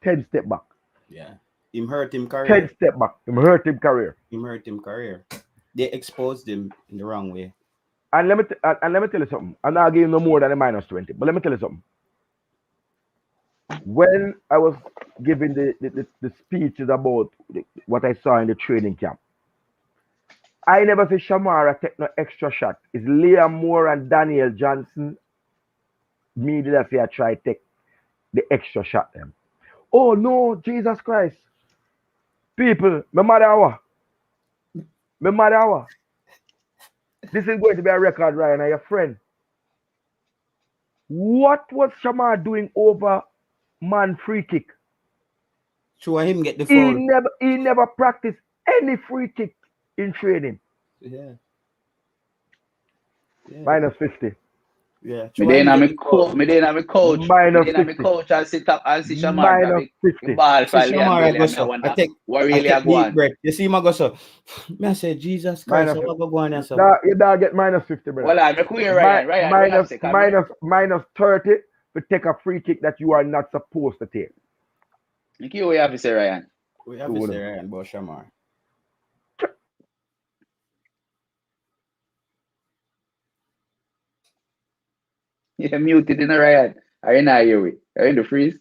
10 step back. Yeah. Him hurt him career. 10 step back. Him hurt him career. Him hurt him career. They exposed him in the wrong way. And let me tell you something. I'm not giving no more than a -20, but let me tell you something. When I was giving the speeches about what I saw in the training camp, I never see SHAMAR take no extra shot. It's Liam Moore and Daniel Johnson. Me did I say I try to take the extra shot them. Oh no, Jesus Christ. People, my mother. This is going to be a record, Ryan, and your friend. What was SHAMAR doing over man free kick? Show him get the foul. He never practiced any free kick in training. Yeah. -50. Yeah. Me then I'm a coach. Me then I'm a coach. -50. And sit up and see SHAMAR. -50. Ball for Liam. I take what really I go on. You see my go so. Me I say Jesus Christ. I go on there so. You don't get -50, brother. Well, I'm a queer Ryan. -30 to take a free kick that you are not supposed to take. Thank you. What you have to say, Ryan? We have to say Ryan about SHAMAR. You're muted in the Ryan. Are you not here? Are you in the freeze?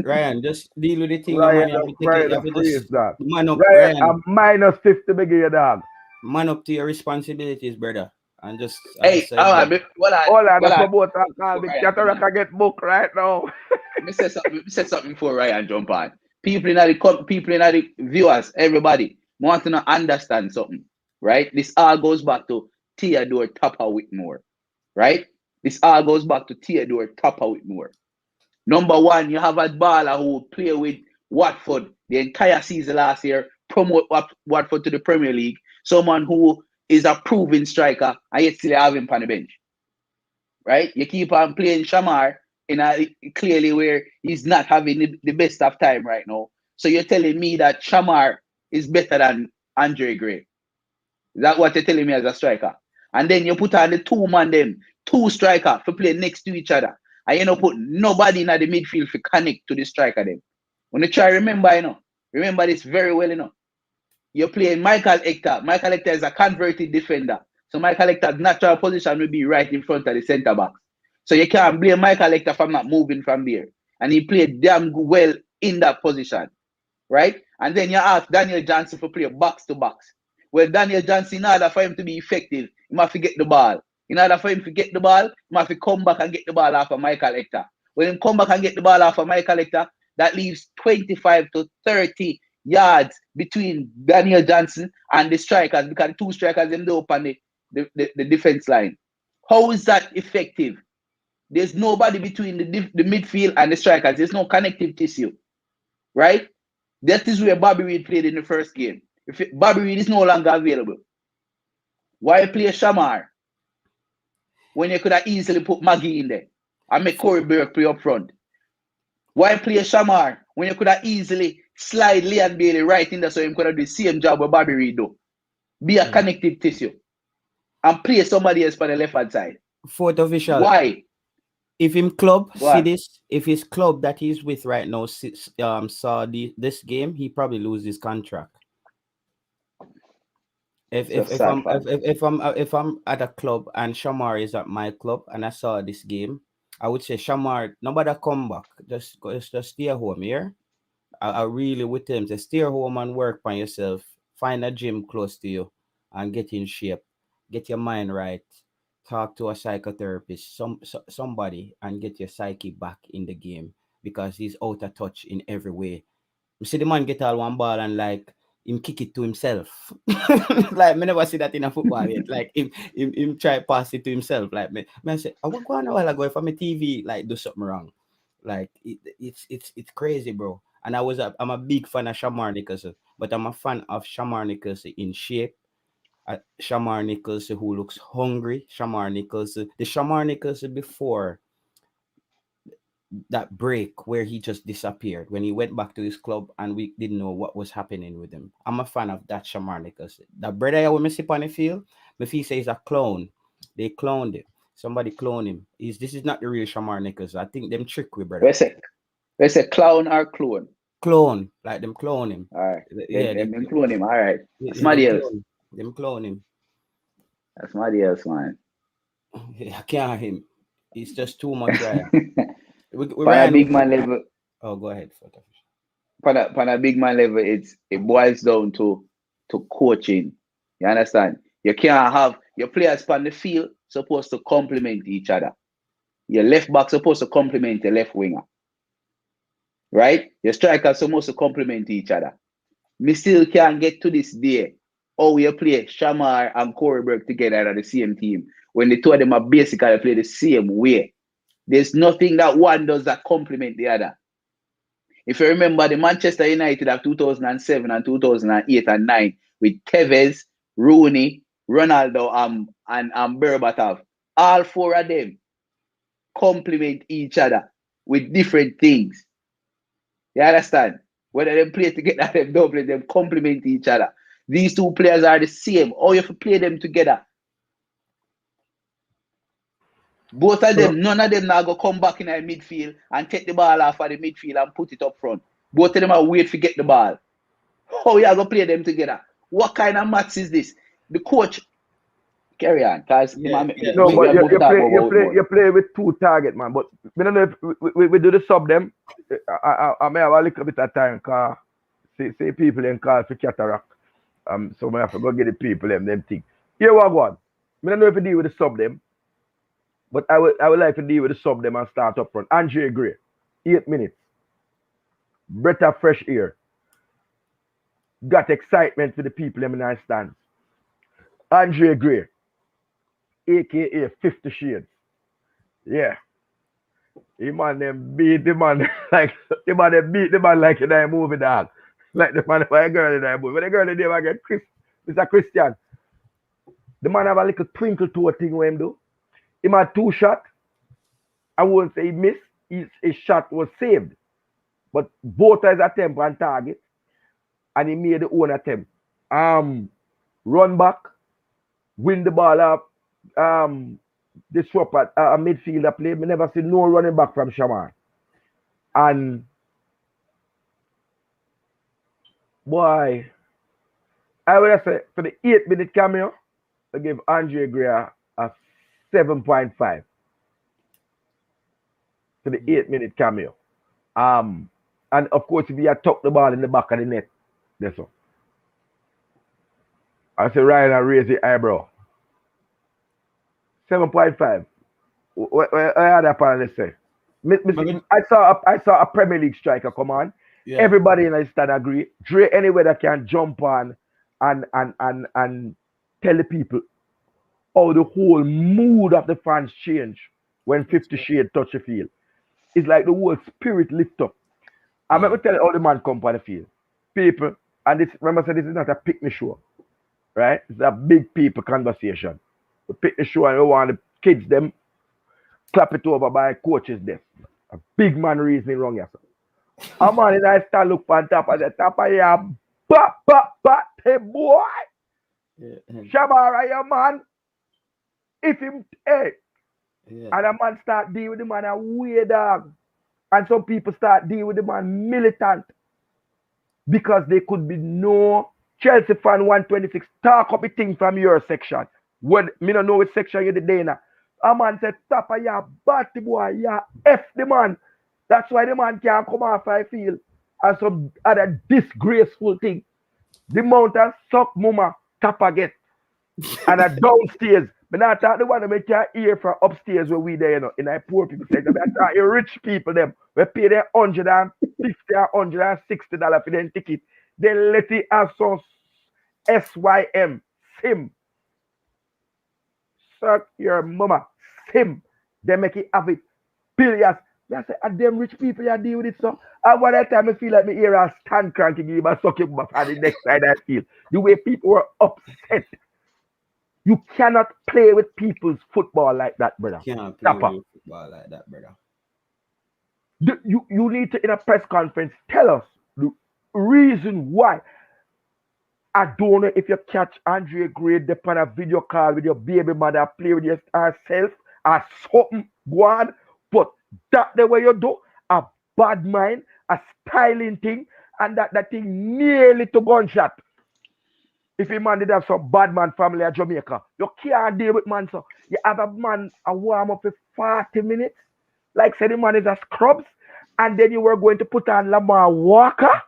Ryan, just deal with the thing. Ryan, man, man up, Ryan, I'm -50 big your dog. Man up to your responsibilities, brother. And just Hold on, that's about to call me. Cataracta get booked right now. Me say something before Ryan jump on. People in the viewers, everybody want to understand something, right? This all goes back to Theodore Tupper Whitmore, right? This all goes back to Theodore Tupper Whitmore. Number one, you have a baller who play with Watford the entire season last year, promote Watford to the Premier League. Someone who is a proven striker, and yet still have him on the bench. Right? You keep on playing SHAMAR in clearly where he's not having the best of time right now. So you're telling me that SHAMAR is better than Andre Gray. Is that what you're telling me as a striker? And then you put on the two striker for play next to each other. And you put nobody in the midfield to connect to the striker them. When you try remember this very well, You're playing Michael Hector. Michael Hector is a converted defender. So Michael Hector's natural position will be right in front of the centre back. So you can't blame Michael Hector for not moving from there. And he played damn well in that position. Right? And then you ask Daniel Johnson to play box to box. Well, Daniel Johnson, in order for him to be effective, he must get the ball. In order for him to get the ball, he must come back and get the ball off of Michael Hector. When he come back and get the ball off of Michael Hector, that leaves 25 to 30 yards between Daniel Johnson and the strikers, because the two strikers them up on the defense line. How is that effective? There's nobody between the midfield and the strikers. There's no connective tissue, right? That is where Bobby Reid played in the first game. Bobby Reid is no longer available. Why play SHAMAR when you could have easily put Maggie in there and make Corey Burke play up front? Why play SHAMAR when you could have easily slide Leon Bailey right in there so he could have do the same job with Bobby Reid do? Be a connective tissue and play somebody else on the left hand side. Fourth official. Why? If him club see this, if his club that he's with right now saw this game, he probably lose his contract. If It's if a if sad I'm fact. if I'm at a club and Shamar is at my club and I saw this game, I would say Shamar, nobody come back. Just stay home here. I really with him to stay home and work on yourself. Find a gym close to you and get in shape. Get your mind right. Talk to a psychotherapist, somebody, and get your psyche back in the game because he's out of touch in every way. You see the man get all one ball and like him kick it to himself. Like me never see that in a football yet. Like him try pass it to himself. Like me I say, I walk on a while ago if I'm a TV like do something wrong. Like it's crazy, bro. And I'm a big fan of Shamar Nicholson, but I'm a fan of Shamar Nicholson in shape. Shamar Nicholson who looks hungry. Shamar Nicholson, the Shamar Nicholson before that break where he just disappeared when he went back to his club and we didn't know what was happening with him. I'm a fan of that Shamar Nicholson. That brother I will see on the field, if he says a clone, they cloned it. Somebody cloned him. This is not the real Shamar Nicholson. I think them trick we brother. Let's say clown or clone. Clone, like them clone him. All right. Yeah, Them clone him. All right. That's yeah, somebody else. them clone him. That's somebody else, man. I can't him. It's just too much, Ryan. We On a Ryan. big man level, Oh, go ahead. on a big man level, it boils down to coaching. You understand? You can't have your players on the field supposed to complement each other. Your left back supposed to complement your left winger. Right? Your strikers supposed to complement each other. Me still can't get to this day. Oh, we play Shamar and Coreyberg together at the same team when the two of them are basically play the same way. There's nothing that one does that complement the other. If you remember the Manchester United of 2007 and 2008 and 9 with Tevez, Rooney, Ronaldo, and Berbatov, all four of them complement each other with different things. You understand? Whether they play together, them don't play, them complement each other. These two players are the same. Or you have to play them together. Both of them, none of them now go come back in the midfield and take the ball off of the midfield and put it up front. Both of them are wait to get the ball. How you are going to play them together? What kind of maths is this? The coach, carry on. No, but you play with two target, man. But we don't know if we do the sub them. I may have a little bit of time because say people in call for cataract. So I have to go get the people them thing. Here what one. I don't know if you deal with the sub them. But I would like to deal with the sub them and start up front. Andre Gray, 8 minutes. Breath of fresh air. Got excitement for the people in the stands. Andre Gray, aka 50 Shades. Yeah. The man them beat the man like the man them beat the man like in a movie dog. Like the man by a girl in that movie. When the girl in there again, Mr. Christian. The man have a little twinkle to a thing when him do. He had 2 shots. I won't say he missed. His shot was saved. But both his attempt on target. And he made the own attempt. Run back. Win the ball up. Disrupt at a midfielder play. We never see no running back from Shamar. And boy, I would say for the 8-minute cameo, I give Andre Gray a 7.5 for the 8-minute cameo. And of course, if he had tucked the ball in the back of the net, that's all. I say Ryan and raise the eyebrow. 7.5. What other panelists say? I saw a Premier League striker come on. Yeah. Everybody in the stand agree. Dre anywhere that can jump on and tell the people how the whole mood of the fans change when 50 Shades touch the field. It's like the whole spirit lift up. I'm going to tell all the man come on the field. People, and this, remember I said this is not a picnic show. Right? It's a big people conversation. We pick the show and we want the kids them clap it over by coaches them. A big man reasoning wrong, yes. A man in I stand look on top of the top of your hey boy. Shamar your man. If him and a man start deal with the man a weird dog. And some people start deal with the man militant. Because there could be no Chelsea fan 126, talk up the thing from your section. When me don't know which section you the day now. A man said, Tapa, ya batty boy, ya F the man. That's why the man can't come off I feel. And some other disgraceful thing. The amount of suck mama Tapa get. And a downstairs. But now I thought the one that make you hear from upstairs where we there, you know, in a poor people section. I thought the rich people them, we pay them $150 or $160 for them ticket. They let it have some SYM, SIM. Suck your mama, SIM. They make it have it. Billions. I say, are them rich people you deal with it, so? And one time I feel like me hear a stand cranky give a suck him up on the next side I feel. The way people were upset. You cannot play with people's football like that, brother. You can't play with football like that, brother. You need to, in a press conference, tell us the reason why. I don't know if you catch Andre Gray on a video call with your baby mother, play with yourself or something, go on. But that the way you do, a bad mind, a styling thing, and that thing nearly to gunshot. If a man did have some bad man family at Jamaica, you can't deal with man, so you have a man a warm up for 40 minutes, like say the man is a scrubs, and then you were going to put on Lamar Walker,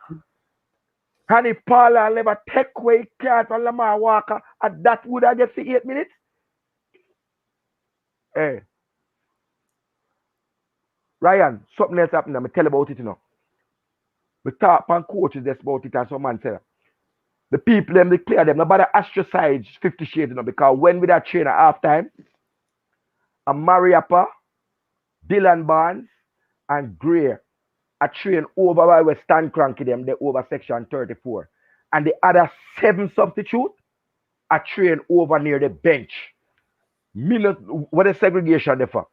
and if Paul never take away card from Lamar Walker, and that would have just 8 minutes. Hey. Ryan, something else happened. I'm tell about it, you know. We talk on coaches that's about it, and some man said the people them they clear them, nobody ostracize 50 Shades, you know, because when we that train at halftime, a Mariapa, Dylan Barnes, and Gray are trained over by we stand cranky them, they over section 34. And the other 7 substitute are trained over near the bench. What is segregation there for?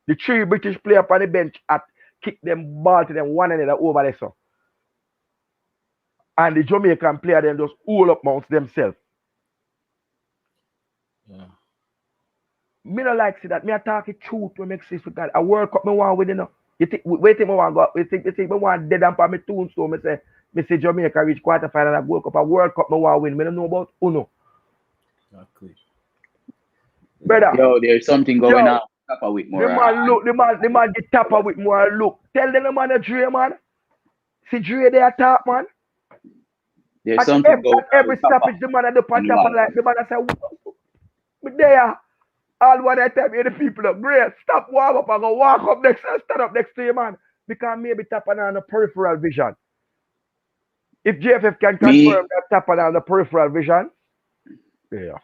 The 3 British players on the bench at kick them ball to them one another over there. So. And the Jamaican player them just all up mounts themselves. Yeah. Me don't like see that. Me a talk it truth to make sense with God. A World Cup me want with you know. You think wait till me want go? You think me want dead and for me tombstone? Me say Jamaica reach quarterfinal and World Cup. A World Cup me want win. Me don't know about Uno. Exactly. Brother. Yo, there's something going on. Tapper with more. The man look, the man get tapper with more look. Tell them the man a Dre man. See Dre there top man. There's something going on. Every stoppage the man at the top like the man I say, me there. All one at time, the people up. Great, stop, walk up and go walk up next and stand up next to you, man. Because maybe tapping on the peripheral vision. If JFF can confirm that tapping on the peripheral vision, yeah.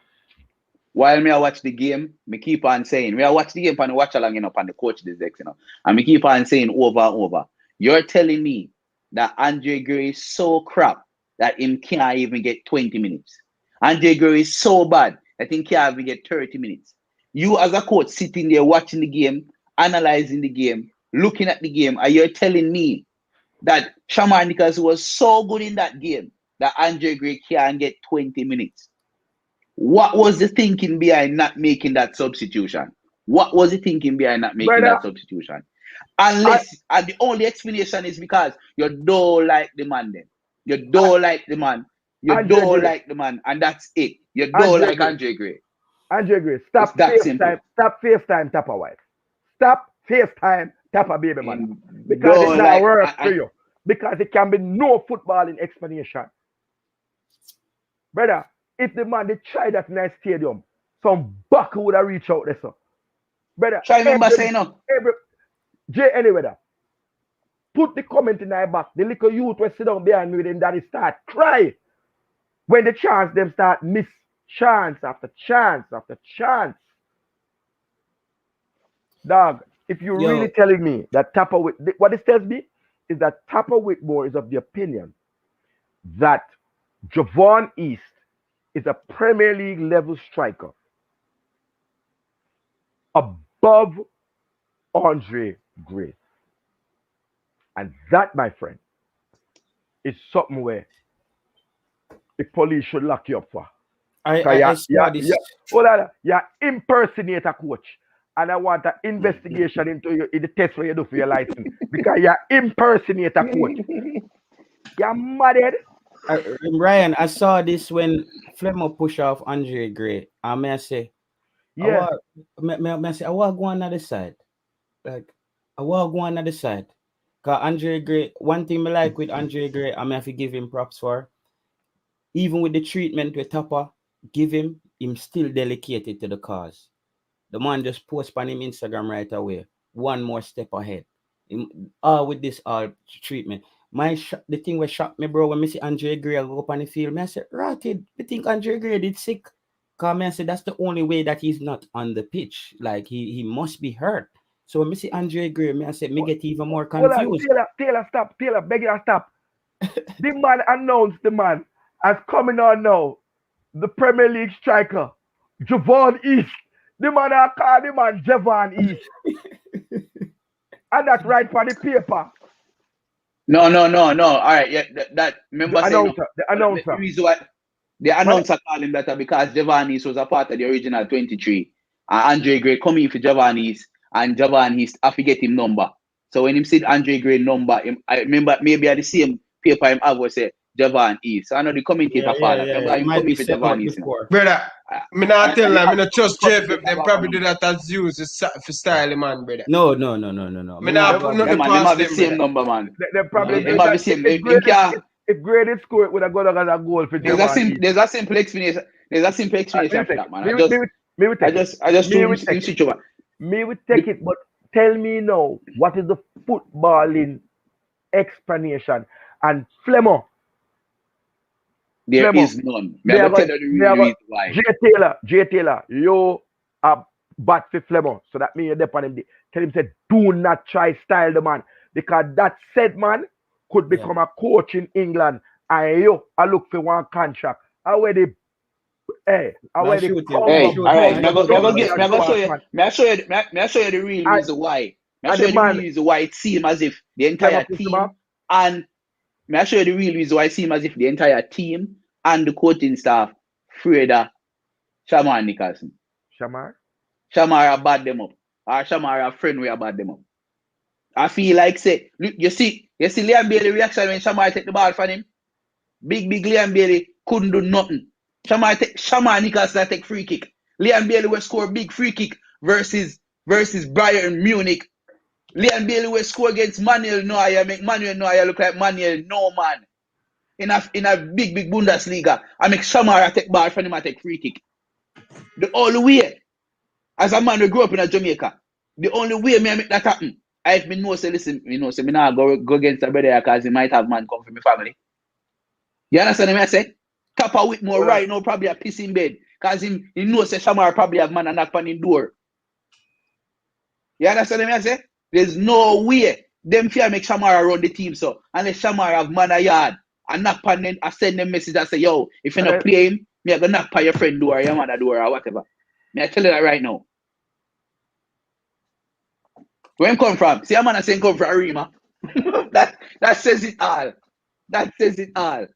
While me I watch the game, me keep on saying, me I watch the game and watch along, you know, and the coach this ex, you know. And me keep on saying over and over. You're telling me that Andre Gray is so crap that him can't even get 20 minutes. Andre Gray is so bad that he can't even get 30 minutes. You as a coach sitting there watching the game, analyzing the game, looking at the game, and you're telling me that SHAMAR Nicholson was so good in that game that Andre Gray can't get 20 minutes. What was the thinking behind not making that substitution? What was the thinking behind not making that substitution? Unless, and the only explanation is because you don't like the man then. You don't like the man. You don't like the man, and that's it. You don't like Andre Gray. Andre Gray, stop FaceTime. Stop FaceTime Tapper wife. Stop FaceTime Tapper baby man. Because it's not work for you. Because it can be no footballing explanation. Brother, if the man they try that in a stadium, some buck would have reached out there, so. Brother, try remember saying no. Anyway, put the comment in my back. The little youth will sit down behind me with them daddy start cry. When the chance them start miss chance after chance after chance. Dog, if you're really telling me that Tapper with what this tells me is that Tapper Whitmore is of the opinion that Javon East is a Premier League level striker above Andre Gray. And that, my friend, is something where the police should lock you up for. You're impersonator coach. And I want an investigation into you, in the test where you do for your license. Because you're impersonator coach. You're mad. Ryan, I saw this when Flemo push off Andre Gray. I may say, Yeah. I say, I want to go on the other side. Like, I want to go on the other side. Because Andre Gray, one thing I like with Andre Gray, I may have to give him props for. Even with the treatment with Topper, give him still dedicated to the cause. The man just post on him Instagram right away. One more step ahead. With this treatment. The thing was shocked me, bro, when I see Andre Gray go up on the field. I said, Ratted, I think Andre Gray did sick. Because I said that's the only way that he's not on the pitch. Like he must be hurt. So when I see Andre Gray, I said, me get even more confused. Taylor, stop. Taylor, beg you, stop. The man announced the man as coming on now. The Premier League striker, Javon East. The man I call the man Javon East. And that's right for the paper. No. All right, yeah, that remember The announcer. The reason why the announcer called him that because Javon East was a part of the original 23. And Andre Gray come in for Javon East, and Javon East have to get him number. So when him see Andre Gray number, I remember maybe at the same paper him have was say Javon East. So I know the commentator father. Remember him coming for Javon East. Brother, me not tell them, I not trust JFF. They probably do that as use for style, man, brother. No. Me not put nothing past them, same number, man. They probably They have the same. If Grady score, it would have got a goal for Javon East. There's a simple explanation. There's a simple explanation for that, man. I just switch over. Me would take it, but tell me now, what is the footballing explanation? And Flemo. There is none. Me I tell you the reason why. J Taylor, you are bad for Flemo. So that means you're there on him. Tell him, say, do not try style the man. Because that said man could become a coach in England. And I look for one contract. May I show you the real reason why. May I show you the real reason why it seems as if the entire team and may I show you the real reason why it seems as if the entire team and the coaching staff afraid of SHAMAR Nicholson. SHAMAR have bad them up. Or SHAMAR have friend we have bad them up. I feel like say, look, you see Liam Bailey reaction when SHAMAR take the ball from him. Big Liam Bailey couldn't do nothing. SHAMAR Nicholson take free kick. Liam Bailey will score big free kick versus Bayern Munich. Liam Bailey will score against Manuel Neuer, make Manuel Neuer look like Manuel no man. In a big Bundesliga. I make SHAMAR take ball from him, I take free kick. The only way, as a man who grew up in Jamaica, the only way me make that happen, if me know say listen, me not go against a brother because he might have man come from my family. You understand what I say? Tapa Whitmore right now probably a piss in bed. Because he knows that SHAMAR probably have man and knock on the door. You understand what I say? There's no way them fear make SHAMAR run the team so. Unless SHAMAR have man a yard and knock on them and send them message and say, yo, if you're not playing, me I go knock on your friend door, your mother door or whatever. Me I tell you that right now. Where him come from? See a man I say come from Arima. that says it all. That says it all.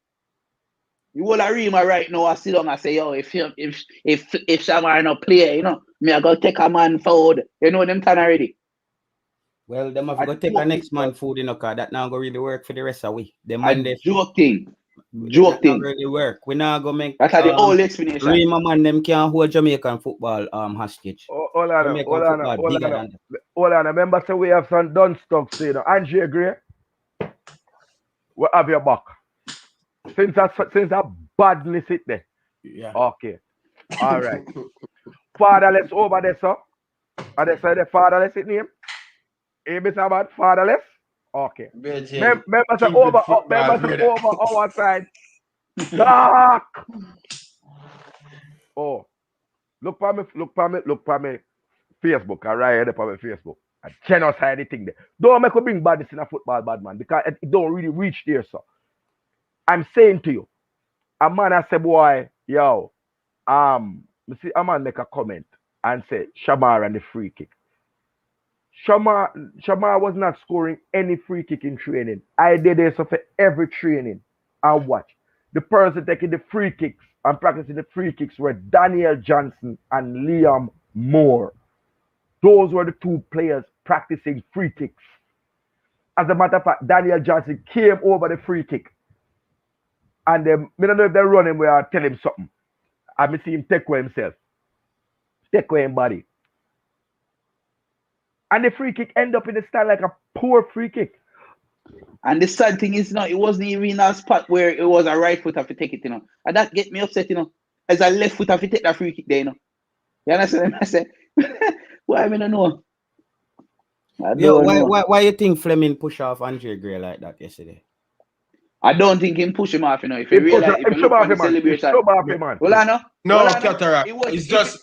You will Arima right now, I sit down and say, yo, if SHAMAR not play, me I go take a man forward. You know them turn already. Well, them have to go take a next man food, because that now go really work for the rest of we. Joke thing. Really work. We now go make that's the whole explanation. Rima man them can't hold Jamaican football hostage. Hold on. Remember say we have some done stuff, say Andre Gray. We have your back. Since that badness it there. Yeah. Okay. All right. Fatherless over there, sir. Are they say the fatherless it name? Mr. Abad, fatherless? Okay. Remember say over our side. Dark. Oh. Look for me Facebook. I write it on my Facebook. A genocide thing there. Don't make a bring badness in a football, bad man, because it don't really reach there, sir. I'm saying to you, a man I say, boy, yo, see a man make a comment and say SHAMAR and the free kick. SHAMAR was not scoring any free kick in training. I did this for every training and watch. The person taking the free kicks and practicing the free kicks were Daniel Johnson and Liam Moore. Those were the two players practicing free kicks. As a matter of fact, Daniel Johnson came over the free kick And them, I don't know if they run him where I tell him something. I see him take away himself. Take away his body. And the free kick end up in the stand like a poor free kick. And the sad thing is, it wasn't even in a spot where it was a right foot have to take it, And that get me upset, As a left foot have to take that free kick there, You understand what I say? Why I don't know. Why you think Fleming push off Andre Gray like that yesterday? I don't think him push him off, If you realize, if you look at the celebration, Cataract. It's just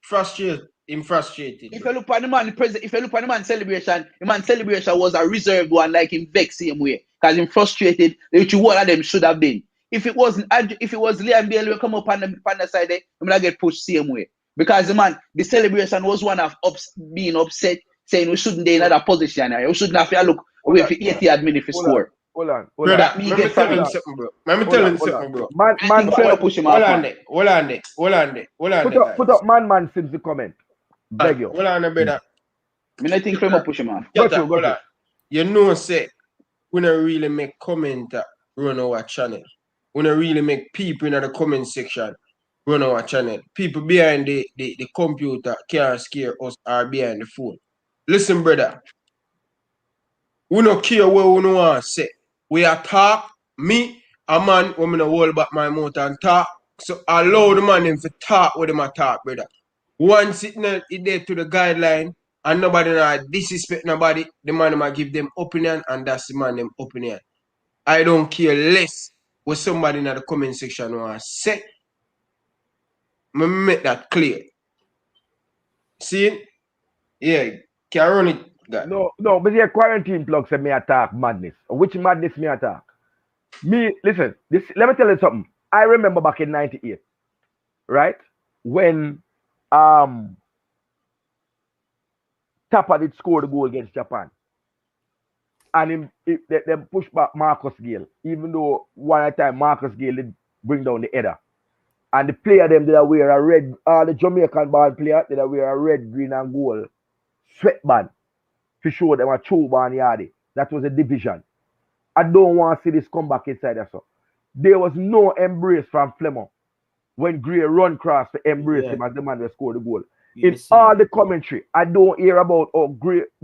frustrated. If you look at the man celebration, the man celebration was a reserved one, like him vex same way, because him frustrated. Which one of them should have been. If it was Liam Bailey come up on the side there, I'm gonna get pushed same way. Because the celebration was one of being upset, saying we shouldn't be in another position. We shouldn't have to look away for 80 minutes for score. Hold on. Let me tell him something, bro. Push him off. Hold on. Put up man since the comment. Beg you. Hold on, brother. I think Fleming push him off. Hold on. You know, say, we don't really make comment run our channel. We don't really make people in the comment section run our channel. People behind the computer can't scare us or behind the phone. Listen, brother. We don't care what we want to say. We are talk, me, a man, when I don't hold back my mouth and talk. So allow the man to talk with them talk, brother. Once it there to the guideline and nobody disrespect nobody, the man might give them opinion and that's the man them opinion. I don't care less what somebody in the comment section want to say. Me make that clear. See? Yeah, can run it. God. No, but your quarantine plug said me attack madness. Which madness me attack? Me, listen, let me tell you something. I remember back in 98, right? When Tapa did score the goal against Japan. And they pushed back Marcus Gale, even though one at a time Marcus Gale did bring down the header. And the player them did wear a red, the Jamaican ball player did wear a red, green, and gold sweatband to show them a true band yardy. That was a division. I don't want to see this come back inside there. So there was no embrace from Fleming when Gray run cross to embrace him as the man that scored the goal. In all the commentary, I don't hear about how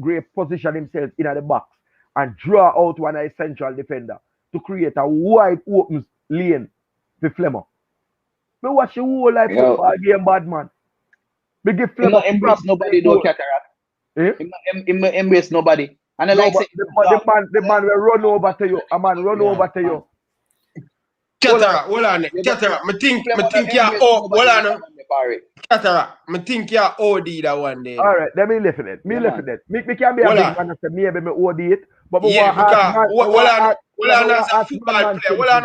Gray position himself in the box and draw out one essential defender to create a wide open lane for Fleming. Me watch the whole life football game, bad man. Me give Fleming embrace nobody, no Cataract. Embrace nobody. And I like the man will run over to you. A man run over to you. Cataract, hold on. Cataract, I think you're Cataract, I think you're OD that one day. All right, let me listen it. Me can be a big man and say maybe me OD it. But yeah, because hold on, as a football player.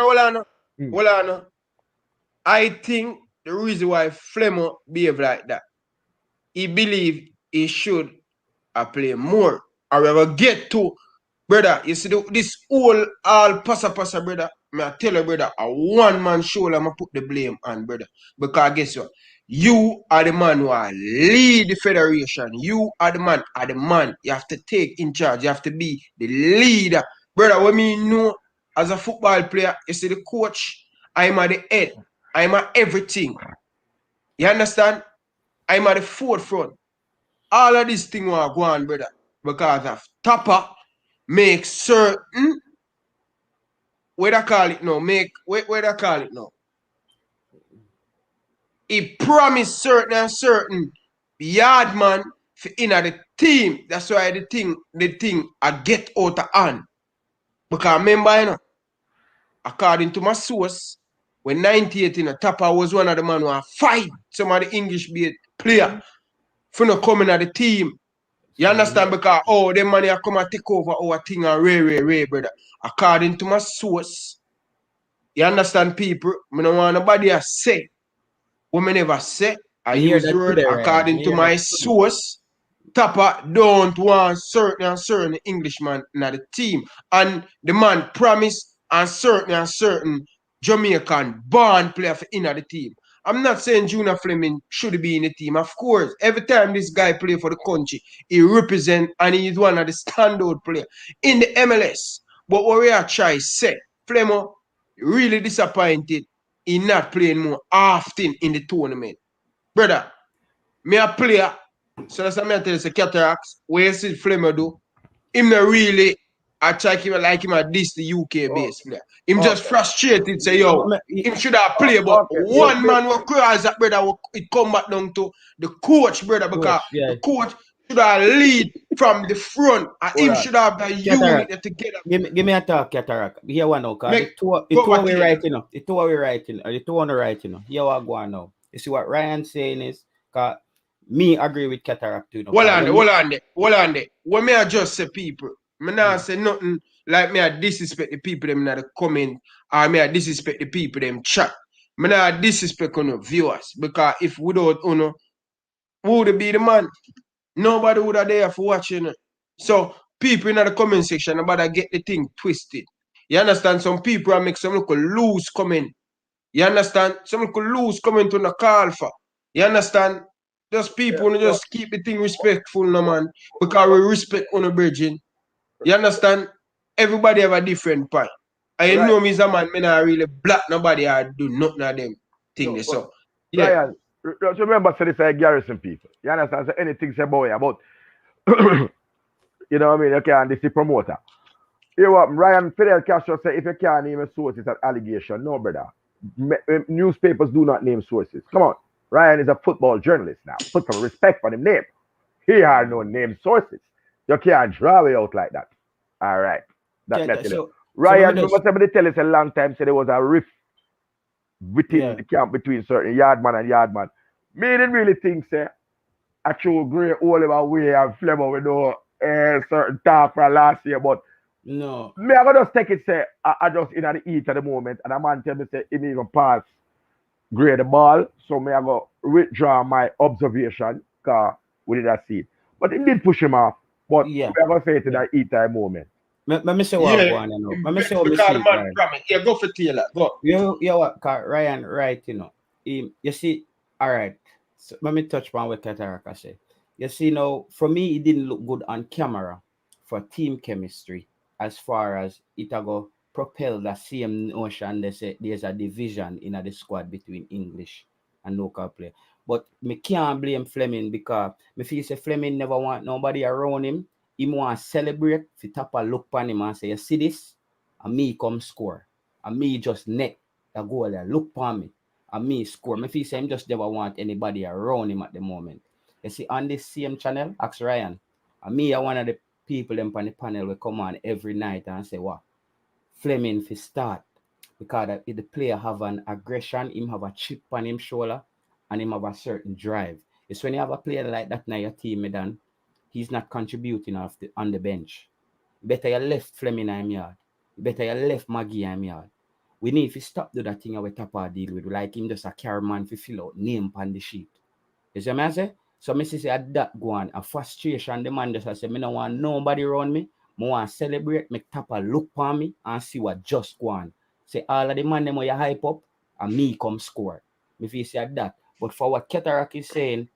Hold on. I think the reason why Fleming behave like that, he believe he should play more. Or we will get to, brother, you see this all passa, brother. I tell you, brother, a one-man show, I'm going to put the blame on, brother. Because guess what? You are the man who are lead the federation. You are the man. You have to take in charge. You have to be the leader. Brother, what me know as a football player, you see the coach, I'm at the head. I'm at everything. You understand? I'm at the forefront. All of these things are going, brother. Because of Tapa make certain what I call it now. He promised certain yard man for in the team. That's why the thing I get out of hand. Because remember, according to my source, when 98 Tapa was one of the man who fight some of the English player for not coming at the team. You understand? Because them money are come and take over our thing and Ray, brother. According to my source, you understand, people? I don't want nobody to say what I never say. I use the word according to my source. Tapa don't want certain Englishman in the team. And the man promised and certain Jamaican born player for in the team. I'm not saying Junior Fleming should be in the team. Of course, every time this guy play for the country, he represent and he is one of the standout players in the MLS. But what we are trying to say, Fleming really disappointed in not playing more often in the tournament. Brother, me a player, so that's what I tell you, say Cataracts, where you see Flemmer do, him not really I try him like him at this the UK base player. Him just frustrated, say yo, him should have played, but one man will cross that brother it come back down to the coach, brother, because the coach should have lead from the front and him should have the unit together. Give me a talk, Cataract. Here one now, cause the two we writing up. The two we writing, or the two on the writing up. Here what go on now. You see what Ryan's saying is, cause me agree with Cataract too. Hold on there. When me I just say people, me not say nothing like me I disrespect the people them in the comment or me I disrespect the people them chat. Me not disrespect on viewers because if without who would be the man? Nobody would have there for watching. So people in the comment section about to get the thing twisted. You understand? Some people make some look loose comment. You understand? Some look loose comment on the call for. You understand? Just people just keep the thing respectful, no man. Because we respect on the bridging. You understand? Everybody have a different point. I know me as a man, me not really black nobody I do nothing of them things. So yeah. Ryan, just remember say this is garrison people. You understand? So anything say about you know what I mean? You can't this is promoter. You what Ryan Fidel Castro say if you can't name a source, it's an allegation. No, brother. Newspapers do not name sources. Come on. Ryan is a football journalist now. Put some respect for him name. He had no name sources. You can't draw it out like that. All right. Ryan, remember somebody tell us a long time said there was a rift within the camp between certain yardman and yardman. Me didn't really think, say, I show great Oliver Way and Flemmer with no certain talk from last year, but no. Me, I just take it, say, I just in the heat at the moment, and a man tell me, say, he even pass grade the ball, so me, I go withdraw my observation, because we did not see it. But it did push him off, but we are going to say it in that heat time moment. Let me say what I want to know. Let me say what I see. Yeah, go for Taylor. Go. You what, Ryan, right, you know. You see, all right. So let me touch on what Kataraka said. You see, now, for me, it didn't look good on camera for team chemistry as far as it go propel the same notion. They say there's a division in the squad between English and local play. But me can't blame Fleming because me feel say Fleming never want nobody around him. He want to celebrate, if you tap a look on him and say, you see this? And me come score. And me just net the goal there. Look on me. And me score. Me feel say him just never want anybody around him at the moment. You see, on this same channel, ask Ryan. And me are one of the people them on the panel will come on every night and say, what? Fleming for start. Because the player have an aggression, him have a chip on him shoulder, and him have a certain drive. It's when you have a player like that now your team, then he's not contributing on the bench. Better you left Fleming in yard. Better you left Maggie in yard. We need to stop do that thing we tap our deal with. Like him just a carry man to fill out name on the sheet. You see what I say? So I say at that go on. A frustration, the man just say, I don't want nobody around me. I want to celebrate, make tap a look on me and see what just go on. Say all of the man them you hype up and me come score. If you say at that. But for what Cataract is saying,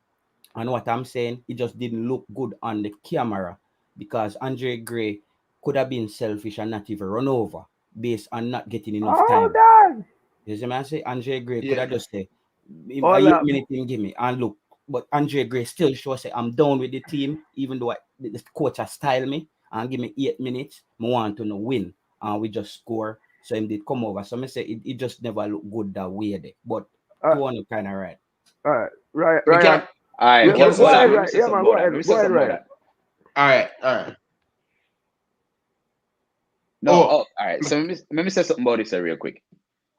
and what I'm saying, it just didn't look good on the camera because Andre Gray could have been selfish and not even run over based on not getting enough time. Damn. You see what I say? Andre Gray could have just said, a minute give me and look. But Andre Gray still shows say I'm down with the team, even though the coach has styled me and give me 8 minutes. I want to know win. And we just score. So him did come over. So I say it just never looked good that way there. But you want to kind of right. All right. Ryan. All right, go ahead. All right. No, all right. So let me say something about this real quick.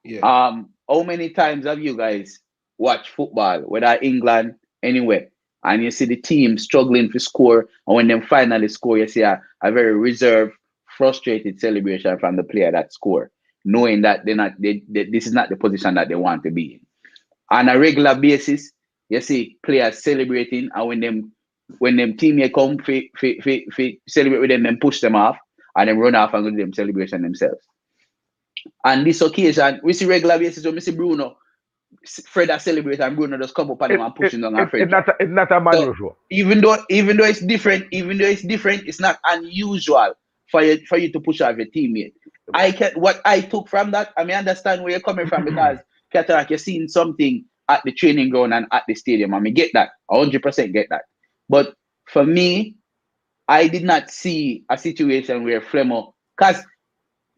Yeah. How many times have you guys watched football, whether England, anywhere, and you see the team struggling to score, and when they finally score, you see a very reserved, frustrated celebration from the player that scored, knowing that this is not the position that they want to be in. On a regular basis, you see players celebrating, and when them teammates come celebrate with them, then push them off, and then run off and go to them celebration themselves. And this occasion, we see regular basis when we see Bruno, Fred celebrate and Bruno just come up on him and push him down and Fred. It's not a manual show. Even though it's different, it's not unusual for you to push off your teammate. what I took from that, I mean, understand where you're coming from because Cataract, you're seeing something at the training ground and at the stadium. I mean, get that. 100% get that. But for me, I did not see a situation where Flemo, because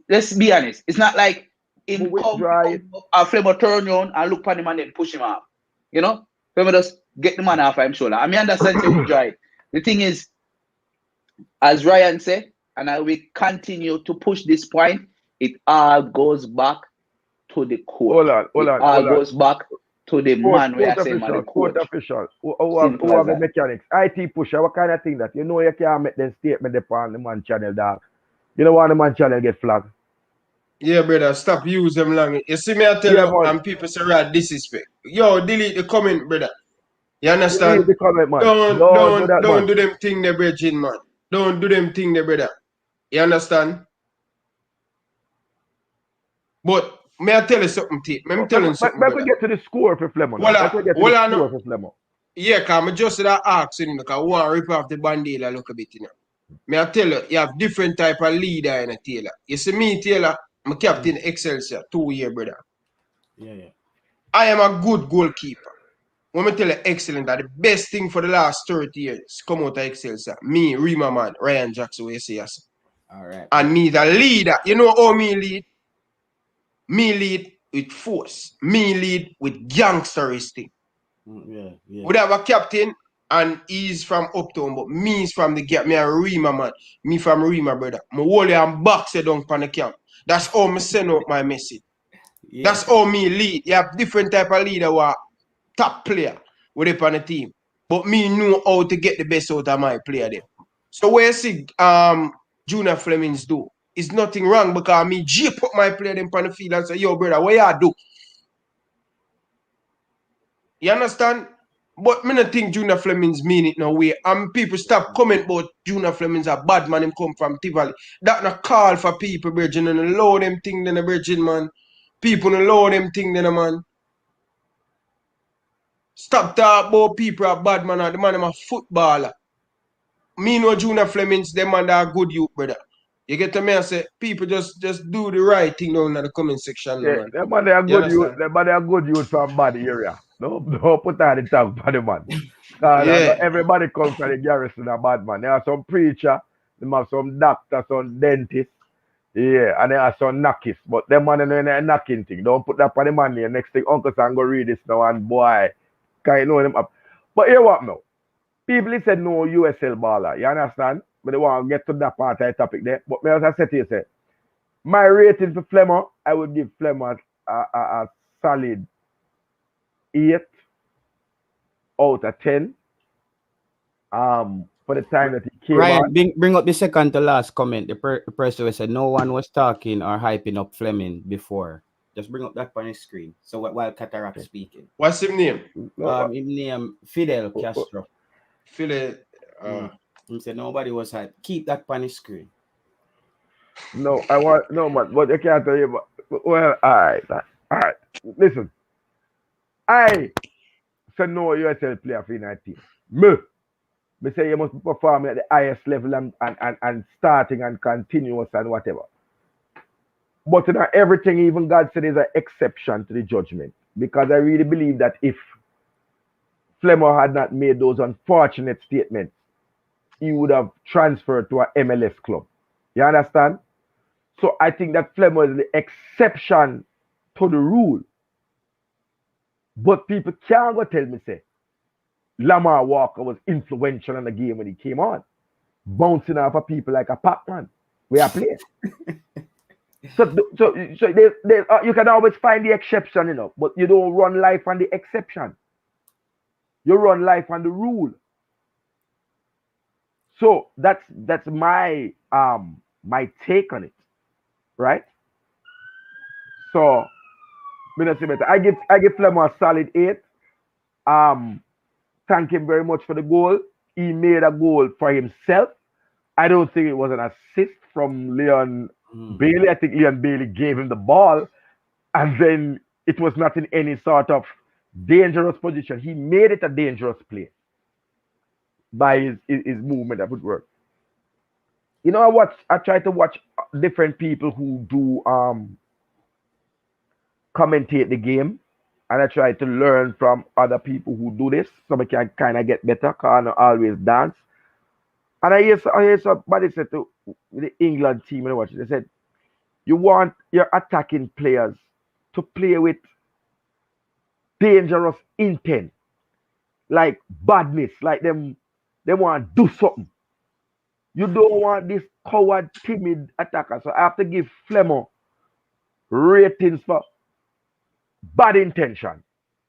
let's be honest, it's not like him come Flemo turn on and look at him and then push him off. You know? Flemo just get the man off him shoulder. I mean, understand so withdraw it. The thing is, as Ryan said, and I will continue to push this point, it all goes back to the court. Hold on. Goes back to the man where I say the court. Official. Who are the mechanics? IT pusher, what kind of thing that? You know you can't make the statement upon the man channel, dog. You don't want the man channel get flagged. Yeah, brother, stop use them long. You see me, I tell you, and people say, right, disrespect. Yo, delete the comment, brother. You understand? Delete the comment, man. Don't do them thing, the bridging, man. Don't do them thing, the brother. You understand? But may I tell you something, T? Let me tell you something. Let me get to the score for Flemo. Yeah, because I just that asking because I want to rip off the bandila a little bit, you know. May I tell you, you have different type of leader in a Taylor. You see me, Taylor, I'm a captain Excelsior, 2 year, brother. Yeah. I am a good goalkeeper. When I tell you excellent, that the best thing for the last 30 years come out of Excelsior. Me, Rima man, Ryan Jackson, we say yes. All right. And me the leader. You know how me lead? Me lead with force. Me lead with gangsteristic. Yeah. We have a captain and he's from uptown, but me is from the gap. Me a Rima man. Me from Rima, brother. Me hold and box it down on the camp. That's how me send out my message. Yeah. That's how me lead. You have different type of leader who are top player with it on the team. But me know how to get the best out of my player there. So where you see Junior Flemings do, it's nothing wrong because me G put my player them on the field and say, yo brother, what you do? You understand? But me not think Junior Flemings mean it no way. And people stop comment about Junior Flemings a bad man, him come from Tivoli. That not call for people, bridging, and allow them thing then a bridging, man. People allow them thing then a man. Stop talking about people are bad man, the man am a footballer. Me know Junior Flemings, them man are good youth, brother. You get to me and say, people just do the right thing down in the comment section. Yeah, man. Them man they are good youth. Them man they are good youth from bad area. Don't put on the tag for the man. Yeah. Everybody comes from the garrison a bad man. There are some preacher, them have some doctor, some dentist. Yeah, and there are some knockies. But them man they know a knocking thing. Don't put that on the man here. Next thing Uncle Sam go read this now and boy, can you know them up. But here what now? People said no USL baller. You understand? But they want to get to that part of the topic there. But as I said to you, my rating for Flemo, I would give Flemo a solid 8 out of 10. For the time that he came Ryan, on. bring up the second to last comment. The person who said no one was talking or hyping up Fleming before. Just bring up that on the screen. So while Cataract speaking. What's his name? His name Fidel Castro. Fidel. He said nobody was hyped. Keep that on the screen. No, man. But you can't tell you. Well, all right. Listen, I said no USL player for United team. Me say you must be performing at the highest level and starting and continuous and whatever. But everything, even God said, is an exception to the judgment. Because I really believe that if Flemo had not made those unfortunate statements, he would have transferred to an MLS club. You understand? So I think that Flemo is the exception to the rule. But people can't go tell me, say, Lamar Walker was influential in the game when he came on. Bouncing off of people like a Pac-Man. We are playing. So you can always find the exception, you know, but you don't run life on the exception. You run life on the rule. So that's my my take on it, right? So I give Flemo a solid 8. Thank him very much for the goal. He made a goal for himself. I don't think it was an assist from Leon Bailey. I think Leon Bailey gave him the ball, and then it was not in any sort of dangerous position. He made it a dangerous play by his movement of footwork. You know, I try to watch different people who do commentate the game, and I try to learn from other people who do this, so I can kind of get better. Cause I don't always dance. And I hear somebody said to the England team, and I watch it, they said, you want your attacking players to play with dangerous intent, like badness, like them want to do something. You don't want this coward, timid attacker. So I have to give Flemmo ratings for bad intention.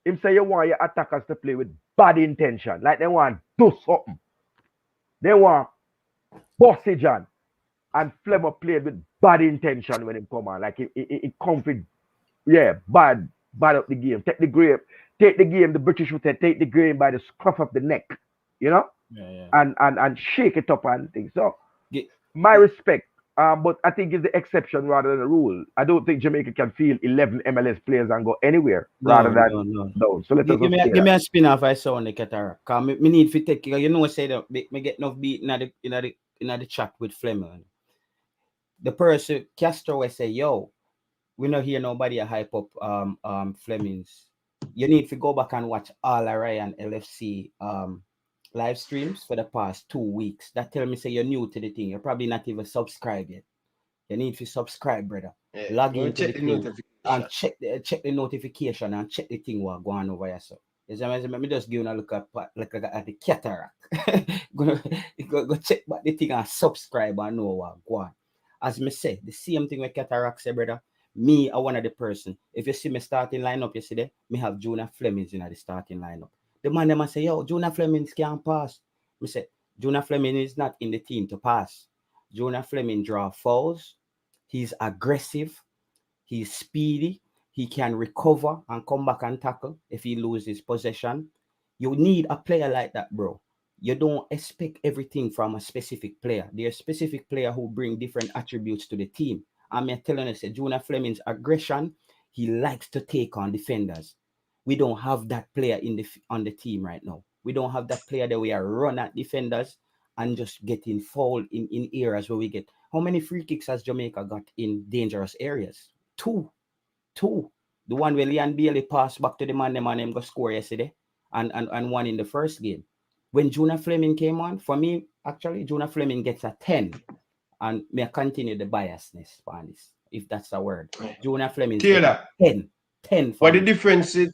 Him say you want your attackers to play with bad intention, like they want to do something. They want bossage on. And Flemmo played with bad intention when he come on. Like he come with, bad up the game. Take the game, the British would say, take the game by the scruff of the neck, you know? And shake it up and things. So my respect. But I think it's the exception rather than the rule. I don't think Jamaica can field 11 MLS players and go anywhere rather than no. So let's give me a spin off I saw on the cataract. Cause me need to take, you know, say that me get enough beat in the chat with Fleming. The person Castro will say, yo, we not hear nobody hype up Flemings. You need to go back and watch all RYAN LFC live streams for the past 2 weeks. That tell me say you're new to the thing. You're probably not even subscribed yet. You need to subscribe, brother. Yeah. Log into the thing and check the notification and check the thing what going over here. So let me just give you a look at the cataract. go check back the thing and subscribe and know what go on. As me say, the same thing with cataract say, brother. Me, I one of the person. If you see me starting lineup yesterday, me have Jonah Flemings in the starting lineup. The man them say, yo, Jonah Flemings can't pass. Me say, Jonah Fleming is not in the team to pass. Jonah Fleming draw fouls. He's aggressive. He's speedy. He can recover and come back and tackle if he loses possession. You need a player like that, bro. You don't expect everything from a specific player. There's specific player who bring different attributes to the team. I'm telling you, say, Jonah Fleming's aggression, he likes to take on defenders. We don't have that player on the team right now. We don't have that player that we are run at defenders and just getting fouled in areas where we get. How many free kicks has Jamaica got in dangerous areas? Two. The one where Leon Bailey passed back to the man them got score yesterday and one in the first game. When Jonah Fleming came on, for me, actually, Jonah Fleming gets a 10. And may I continue the biasness on this, if that's a word. Jonah Fleming gets 10. What the difference is,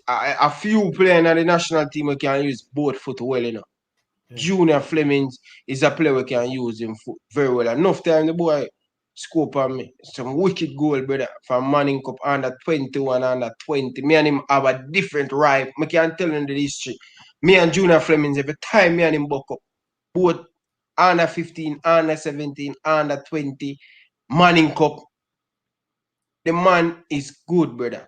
a few players in the national team we can use both foot well enough. Junior Fleming is a player we can use him foot very well. Enough time the boy scope on me. Some wicked goal, brother, from Manning Cup under 21, under 20. Me and him have a different ride. I can't tell him the history. Me and Junior Fleming, every time me and him buck up, both under 15, under 17, under 20, Manning Cup. The man is good, brother.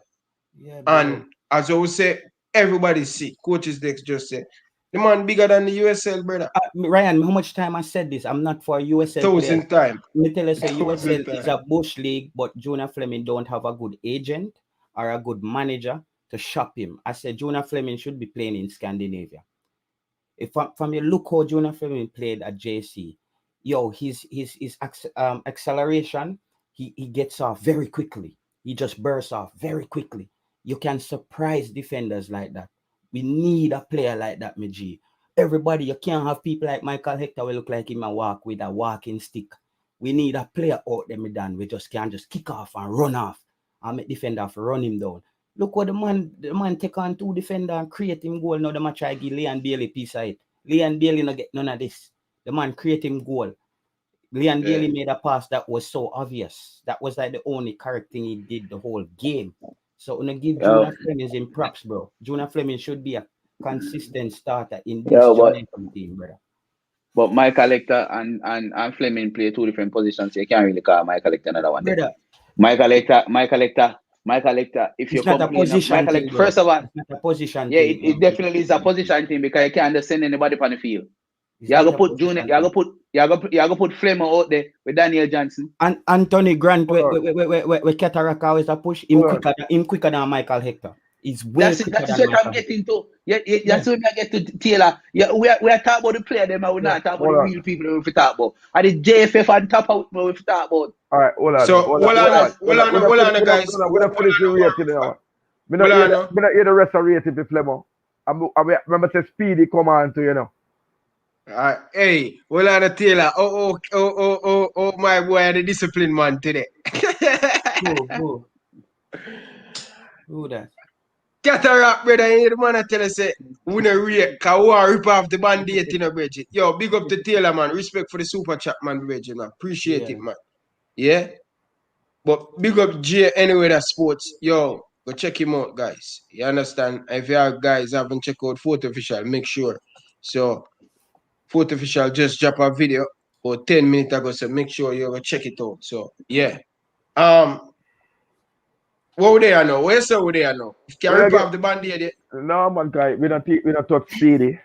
Yeah, and as I would say, everybody see, coaches Dex just said, the man bigger than the USL, brother. Ryan, how much time I said this? I'm not for USL. 1,000 times. Me tell you, say USL is a bush league, but Jonah Fleming don't have a good agent or a good manager to shop him. I said Jonah Fleming should be playing in Scandinavia. If from your look how Jonah Fleming played at JC, yo, his acceleration, he gets off very quickly. He just bursts off very quickly. You can surprise defenders like that. We need a player like that, my G. Everybody, you can't have people like Michael Hector will look like him and walk with a walking stick. We need a player out there, Dan. We just can't just kick off and run off and make defender run him down. Look what the man take on 2 defender and create him goal. Now the match I give Leon Bailey piece of it. Leon Bailey no get none of this. The man create him goal. Leon Bailey made a pass that was so obvious. That was like the only correct thing he did the whole game. So I'm gonna give Jonah Fleming in props, bro. Jonah Fleming should be a consistent starter in this Jamaican team, brother. But Michael Hector and Fleming play 2 different positions. So you can't really call Michael Hector another one. Brother. Michael Hector, if you're competing, first of all, it's not a position thing, it definitely is a position thing because you can't just send anybody on the field. You have to put Junior, you have to put Fleming out there with Daniel Johnson. And Anthony Grant with Cataract always a push him quicker than Michael Hector. He's way that's what I'm getting to. That's when I get to Taylor. Yeah, we are talking about the player them, and we're not talking about the real people that we talk about. And the JFF and top out we talk about. All right, hold on. So, Hold on, guys. we're not finishing rating now. We not hear the rest of rating for Flemo. I remember say Speedy come on to, you know. Hey, hold on, Taylor. Oh, my boy, the discipline man today. Who that? Cataract, brother, you hear the man I tell us, say, we not rate, because we want to rip off the band-aid, you know, Bridget. Yo, big up to Taylor, man. Respect for the super chat, man, Bridget, man. Appreciate it, man. Yeah? But big up J anyway, that sports. Yo, go check him out, guys. You understand? If you are guys haven't checked out Photo Official, make sure. So, Photo Official just drop a video about 10 minutes ago, so make sure you go check it out. So, yeah. What would they know? Where so would they know? Can you rip off the band-aid? No, man, guy, we don't talk Speedy.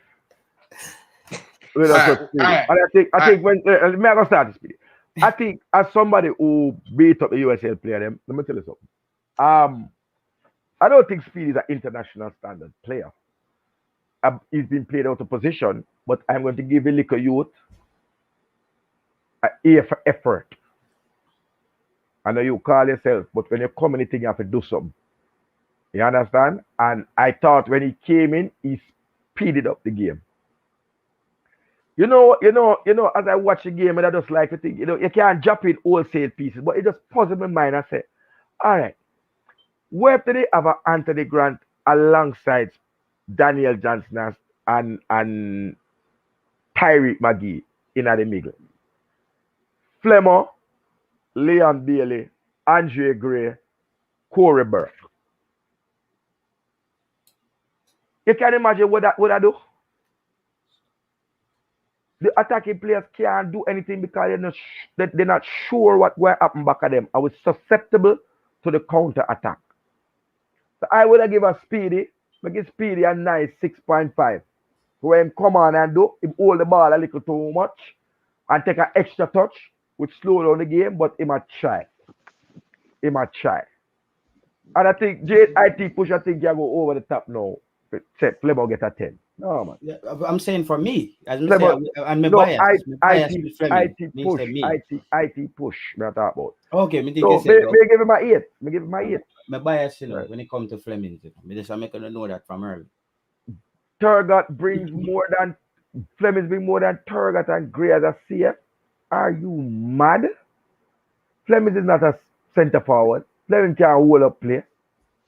We don't talk Speedy. Right. And I think when me I go start Speedy. I think as somebody who beat up the USL player, them, let me tell you something. I don't think Speedy is an international standard player. He's been played out of position, but I'm going to give a little youth an ear for effort. I know you call yourself, but when you come in, you have to do something. You understand? And I thought when he came in, he speeded up the game. You know, as I watch the game, and I just like to think, you can't drop in wholesale pieces, but it just puzzled my mind. I said, all right, where do they have Anthony Grant alongside Daniel Johnson and Tyreek McGee in the middle? Flemo, Leon Bailey, Andre Gray, Corey Burke. You can imagine what I do? The attacking players can't do anything because they're not sure what will happen back at them. I was susceptible to the counter attack. So I would have given Speedy, give Speedy a nice 6.5. When him come on and do, him hold the ball a little too much and take an extra touch, which slow down the game, but he might try. And I think JIT push, I think you go over the top now. Except Flemo get a 10. No, man. Yeah, I'm saying for me, as me Flemo, say, and my bias. IT push, me I talk about. Okay, me think So, me give him a 8. My bias, Right. when it comes to Fleming, me just I'm making know that from early. Turgot brings Fleming brings more than Turgot and Gray as a CF. Are you mad? Fleming is not a center forward. Fleming can't hold up play.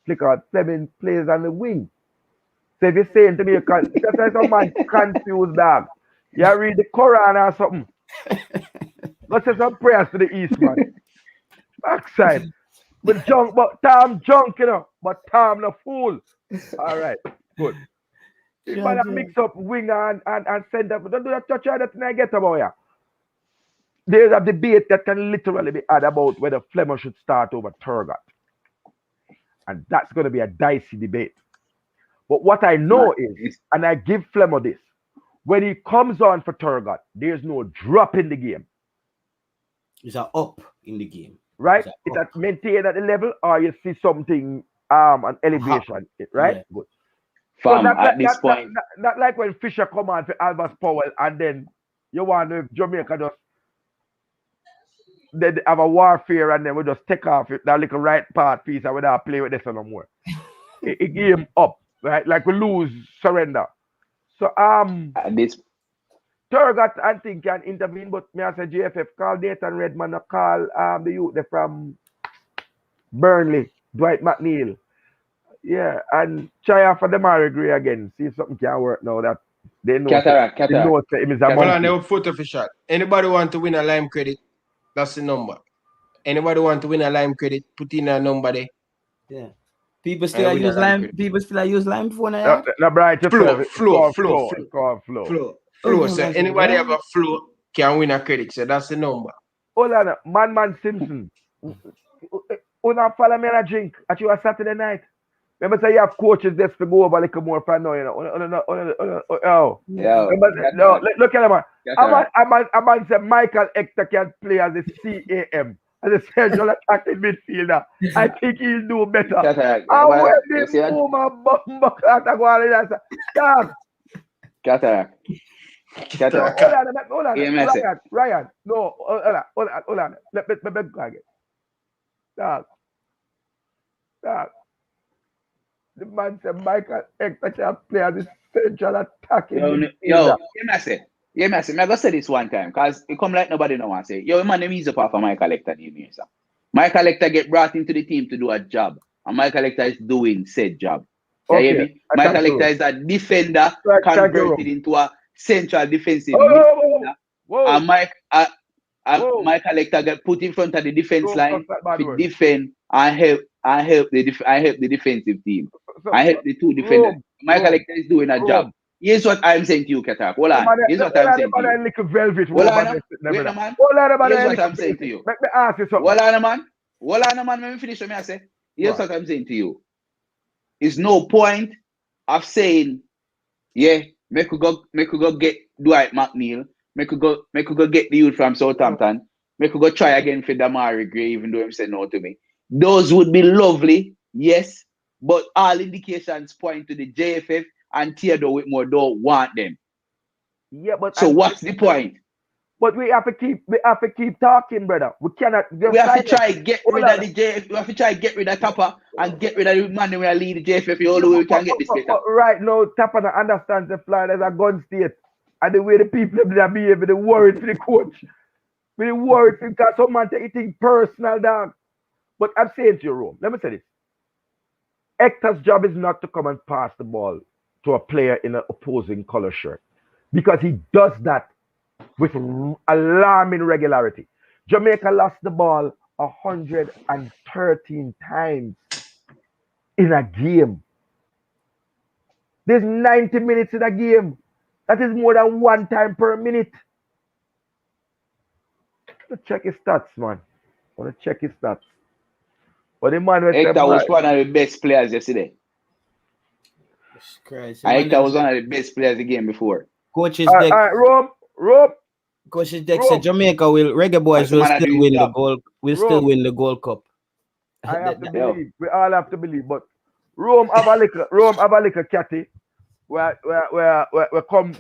Because Fleming plays on the wing. So if you're saying to me, that's like some man confused dog. You read the Quran or something. Let's say some prayers to the East, man. Backside. But Tom junk, but Tom no fool. All right, good. If man mix up wing and center, don't do that touch that thing I get about ya. There's a debate that can literally be had about whether Flemo should start over Turgot. And that's going to be a dicey debate. But what I know is, and I give Flemo this, when he comes on for Turgot, there's no drop in the game. It's an up in the game. Right? It's a maintained at the level, or you see something, an elevation, right? Yeah. Good. From so at this point. Not like when Fisher come on for Albus Powell, and then you want to Jamaica just they have a warfare, and then we just take off that little right part piece, and we don't play with this no more. It game up. Right, like we lose, surrender. So this Turgot I think can intervene, but me I say JFF call Nathan Redman, call the youth from Burnley, Dwight McNeil. Yeah, and try out for the Mary Gray again. See if something can work now that they know. Cataract. Him is a monkey. On Photo Official. Anybody want to win a lime credit? That's the number. Anybody want to win a lime credit? Put in a number there. Yeah. People still use lime. People still use lime phone. No, bright. Flow. Oh, so anybody have a flow can win a credit. So that's the number. Hold on, Man Simpson. Una follow me and a drink at you a Saturday night. Remember, say you have coaches just to go over a little more for now, Look at him, man. A man say Michael Hector can play as a CAM. as a central attacking midfielder. I think he'll do better. Cataract. And Well, when you the see that? Puma buck at the goal, dog. Cataract. No, Cataract. hold on. Yeah, me say. Ryan. No, hold on. Let me go again. Dog. The man said Michael Hector can play as a central attacking midfielder. Yo, yeah, me say. Me go say this one time, because it come like nobody no want say. Yo, man, them ease up off of Michael Hector name here, sir. Michael Hector get brought into the team to do a job, and Michael Hector is doing said job. You hear me? Michael Hector is a defender converted into a central defensive midfielder. And Michael Hector get put in front of the defense line to defend and help the defensive team. I help the two defenders. Michael Hector is doing a job. Here's what I'm saying to you, Qatar. Hold on. Here's what I'm saying to you. Hold on, man. Here's what I'm saying to you. Let me ask you something. Hold on, man. Let me finish what I say. Here's what I'm saying to you. There's no point of saying, yeah, make we go get Dwight McNeil. Make we go get the youth from Southampton. Make we go try again for Damari Gray, even though he said no to me. Those would be lovely, yes, but all indications point to the JFF and Theodore Whitmore don't want them. Yeah, but so what's the point? But we have to keep talking, brother. We cannot. We have to try get rid of the JFF. We have to try get rid of Tapper and get rid of the man who will lead the JFF. The only way we can get this better. But right now, Tapper understands the Florida's a gun state, and the way the people that behave, they're worried for the coach. They're worried because some man take it personal, dog. But I'm saying to you, Rome, let me say this. Hector's job is not to come and pass the ball to a player in an opposing color shirt, because he does that with alarming regularity. Jamaica lost the ball 113 times in a game. There's 90 minutes in a game. That is more than 1 time per minute. Let's check his stats, man. I want to check his stats. But the man Hector was one of the best players yesterday. Hector was one of the best players the game before. Coaches Rob. Coaches Dex said Jamaica will Reggae Boyz will still win the goal. Will still win the Gold Cup. I have to believe. We all have to believe. But Rome have a little catty. Where come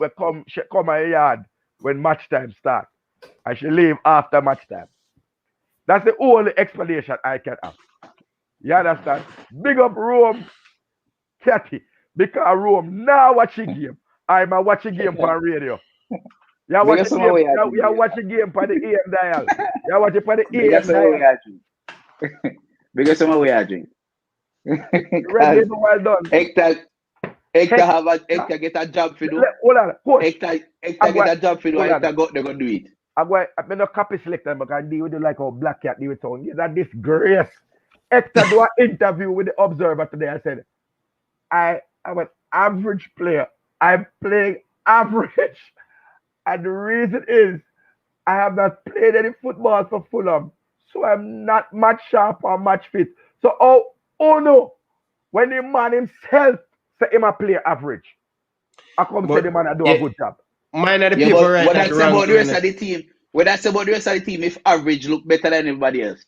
a yard when match time starts. And she leave after match time. That's the only explanation I can have. You understand? Big up Rome catty. Because Rome now watching game. I'm a watching game on radio. You're watching game for the AM dial. You're watching for the AM dial. Because some way I drink. Well done. Hector get a job for do. Hold on. Hector get a job for do. Hector they're gonna do it. I'm not copy selector, but I deal with it like how Black Cat deal with sound. It's a disgrace. Hector do an interview with the Observer today. I said, I'm an average player. I'm playing average. And the reason is I have not played any football for Fulham. So I'm not match sharp or match fit. So oh no. When the man himself say him a play average, I come say the man I do a good job. Mine are the people right. What that's about the rest of the team. What that's about the rest of the team if average look better than everybody else.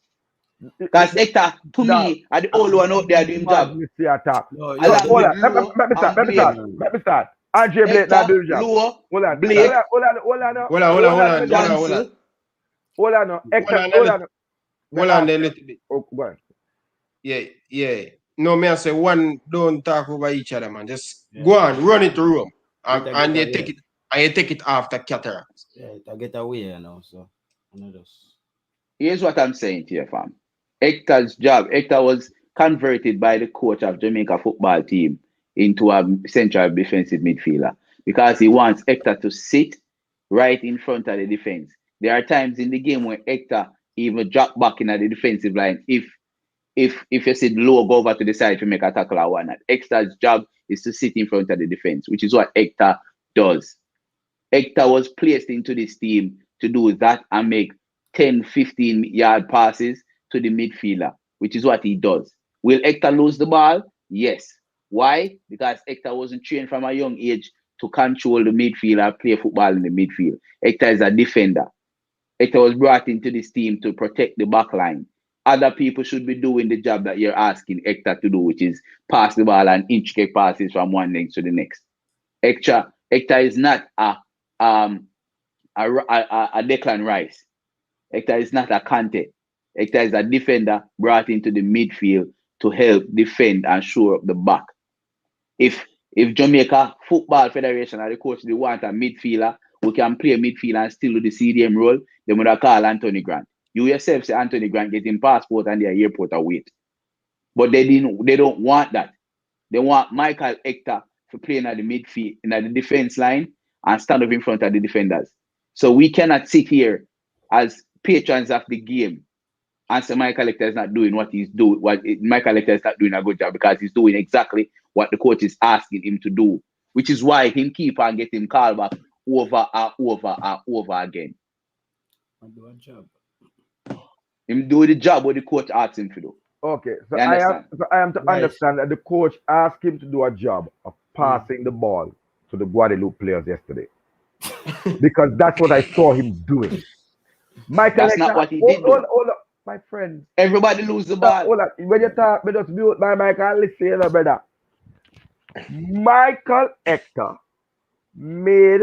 Because Hector, to me, are the only one out there doing job. Let me start. Andre Blake not doing job. Hold on. Hold on a little bit. Oh, go on. Yeah. No, me I say one, don't talk over each other, man. Just go on, run it through them. And you take it. And you take it after Cataract. Yeah, I get away now, so here's what I'm saying to you, fam. Hector's job. Hector was converted by the coach of Jamaica football team into a central defensive midfielder because he wants Hector to sit right in front of the defense. There are times in the game when Hector even drop back in the defensive line if you see low go over to the side to make a tackle or whatnot. Hector's job is to sit in front of the defense, which is what Hector does. Hector was placed into this team to do that and make 10, 15 yard passes to the midfielder, which is what he does. Will Hector lose the ball? Yes. Why? Because Hector wasn't trained from a young age to control the midfield and play football in the midfield. Hector is a defender. Hector was brought into this team to protect the back line. Other people should be doing the job that you're asking Hector to do, which is pass the ball and intricate passes from one leg to the next. Hector is not a Declan Rice. Hector is not a Kante. Hector is a defender brought into the midfield to help defend and shore up the back. If Jamaica Football Federation or the coach they want a midfielder who can play midfield and still do the CDM role, they would have called Anthony Grant. You yourself say Anthony Grant getting passport and their airport await. But they don't want that. They want Michael Hector to play in the midfield, in the defense line, and stand up in front of the defenders. So we cannot sit here as patrons of the game and say Michael Hector is not doing what he's doing. Michael Hector is not doing a good job because he's doing exactly what the coach is asking him to do, which is why him keep on getting called back over and over and over again. Do a job. Him do the job what the coach asks him to do. Okay, so I am to understand that the coach asked him to do a job of passing the ball to the Guadeloupe players yesterday. Because that's what I saw him doing. Michael That's Hector, not what he did. Hold up, my friend. Everybody lose the ball. Hold up. When you talk, just mute my mic and listen, brother. Michael Hector made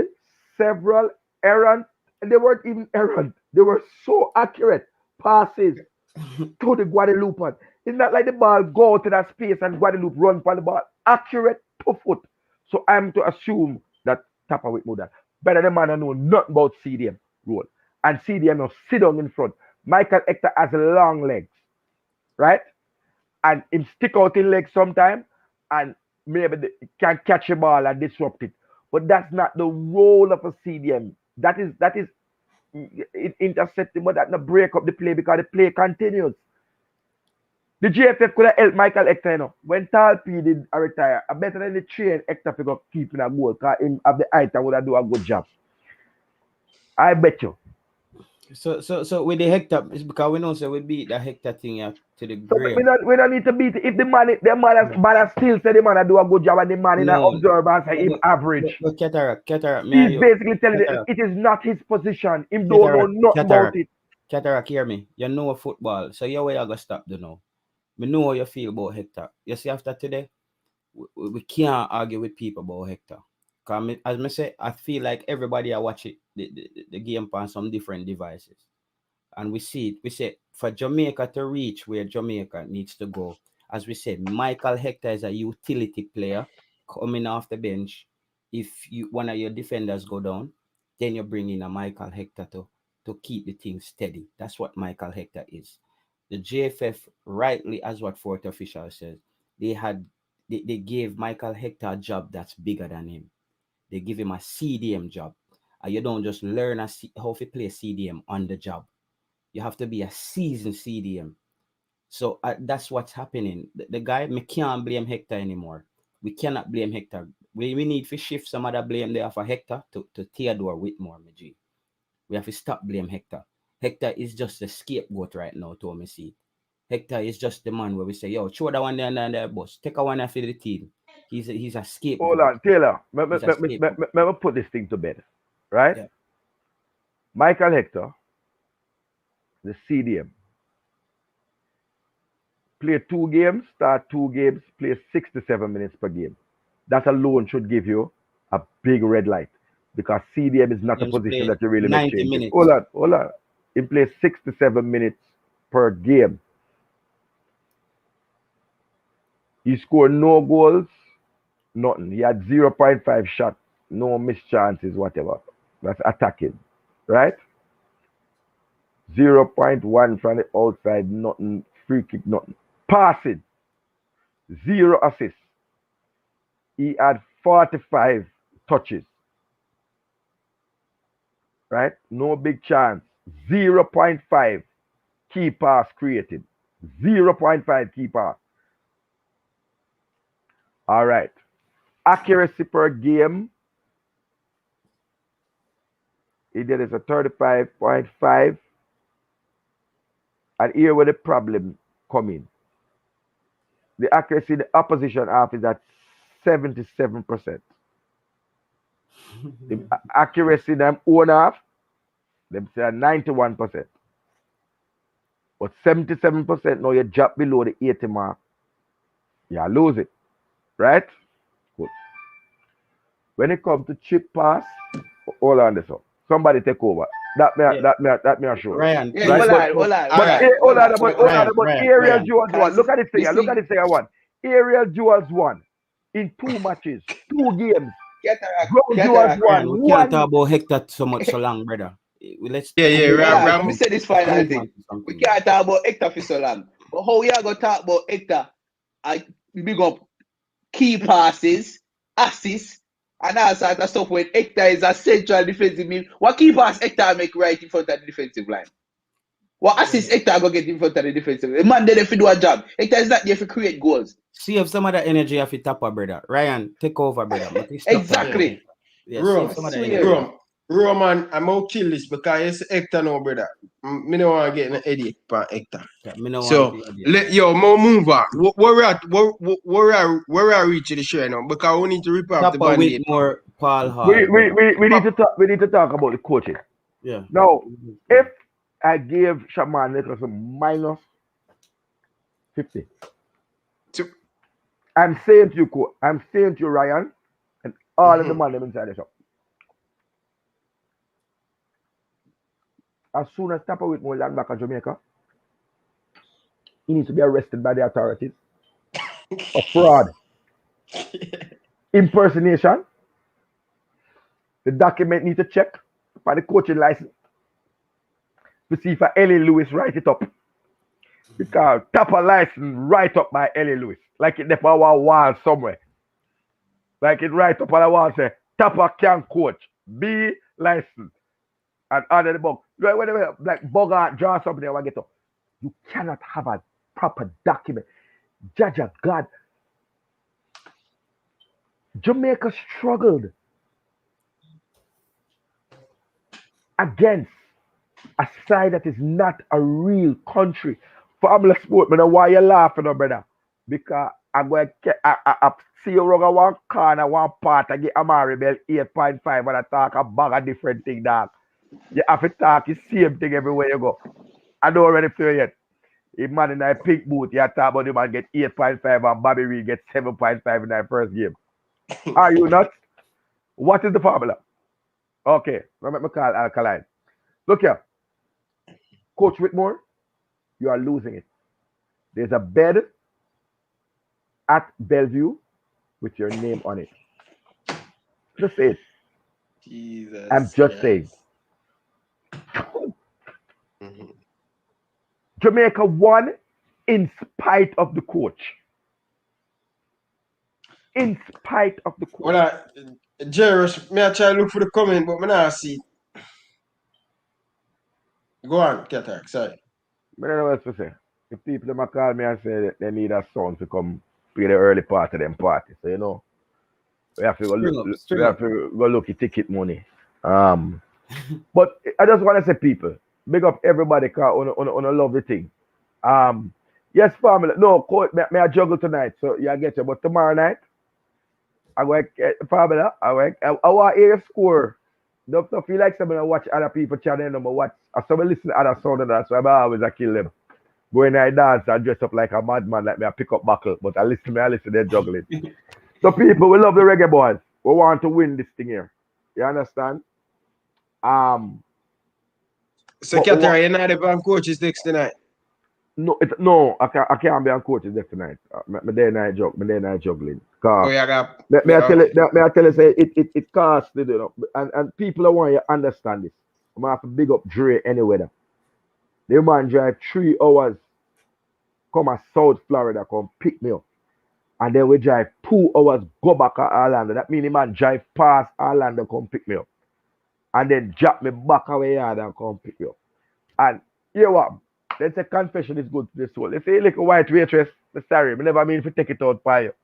several errant, and they weren't even errant. They were so accurate passes to the Guadeloupe. It's not like the ball go to that space and Guadeloupe run for the ball. Accurate to foot. So I'm to assume that Tapa with know that. Better the man know nothing about CDM role. And CDM will sit down in front. Michael Hector has long legs. Right? And him stick out his legs sometime and maybe can catch a ball and disrupt it. But that's not the role of a CDM. That is it intercepting, but that not break up the play because the play continues. The GFF could have helped Michael Hector, you know. When Talpi did retire, I better than the train Hector figure keeping a goal because him have the height and would have do a good job. I bet you. So with the Hector, it's because we know so we beat the Hector thing to the grave. So we don't need to beat it. If the man still say the man do a good job and the man in an observer and say him average. But Cataract, he's basically telling you it is not his position. Him don't know nothing about it. Cataract, hear me. You know football, so you're where you gonna stop the now. We know how you feel about Hector. You see, after today, we can't argue with people about Hector. Because as I say, I feel like everybody are watching the game on some different devices. And we see it. We say, for Jamaica to reach where Jamaica needs to go, as we said, Michael Hector is a utility player coming off the bench. If one of your defenders go down, then you bring in a Michael Hector to keep the team steady. That's what Michael Hector is. The JFF, rightly, as what fourth official says, they gave Michael Hector a job that's bigger than him. They give him a CDM job. And you don't just learn how to play CDM on the job. You have to be a seasoned CDM. So that's what's happening. The guy, we can't blame Hector anymore. We cannot blame Hector. We need to shift some other blame there for Hector to Theodore Whitmore, G. We have to stop blame Hector. Hector is just a scapegoat right now, to me see. Hector is just the man where we say, yo, throw that one there and there, boss. Take a one for the team. He's a scapegoat. Hold on, Taylor. Let me put this thing to bed. Right? Yeah. Michael Hector, the CDM, play 2 games, start 2 games, play 67 minutes per game. That alone should give you a big red light. Because CDM is not a position that you really make changes. Hold on. He plays 67 minutes per game. He scored no goals, nothing. He had 0.5 shots, no missed chances, whatever. That's attacking, right? 0.1 from the outside, nothing. Free kick, nothing. Passing, 0 assists. He had 45 touches. Right? No big chance. 0.5 key pass created. 0.5 key pass. All right. Accuracy per game. He did is a 35.5. And here where the problem come in. The accuracy in the opposition half is at 77%. The accuracy in them own half Them say 91%. But 77% now you drop below the 80 mark. You lose it. Right? Good. When it comes to chip pass, hold on this up. Somebody take over. That me assure. Ryan, Yeah, Right? hold on. But Aerial Ryan. Jewels won. Look at this thing. Look at this thing I won. Aerial Jewels won in 2 matches, 2 games. Ground Jewels Ryan, won. we can't talk 1. about Hector so much so long, brother. Let's Let me say this final thing. We can't talk about Hector for so long. But how we are going to talk about Hector? I big up key passes, assists, and all sorts of stuff when Hector is a central defensive mid. What key pass Hector make right in front of the defensive line? What assist Hector go get in front of the defensive line? The man there to do a job. Hector is not there to create goals. see if some of that energy of it tap, brother. Ryan, take over, brother. Exactly. Yeah, Roman, I'm gonna kill this because it's Hector now, brother. Me don't want to get an headache for Hector. Yeah, so more move on. Where we are reaching the show now because we need to rip off the band-aid. More Paul Hall. We need to talk about the coaching. Yeah. Now, if I gave SHAMAR NICHOLSON minus 50, I'm saying to you, Ryan, and all of the man inside the shop. As soon as Tapper with more land back in Jamaica, he needs to be arrested by the authorities for fraud, impersonation. The document needs to check for the coaching license to see if Ellie Lewis write it up. Because Tapper license write up by Ellie Lewis. Like it there on our wall somewhere. Like it write up on the wall say Tapper can coach. B license. And under the book, like Bogart draw something there, get up. You cannot have a proper document. Jaja God. Jamaica struggled against a side that is not a real country. Family sport, man, why you laughing, brother? Because I'm going to see you run one corner, one part, I get Amari Bell 8.5 and I talk a bag of different things, dog. You have to talk the same thing everywhere you go. I don't already feel yet. If man in a pink boot, you talk about the man get 8.5 and Bobby Reed get 7.5 in that first game. Are you not? What is the formula? Okay, let me call Alkaline. Look here. Coach Whitmore, you are losing it. There's a bed at Bellevue with your name on it. Just say it. Jesus. I'm just saying. Jamaica won in spite of the coach. In spite of the coach. Well, Jerry, me I try to look for the comment, but me not see it. Go on, Katak, sorry. I don't know what to say. If people them call me and say that they need a song to come play the early part of them party, so you know, we have to go look at ticket money. But I just want to say, people, big up everybody on a lovely thing. Yes, family. No, coach, may I juggle tonight, so you get you. But tomorrow night, I go family. I want to hear your score. Don't feel like somebody watch other people channel them, but watch. Somebody listen to other sound and that, so I always kill them. Go in I dance and dress up like a madman, like me I pick up buckle, but I listen they're juggling. So people, we love the Reggae Boyz. We want to win this thing here. You understand? So Katar, you're not the band coaches next tonight? No, I can't be on coaches next tonight. My day night juggling. Oh, yeah, got. May I tell you, say it costs, you know, and people don't want you to understand this. I'm gonna have to big up Dre anyway. The man drive 3 hours, come to South Florida, come pick me up. And then we drive 2 hours, go back to Orlando. That means the man drive past Orlando, come pick me up. And then drop me back away yard and come pick me up. And here what? Let's say confession is good to the soul. They say, like a white waitress, I'm sorry, I never mean to take it out by you.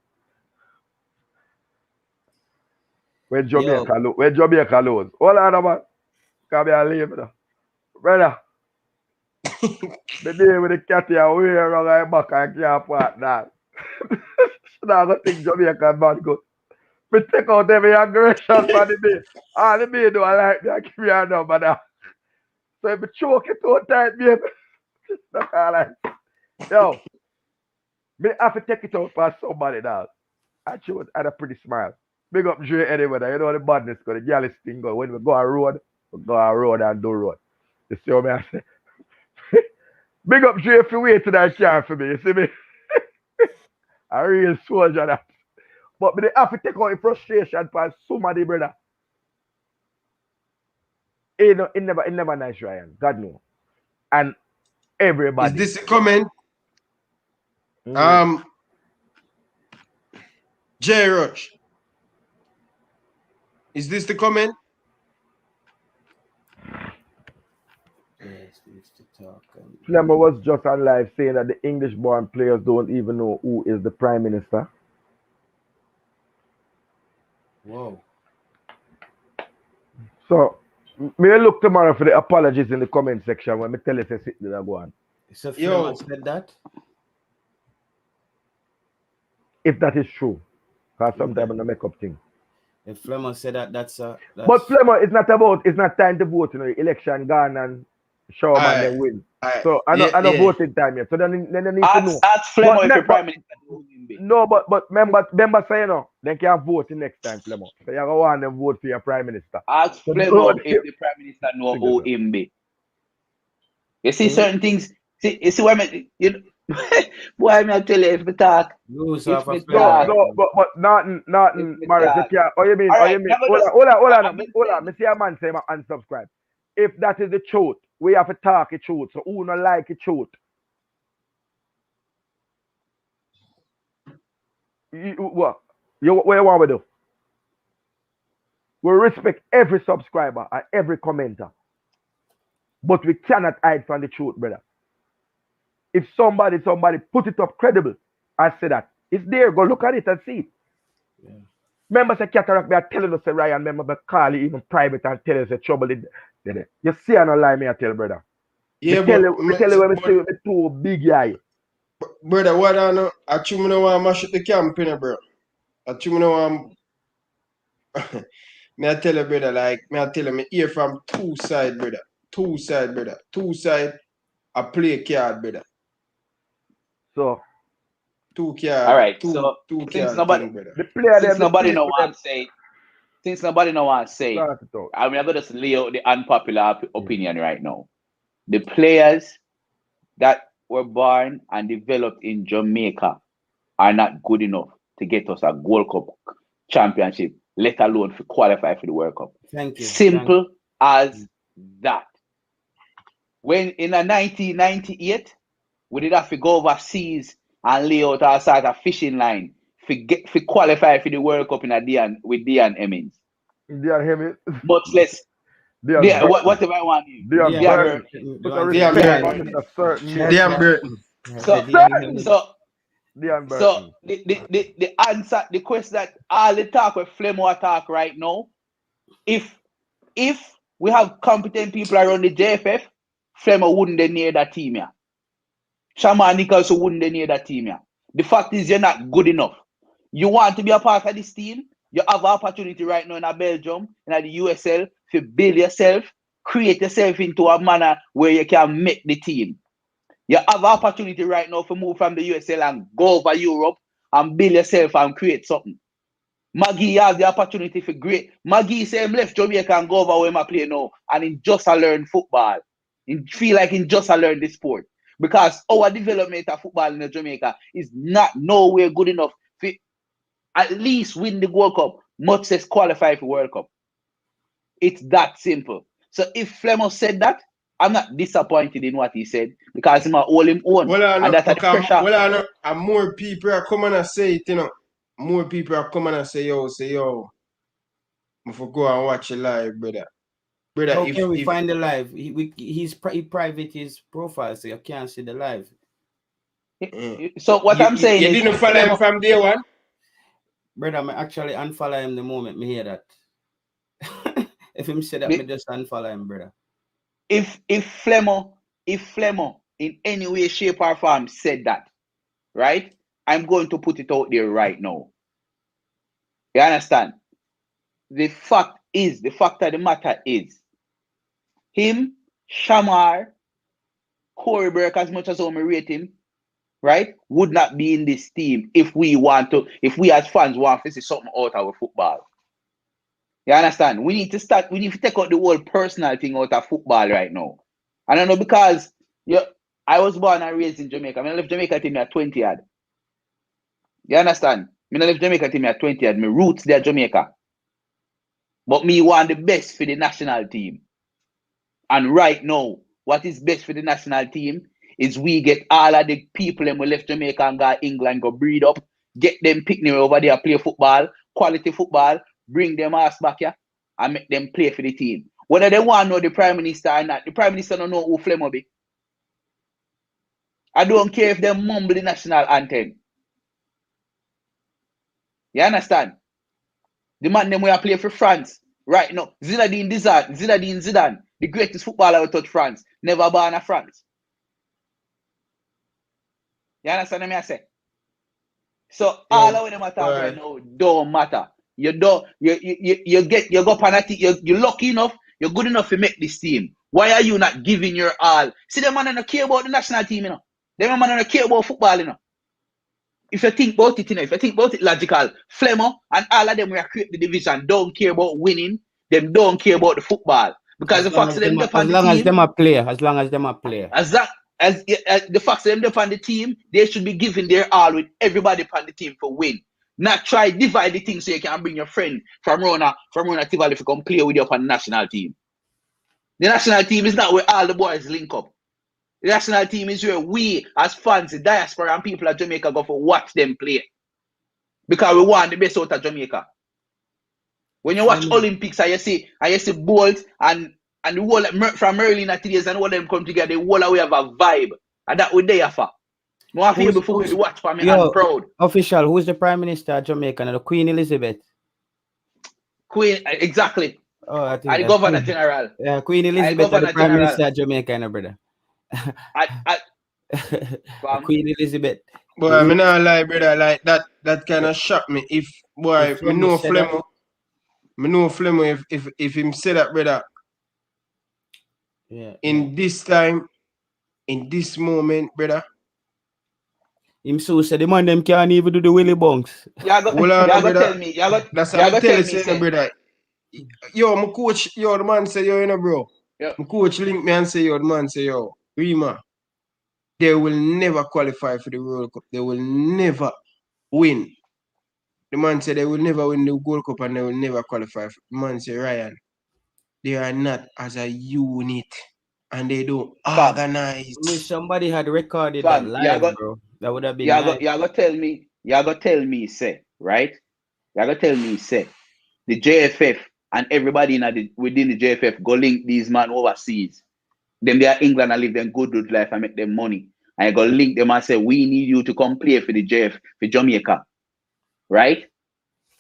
When Jamaica lose. Hold on, man. Come here and leave me. Brother. The day with the cat here, we around my back and can't part that. Now I think Jamaica bad good. We take out every aggression for the day. All the day do I like that. Give me a number now. So if you choke it too tight, baby, that's all right. Yo, me have to take it out for somebody now. I chose had a pretty smile. Big up Dre anyway. You know the badness go, the jealous thing go. When we go on road, we go on road and do road. You see what I say? Big up Dre if you wait till that car for me. You see me? A real soldier that. But they have to take out the frustration for somebody, brother. It never nice, Ryan. God no. And everybody. Is this a comment? J Roach. Is this the comment? Yes, we used to talk. Flemmer was just on live saying that the English-born players don't even know who is the Prime Minister. Whoa. So, may I look tomorrow for the apologies in the comment section when me tell you to sit there and go on. So Flemmer said that? If that is true. Because sometimes I make up things. If Flemmer said that, that's But Flemmer, it's not time to vote, you know, election gone and SHAMAR then win. So I know voting time yet. So then they need to know. Ask Flemmer if the Prime Minister. No, but remember say, you know, they can vote the next time, Flemmer. So you go on and vote for your Prime Minister. Ask so Flemmer if the Prime Minister know who him be. You see certain things. You see what I mean? You know, boy, I tell you, if we talk. No, but nothing, Maris. Oh, you mean? Hold on. Me see a man say, unsubscribe. If that is the truth, we have to talk the truth. So who not like the truth? What you want to do? We respect every subscriber and every commenter, but we cannot hide from the truth, brother. If somebody put it up credible, I say that it's there. Go look at it and see it. Yeah. Remember, say Cataract, they are telling us, say Ryan. Remember, they call you even private and tell us the trouble. You see, I don't lie, me I tell brother. Yeah, me tell you when we see with the two big eye. Brother, what I know? I choose no one mash up the campaign, bro. I choose no one. Me I tell you, brother, like me I tell you, me hear from two side, brother. Two side. I play card, brother. So. All right. Two since nobody, since nobody know what I'm saying, I mean, I'm gonna just lay out the unpopular opinion right now. The players that were born and developed in Jamaica are not good enough to get us a Gold Cup championship, let alone to qualify for the World Cup. Thank you. Simple as that. When in 1998, we did have to go overseas and lay out our sort of fishing line to qualify for the World Cup with Dion Hemmings. Dion Hemmings. Much less. Whatever I want him. Dion Burton. So the answer, the question that all the talk with Flemmer talk right now, if we have competent people around the JFF, Flemmer wouldn't be near that team here. SHAMAR Nicholson wouldn't be near that team here. The fact is you're not good enough. You want to be a part of this team, you have an opportunity right now in Belgium, in the USL, to build yourself, create yourself into a manner where you can make the team. You have an opportunity right now to move from the USL and go over Europe and build yourself and create something. Maggie has the opportunity for great. Maggie say left Jamaica and go over where I play now and he just learn football. He feel like he just learn the sport. Because our development of football in Jamaica is not nowhere good enough to at least win the World Cup, much less qualify for World Cup. It's that simple. So if Flemmer said that, I'm not disappointed in what he said because he's all him own. And more people are coming and say it, you know. More people are coming and say, yo, I'm for go and watch it live, brother. How can we find the live? He private his profile, so you can't see the live. So what I'm saying is... You didn't follow him from day one? Brother, I actually unfollow him the moment me hear that. If him say that, me just unfollow him, brother. If Flemmer in any way, shape, or form said that, right? I'm going to put it out there right now. You understand? The fact of the matter is, him Shamar, Corey Burke, as much as I rate him, right, would not be in this team if we as fans want to see something out of our football. You understand? We need to take out the whole personal thing out of football right now. I don't know, because I was born and raised in Jamaica. I left Jamaica team at 20 yard. You understand? I left Jamaica team at 20 yard. My roots there Jamaica. But me want the best for the national team. And right now, what is best for the national team is we get all of the people who left Jamaica and go England, go breed up, get them picnic over there, play football, quality football, bring them ass back here, and make them play for the team. Whether they want to know the Prime Minister or not, the Prime Minister don't know who Flemo be. I don't care if they mumble the national anthem. You understand? The man them will play for France right now. Zinedine Zidane, the greatest footballer who touched France, never born in France. You understand what I say? So all of them are talking right now don't matter. You go penalty, you're lucky enough, you're good enough to make this team. Why are you not giving your all? See, them man don't care about the national team, you know. Them man don't care about football, you know. If you think about it, you know, if you think about it logical, Flemo and all of them will create the division, don't care about winning, them don't care about the football. Because the fact that them as long as them are player, as long as them are player. As the fact that them defend the team, they should be giving their all with everybody on the team for win. Not try divide the thing so you can bring your friend from Rona Tivoli if you come play with you on the national team. The national team is not where all the boys link up. The national team is where we, as fans, the diaspora and people of Jamaica, go for watch them play. Because we want the best out of Jamaica. When you watch Olympics and you see Bolt and the whole from Merlin at days and all them come together, the whole we have a vibe. And that we there for. No feel before we watch for me and proud. Official, who's the Prime Minister of Jamaica? And the Queen Elizabeth. Queen, exactly. Oh, I think and the Governor General. Yeah, Queen Elizabeth is the Prime Minister of Jamaica, no, brother. Queen Elizabeth. Boy, I mean, not lie, brother. Like that kind of shock me. If boy, me know Flemo. If him say that, brother. Yeah. In this time, in this moment, brother. Him so said the man them can't even do the willy bunks. Y'all go tell me. That's what I tell you, brother. Yo, my coach, the man say, yo, you know, bro. Yeah. My coach link me and say, yo, the man say, yo, Rima, they will never qualify for the World Cup. They will never win. The man said they will never win the World Cup and they will never qualify. The man say, Ryan, they are not as a unit and they don't organize. I wish somebody had recorded that live, bro. That would have been nice. Y'all go tell me, say, right? Y'all go tell me, say, the JFF and everybody within the JFF go link these man overseas. Them they are England and live them good life and make them money. And I go link them and say, we need you to come play for the JF, for Jamaica. Right?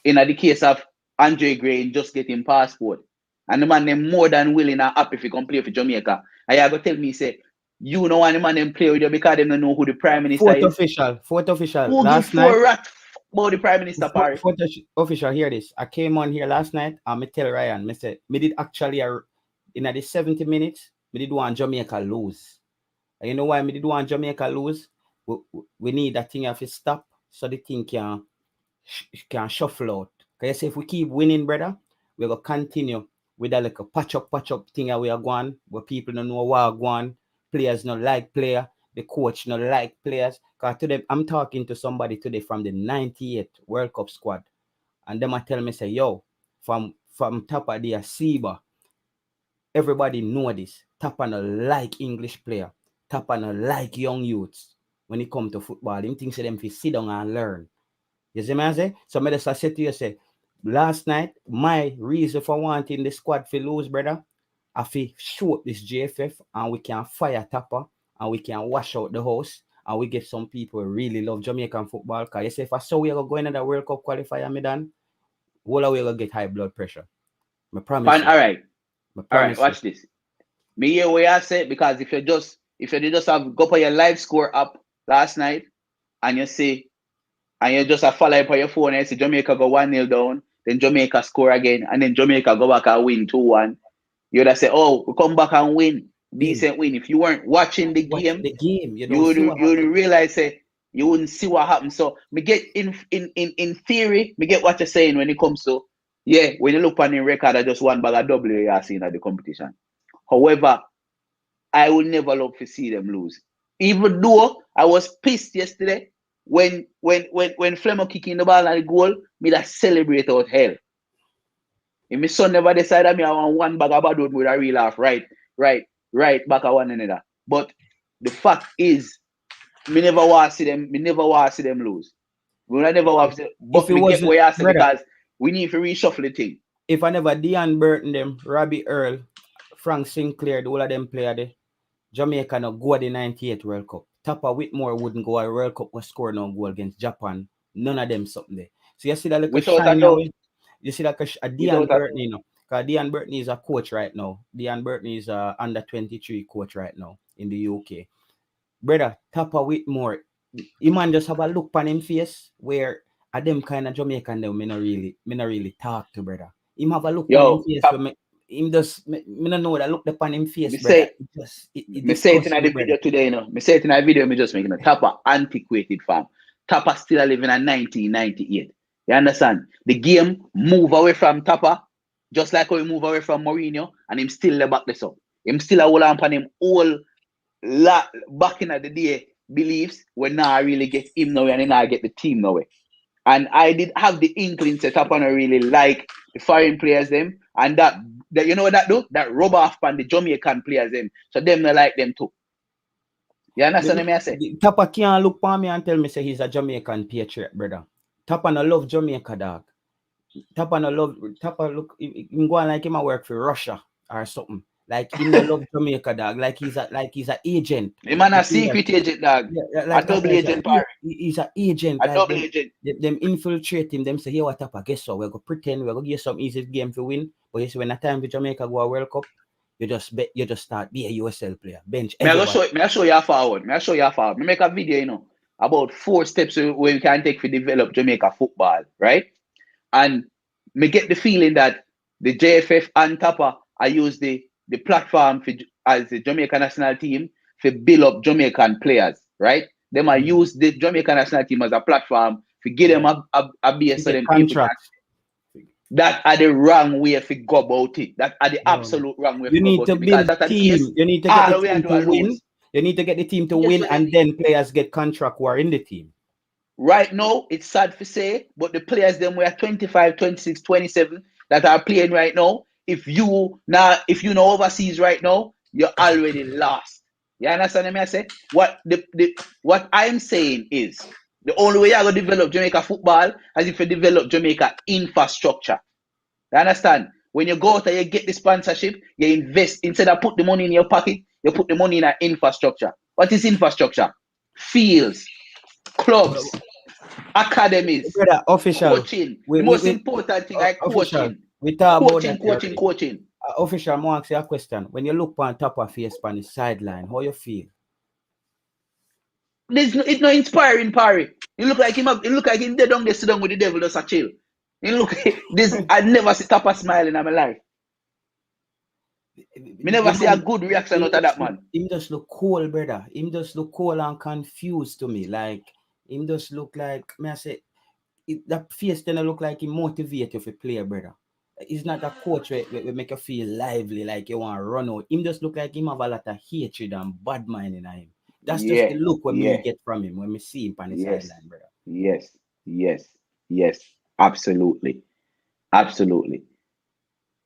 In the case of Andre Gray just getting passport. And the man them more than willing and happy if he come play for Jamaica. And you go tell me, say, you know, and the man them play with you because they don't know who the Prime Minister is. Fourth official. Who last give night, four rat about the Prime Minister, Paris? Fourth official, hear this. I came on here last night and I tell Ryan, I said, me did actually, in the 70 minutes, me did want Jamaica lose. And you know why me did want Jamaica lose? We need that thing have to stop so the thing can shuffle out. Because if we keep winning, brother, we're going to continue with that like a patch up thing that we are going, where people don't know what are going, players not like player, the coach not like players. Because today, I'm talking to somebody today from the 98 World Cup squad, and them I tell me, say, yo, from top of the Asiba, everybody know this. Tapa no like English player. Tapa no like young youths when it come to football. Him thinks them to sit down and learn. You see what I say? So I just said to you, say, last night, my reason for wanting the squad to lose, brother, I feel shoot this JFF and we can fire Tapa and we can wash out the house and we get some people who really love Jamaican football. Because you say, if I saw we are going to the World Cup qualifier, me done, all we will get high blood pressure. I promise. Fine, all right, watch this. Me hear what I say, because if you just have go for your live score up last night and you see and you just have follow up on your phone and you see Jamaica go 1-0 down, then Jamaica score again, and then Jamaica go back and win 2-1. You would have say, oh, we come back and win. decent win. If you weren't watching the game, you would realize say you wouldn't see what happened. So me get in theory, me get what you're saying when it comes to when you look on the record, I just one bag of W you are seeing at the competition. However, I would never love to see them lose. Even though I was pissed yesterday when Flemo kicking the ball at the goal, me that celebrate out hell. If my son never decided me I want one bag of bad with a real laugh, right back at one another. But the fact is, me never want to see them lose. I never want to see, but we get where I say because we need to reshuffle the thing. If I never Dean Burton them, Robbie Earl, Frank Sinclair, the all of them player there, Jamaica no go at the 98 World Cup. Tapper Whitmore wouldn't go at World Cup was score no goal against Japan. None of them something there. So you see that little shine now. You see that a Dean Burton, you know. Because Dean Burton is a coach right now. Dean Burton is a under 23 coach right now in the UK. Brother, Tapper Whitmore, he man just have a look on him face where at them kind of Jamaican them me not really talk to, brother. Him have a look on him face where him just me don't know that look upon him face, brother. Me say it in the video today, you know. Me say it in a video, me just making a Tapper antiquated fam. Tapper still living in 1998. You understand? The game move away from Tapper, just like how he move away from Mourinho, and him still the back this up. Him still a hold on upon him all back in the day beliefs when now I really get him now and then I get the team now. And I did have the inkling set up and I really like the foreign players them, and that you know what that do? That rub off on the Jamaican players them. So them not like them too. You understand what I say? Tapper can't look for me and tell me say he's a Jamaican patriot, brother. Tapper no love Jamaica, dog. Tapper look him go on like him a work for Russia or something. Like he no love Jamaica, dog. Like he's a agent. The man a secret agent, dog. Yeah, like a double agent. He's an agent. A like double agent. Them infiltrate him. Them say, here what Tapper? Guess what? We're gonna pretend we're gonna give some easy game to win. But you see, when the time for Jamaica go a World Cup, you just start be a USL player. Bench. May I show you forward. Me make a video, you know, about 4 steps where we can take to develop Jamaica football, right? And me get the feeling that the JFF and Tapper I use the platform as the Jamaica national team to build up Jamaican players, right? Them I use the Jamaica national team as a platform to give them a base so them people that are the wrong way to go about it. That are the absolute wrong way you to go about it. You need to build a team. You need to get the team to win. You need to get the team to win and then players get contract who are in the team. Right now, it's sad to say, but the players them were 25, 26, 27 that are playing right now. If you know overseas right now, you're already lost. You understand what I say? What I'm saying is the only way you're gonna develop Jamaica football is if you develop Jamaica infrastructure. You understand? When you go out and you get the sponsorship, you invest instead of put the money in your pocket, you put the money in an infrastructure. What is infrastructure? Fields, clubs, academies, brother, official coaching. The most important thing like coaching. We talk about coaching. Official, I'm going to ask you a question. When you look on top of face on the sideline, how you feel? It's not inspiring, Parry. You look like him. You look like him dead down there, sit down with the devil, just a chill. You look this. I never see Tapper smiling in my life. Me never see a good reaction out of that man. Him just look cool, brother. Him just look cool and confused to me. Like him just look like me. I say that face then look like he motivate you to play, brother. He's not a coach where make you feel lively, like you want to run out. Him just look like him have a lot of hatred and bad mind in him. That's just the look when me get from him when we see him on the sideline, brother. Yes. Absolutely.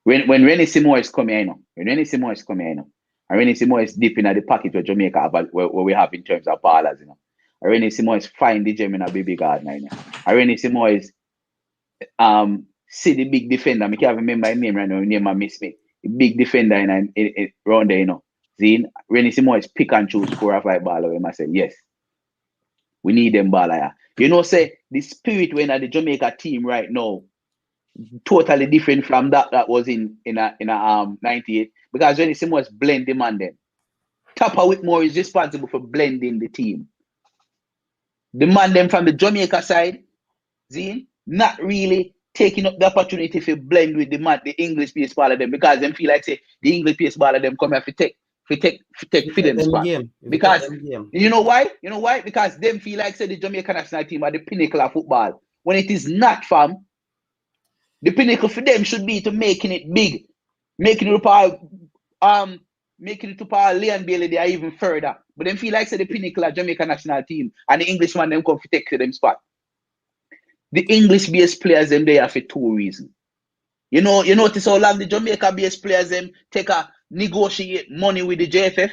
When Rennie Seymour is coming in, and Rennie Seymour is deep in the pocket where Jamaica have where we have in terms of ballers, you know. And Rennie Seymour is find the gem in a baby garden, you know. And Rennie Seymour is see the big defender. I can't remember his name right now. His name I miss me. The big defender in around there, you know. Zine, Rennie Seymour is pick and choose 4 or 5 ball. I say yes. We need them baller. Yeah. You know, say the spirit when at the Jamaica team right now, totally different from that was in 98. Because Rennie Seymour is blend the man then. Tapper Whitmore is responsible for blending the team. The man them from the Jamaica side, Zine, not really taking up the opportunity to blend with the English PS ball of them because them feel like say the English PS ball of them come here to take for them spot. Because you know why? You know why? Because them feel like say the Jamaican national team are the pinnacle of football. When it is not, fam. The pinnacle for them should be to making it big. Making it to power Leon Bailey they are even further. But them feel like say the pinnacle of Jamaican national team and the Englishman them come to take to them spot. The English-based players them there for two reasons. You notice how long the Jamaica-based players them take a negotiate money with the JFF?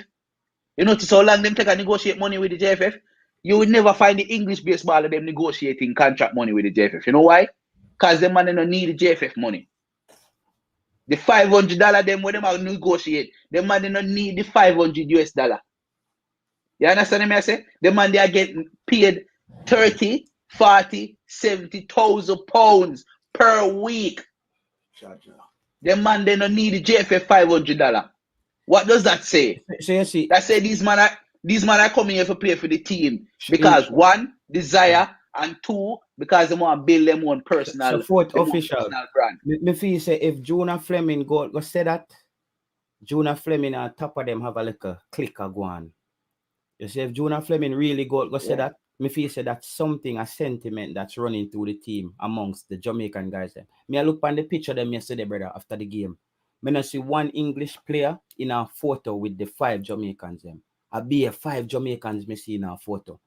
You notice how long them take a negotiate money with the JFF? You would never find the English-based baller them negotiating contract money with the JFF. You know why? Because them man don't need the JFF money. The $500 them when them out negotiate, them man don't need the $500. You understand me I say? The man they are getting paid 30, 40, 70,000 pounds per week. The man they don't need the JFF $500. What does that say? So you see, that say these man are coming here to play for the team because one, desire, and two, because they want to build them own personal, fourth official brand. Me feel say if Jonah Fleming go say that, Jonah Fleming on top of them have a little clicker go on. You see, if Jonah Fleming really go say that, me feel say that's something, a sentiment that's running through the team amongst the Jamaican guys. Me I look on the picture them yesterday, brother, after the game. Me not see one English player in a photo with the 5 Jamaicans them. I be a 5 Jamaicans me see in a photo.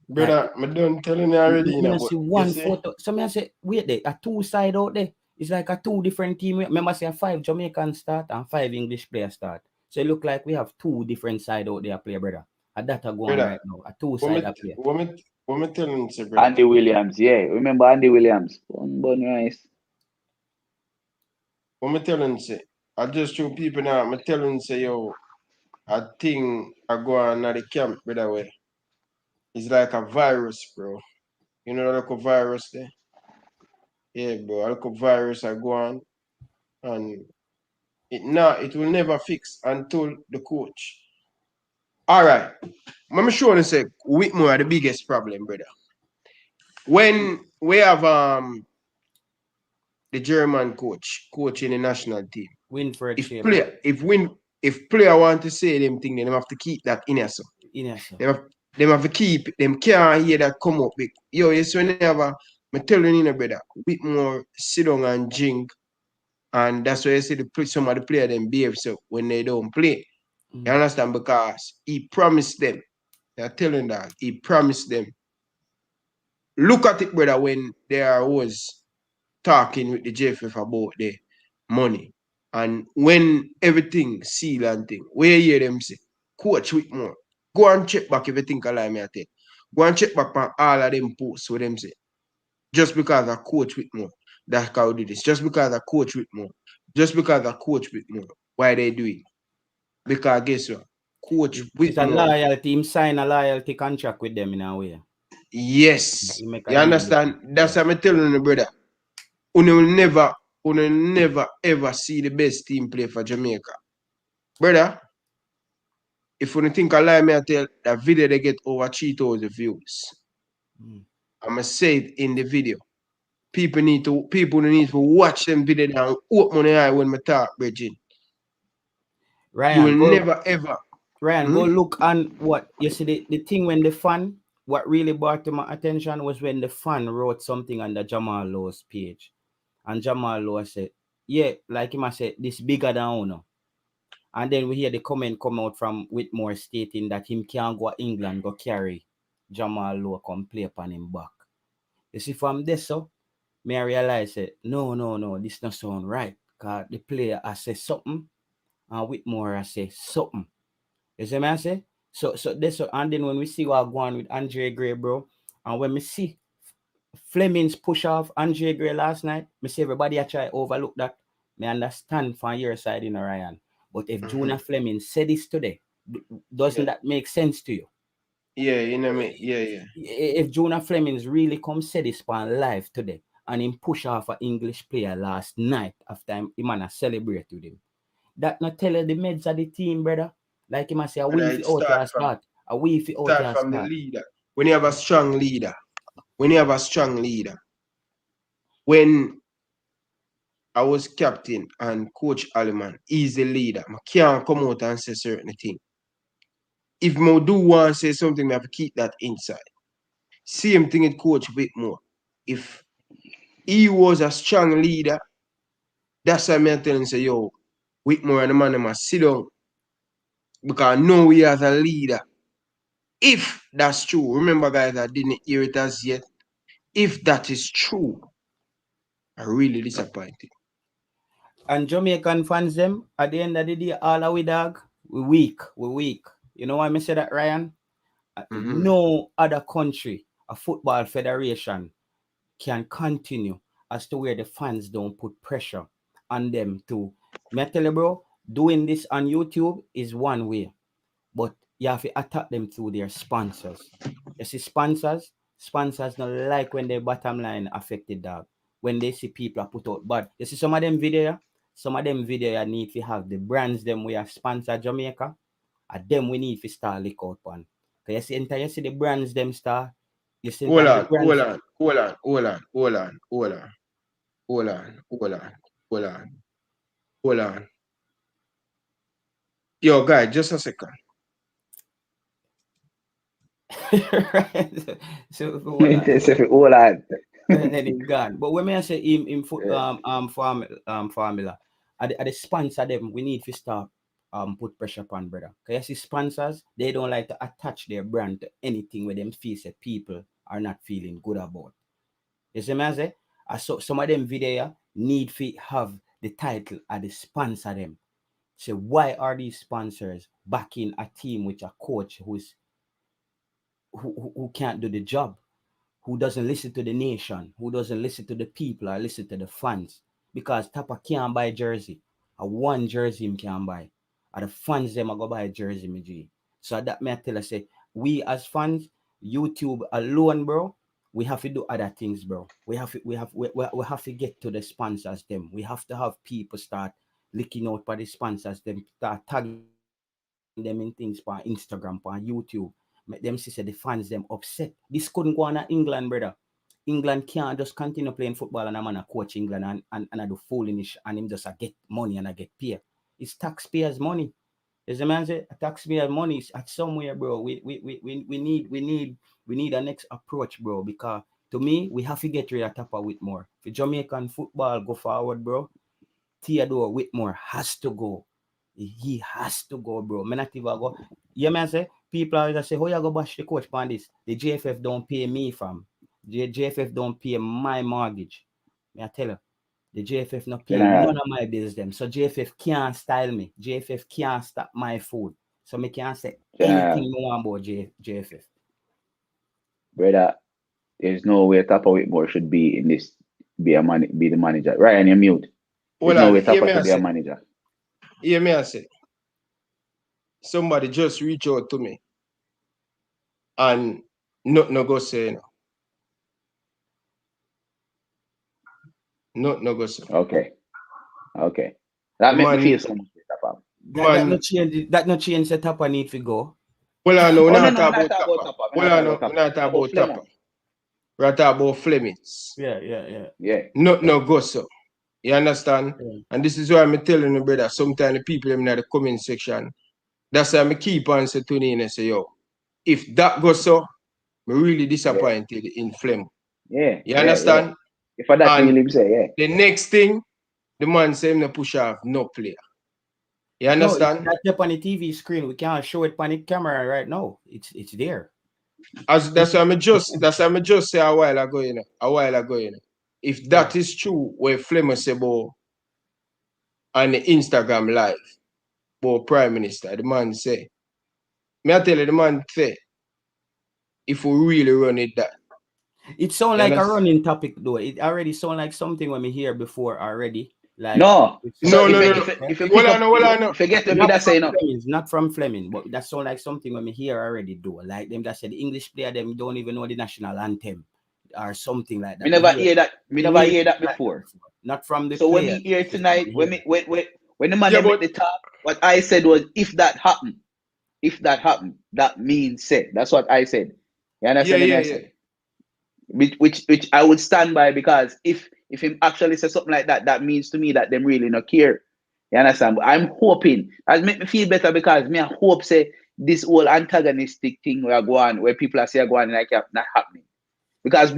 Brother, I don't telling you already. Me see one photo. So me I say, wait there, a 2 side out there. It's like a 2 different team. Remember say a 5 Jamaican start and 5 English players start. So it look like we have 2 different side out there play, brother. And that are going right now. A 2 side up here. What me telling you, brother? Andy Williams, yeah. Remember Andy Williams? Nice. What me telling you, I just show people now, I'm telling you, yo, a thing I go on at the camp, brother, way. It's like a virus, bro. You know like a virus there? Yeah, bro, like a virus I go on, and it will never fix until the coach. All right, let me show you, say, Whitmore are the biggest problem, brother. When we have the German coach in the national team, Winfred if player want to say them thing, then they have to keep that in us. They have to keep it. Them can't hear that come up. Yo, yes, whenever I tell you, brother, Whitmore sit down and drink, and that's why you see some of the players them behave so when they don't play. You understand? Because he promised them. They're telling that he promised them. Look at it, brother, when there was talking with the JFF about the money. And when everything seal and thing, where you hear them say, Coach Whitmore, go and check back if you think I lie me at it. Go and check back on all of them posts with them say. Just because I Coach Whitmore, that's how I do this. Just because I Coach Whitmore. Just because I Coach Whitmore. Why they do it? Because guess what? Coach Whitmore. It's a loyalty. Him sign a loyalty contract with them in a way. Yes. You understand? That's what I'm telling you, brother. You will never ever see the best team play for Jamaica. Brother, if you think I lie, me I tell that video they get over 3,000 views. I'm gonna say it in the video. People need to watch them video and open their eye when I talk, Bridget. Ryan, you will never ever. Ryan, go look on what you see the thing when the fan, what really brought to my attention was when the fan wrote something on the Jamal Low's page. And Jamal Low said, yeah, like him I said, this bigger than Uno. And then we hear the comment come out from Whitmore stating that him can't go to England, go carry Jamal Low come play upon him back. You see, from this, so, me I realize that, no, this not sound right. Because the player I say something, and Whitmore I say something. You see what I say? So this, and then when we see what going on with Andre Gray, bro, and when we see Fleming's push off Andre Gray last night, me see everybody I try overlook that. Me understand from your side, Ryan. But if Jonah Fleming said this today, doesn't that make sense to you? Yeah, yeah. If Jonah Fleming's really come say this on live today and him push off an English player last night after him man celebrate with him, that not tell you the meds of the team, brother. Like him say, a week out your start. A week out your start. The leader. When you have a strong leader. When I was captain and Coach Aliman, he's the leader. I can't come out and say certain thing. If I do want to say something, I have to keep that inside. Same thing with Coach Whitmore. If he was a strong leader, that's why I'm telling you, say, yo, Whitmore and the man must sit down. Because I know we as a leader. If that's true, remember guys, I didn't hear it as yet. If that is true, I'm really disappointed. And Jamaican fans them, at the end of the day, all our dog, we weak. You know why I say that, Ryan? No other country, a football federation, can continue as to where the fans don't put pressure on them to. Me tell you, bro, doing this on YouTube is one way, but you have to attack them through their sponsors. You see, sponsors don't like when their bottom line affected, dog. When they see people are put out bad. You see some of them video need to have the brands them we have sponsored Jamaica, and them we need to start look out on. Because you see the brands them start. You see Hold the on. Yo, guy, just a second. So hold on. And then it's gone. But when I say in formula, at the sponsor them, we need to start put pressure upon, brother. Because you see sponsors, they don't like to attach their brand to anything where them feel that people are not feeling good about. You see me I say? So some of them video need to have the title of the sponsor them. So why are these sponsors backing a team with a coach who can't do the job? Who doesn't listen to the nation, who doesn't listen to the people or listen to the fans? Because Tapa can't buy jersey. A one jersey him can buy. And the fans them go buy a jersey, me G. So that may I tell us, say, we as fans, YouTube alone, bro, we have to do other things, bro. We have to get to the sponsors them. We have to have people start looking out for the sponsors them, start tagging them in things on Instagram, on YouTube. Make them see the fans them upset. This couldn't go on in England, brother. England can't just continue playing football and I'm gonna coach England and I do foolish and him just get money and I get paid. It's taxpayers' money. As a man say, taxpayers' money is at somewhere, bro. We need a next approach, bro. Because to me, we have to get rid of Tapa Whitmore. If Jamaican football go forward, bro, Theodore Whitmore has to go. He has to go, bro. Me not even go. Yeah, man say, people always say, how you go bash the coach on this? The JFF don't pay me from. The JFF don't pay my mortgage. Me I tell you, the JFF not pay none of my bills them. So JFF can't style me. JFF can't stop my food. So me can't say anything you want about JFF. Brother, there's no way Tapa Whitmore should be in this, be the manager. Ryan, you're mute. There's no way Tapa should be a manager. Hear me I say, somebody just reach out to me and nothing no go say no. Nothing no go say. Okay. That make me feel so much better, Pam. That no change the Tapa need to go. Well, I know we're not talking about Tapa. Well, I know we're not talking about Tapa. We're talking about Flemings. Yeah. Nothing no go so. You understand? Yeah. And this is why I'm telling you, brother, sometimes the people in the comment section, that's why I keep on saying to me and say, yo, if that goes so, I'm really disappointed in Flem. Yeah. You understand? Yeah. If I that really say, the next thing, the man say him to push off no player. You understand? No, it's not up on the TV screen. We can't show it on the camera right now. It's there. That's why I'm just say a while ago, you know. If that is true, where Flem say about on the Instagram live, about Prime Minister, the man say, me I tell you, the man say, if we really run it that. It sounds like a running topic though. It already sounds like something when we hear before already. Like no. If you get to me that say no. It's not from Fleming, but that sounds like something when we hear already though. Like them that said the English player them don't even know the national anthem or something like that. We never hear that before. Not from the so player. When we hear tonight, when the man make the talk, what I said was if that happened, that means said. That's what I said. You understand what I said? Which I would stand by, because if if him actually say something like that, that means to me that them really not care. You understand? But I'm hoping that make me feel better because me I hope say this whole antagonistic thing where I go on, where people are saying go on like not happening. Because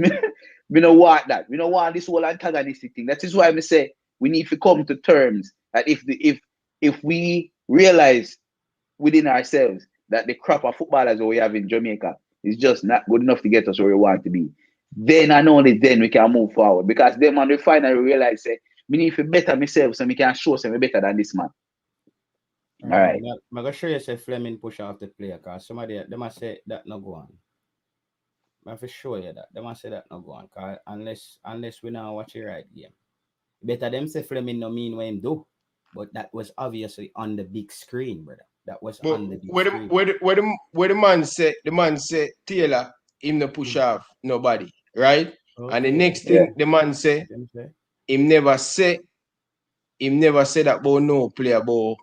we don't want that. We don't want this whole antagonistic thing. That is why I say we need to come to terms that if we realize within ourselves that the crop of footballers that we have in Jamaica is just not good enough to get us where we want to be, then and only then we can move forward. Because then when we finally realize say we need to better myself so we can show some better than this man. All right. I'm gonna show you say Fleming push off the player because somebody they must say that no go on. I'm for sure you that. They must say that no go on. Cause unless we now watch the right game. Better them say Fleming no mean what him do. But that was obviously on the big screen, brother. That was on the big screen. Where the man say Taylor him no push off nobody, right? Okay. And the next thing the man say him never say that about no player about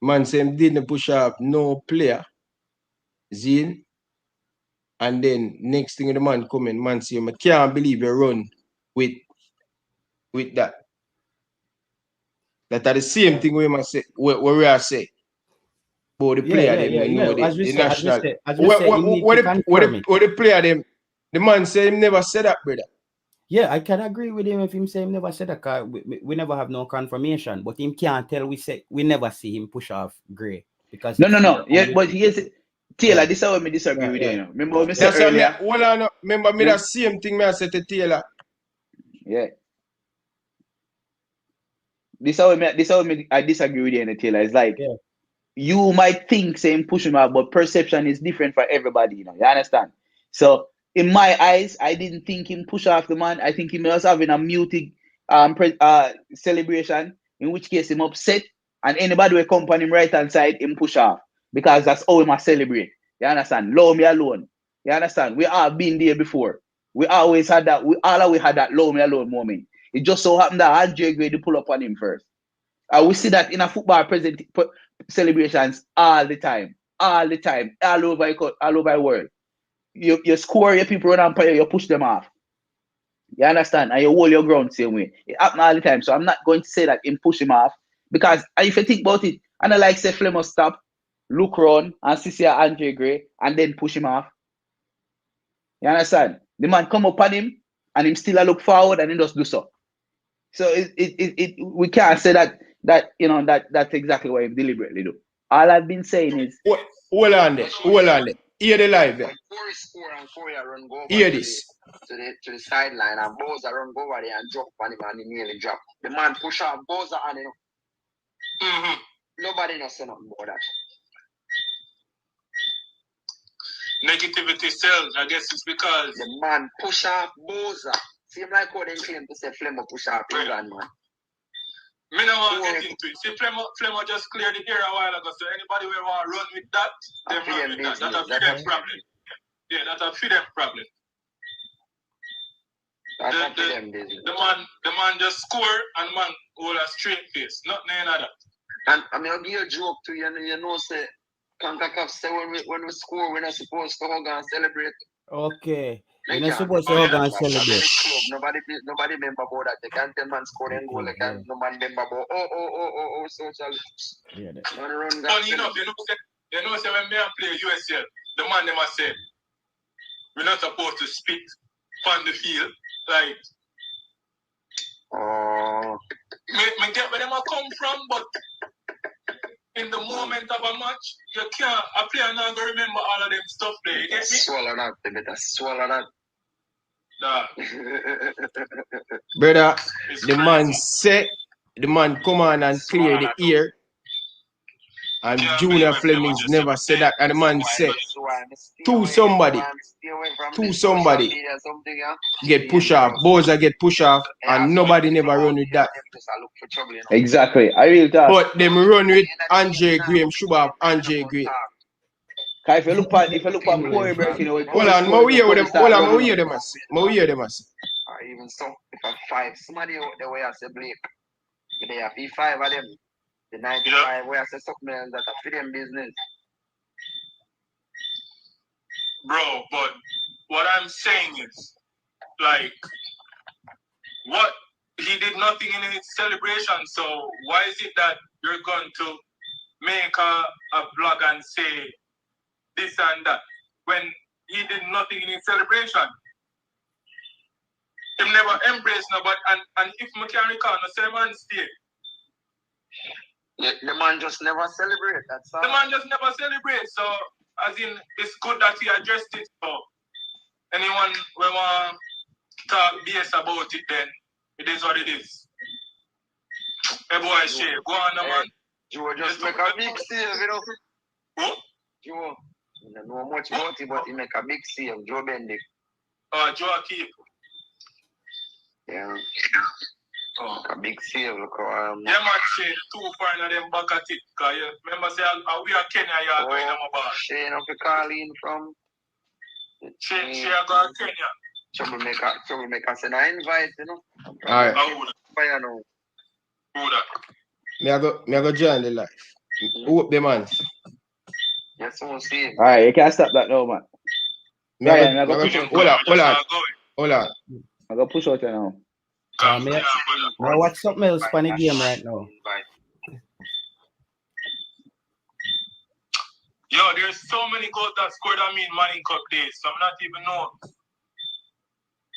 man say him didn't push off no player. Zin. And then next thing the man come in, man say I can't believe you run with that. That are the same thing we must say what we are say. But the player know the national. What the player them, the man say him never said that, brother. Yeah, I can agree with him if him say him never said that. Cause we never have no confirmation, but him can't tell we never see him push off Gray because no. Yeah, but here's Taylor. This is how me disagree with you. You know? Remember what I said earlier? Remember me that same thing I said to Taylor. Yeah. This how I disagree with you, Taylor. It's like you might think saying push him out, but perception is different for everybody. You know, you understand? So in my eyes, I didn't think him push off the man. I think he was having a muted celebration, in which case him upset, and anybody will come on him right hand side, him push off. Because that's how he must celebrate. You understand? Love me alone. You understand? We all been there before. We always had that. We always had that love me alone moment. It just so happened that Andre Gray to pull up on him first. We see that in a football celebrations all the time, all over the world. You score, your people run and play, you push them off. You understand? And you hold your ground same way. It happens all the time. So I'm not going to say that him push him off. Because if you think about it, and I like say Flemo stop, look round and see Andre Gray and then push him off. You understand? The man come up on him and him still look forward and he just do so. So we can't say that you know that's exactly what he deliberately do. All I've been saying is hold on there. Hear the live there. Hear this. To the sideline and Boza run go over there and drop on him and he nearly drop. The man push up Boza on him. Nobody knows nothing about that. Negativity sells. I guess it's because the man push off Boza. Seem like how they claim to say Flemo push off England, man. Me no want to get into it. See, Flemo just cleared the air a while ago. So anybody who want to run with that, they run with that. That's a freedom problem. Yeah, that's a freedom problem. The man just score and man hold a straight face. Nothing other. And I mean, I'll give you a joke to you. You know, say Concacaf say when we score, we're not supposed to hug and celebrate. Okay. We're not supposed to hug and celebrate. Nobody remember about that. They can't tell man scoring goal. They can't no man remember about social. Yeah. Funny enough, you know, say when me play USL, the man them say we're not supposed to spit on the field. Like, me get where them come from, but in the moment of a match, you can't. A player not gonna remember all of them stuff there. You get me? Swallow that, they better swallow that. Nah. Brother, the man come on and clear the ear. And Junior Flemings never said that. And the man said, to somebody get push off. Boza get push off. And nobody never run with that. Exactly. I will talk. But them run with Andre Graham, Shubab, Andre Graham. If you look at Corey Burke, you know, hold on, more hear them. Hold on, more hear them. More hear them. Or even so, if I 5, somebody out there where I say Blake, they have P5 of them. The 95 where I say something else that I feed them business. Bro, but what I'm saying is, like, what he did nothing in his celebration, so why is it that you're going to make a vlog and say this and that when he did nothing in his celebration? He never embraced nobody, and if I can recall, the same man stay. Yeah, the man just never celebrate. That's all. The man just never celebrates. So, as in, it's good that he addressed it. So, anyone who want to talk BS about it, then it is what it is. Hey, boy, Shay, go on, man. Joe just make a big save, you know. Who? Joe. I don't know much about it, but he make a big save. Joe Bendick. Joe Keep. Yeah. Oh. A big save. Look, yeah, man, Shay, the 2 foreigner them back at it. Cause you remember, say, we are Kenya, you are going on my bar. Shay, not to call in from. Shay, are going to Kenya. Troublemaker, send an invite, you know. Alright. Fire now. Who that? Me I go join the life. Who up the man? Yes, we'll see. Alright, you can't stop that now, man. Ryan, I go push out. Hold on. I go push out now. Man, watch something else for the game right now. Yo, there's so many goals that scored on me in Manning Cup days, so I'm not even know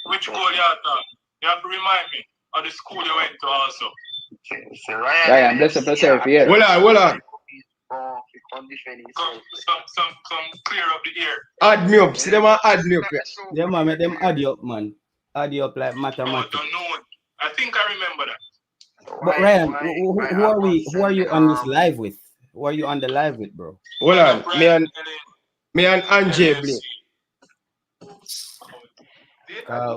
which goal you have done. You have to remind me of the school you went to also. Ryan, bless up yourself here. Hold on. Some clear up the air. Add me up. See them add me up. Yeah, man, make them add you up, man. Add you up like mathematics. I don't know. I think I remember that. But Ryan, who are we? Who are you on this live with? Who are you on the live with, bro? Hold on. Me and Andre Blake.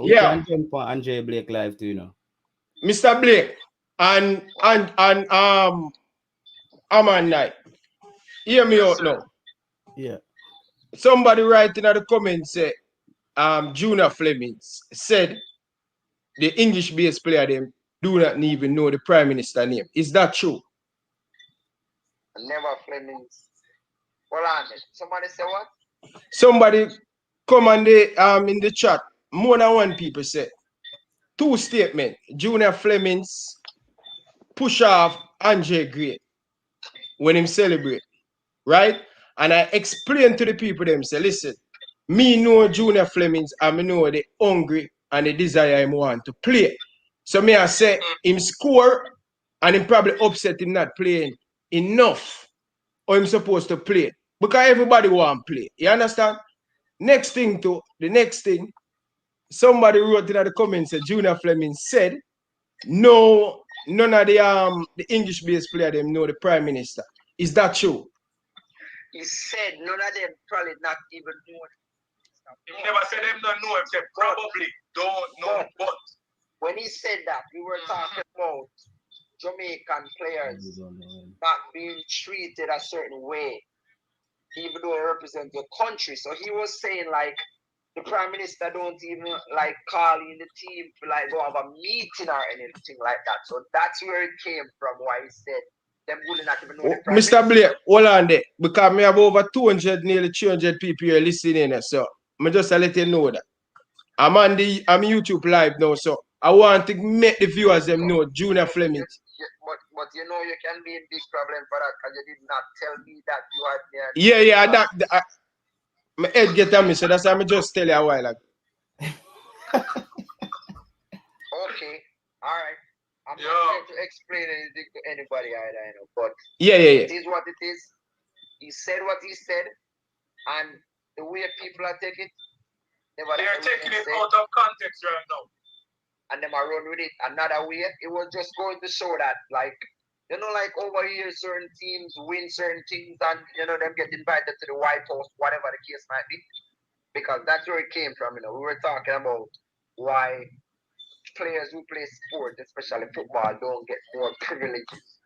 We can jump on Andre Blake live too, you know. Mr. Blake and Aman Knight. Hear me out now. Yeah. Somebody writing in the comments say Junior Flemings said the English-based player them do not even know the Prime Minister name. Is that true? Never Flemings. Hold on. Somebody say what? Somebody come on the in the chat. More than one people said 2 statements. Junior Flemings push off Andre Great when him celebrate. Right? And I explained to the people them say, listen, me know Junior Flemings and me know the hungry and the desire him want to play. So me I say him score and him probably upset him not playing enough or him supposed to play. Because everybody want to play. You understand? The next thing, somebody wrote in the comments that Junior Fleming said, no, none of the English-based player them know the Prime Minister. Is that true? He said none of them probably not even know. He never said them don't know. He said probably don't know. But when he said that, we were talking about Jamaican players not being treated a certain way, even though they represent your country. So he was saying like the Prime Minister don't even like call in the team to like go have a meeting or anything like that. So that's where it came from. Why he said them would not even know the Prime Mr. Blake, hold on there. Because we have over 200, nearly 300 people here listening. So I just let you know that. I'm YouTube live now, so I want to make the viewers them know Junior Fleming. But you know you can be in big problem for that because you did not tell me that you are there. Yeah, my head get on me, so that's why I just tell you a while ago. Okay, all right. I'm not going to explain anything to anybody either, you know, but yeah. It is what it is. He said what he said, and the way people are taking it, they are taking it out of context right now. And them are run with it another way. It was just going to show that, like, you know, like over here, certain teams win certain things and, you know, them get invited to the White House, whatever the case might be. Because that's where it came from, you know. We were talking about why players who play sport, especially football, don't get more privileges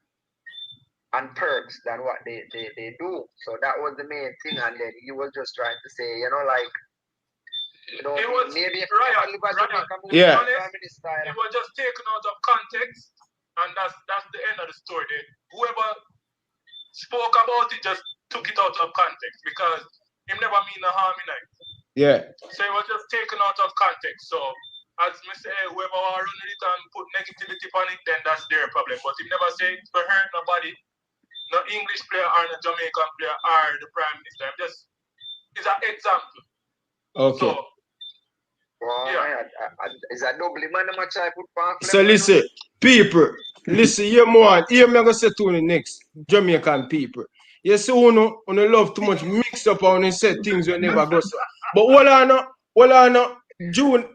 and perks than what they do. So that was the main thing. And then he was just trying to say, you know, like, you know, maybe if Ryan, it was just taken out of context, and that's the end of the story. Whoever spoke about it just took it out of context because him never mean no harm in it. Yeah. So it was just taken out of context. So as me say, whoever want run it and put negativity on it, then that's their problem. But he never say to hurt nobody, no English player or no Jamaican player or the Prime Minister. Just it's an example. Okay. So is that double man the match I put for? So listen, people, listen, you more. Here me gonna say to the next Jamaican people. You see, uno love too much mix up and say things you never go so. But what I know, June,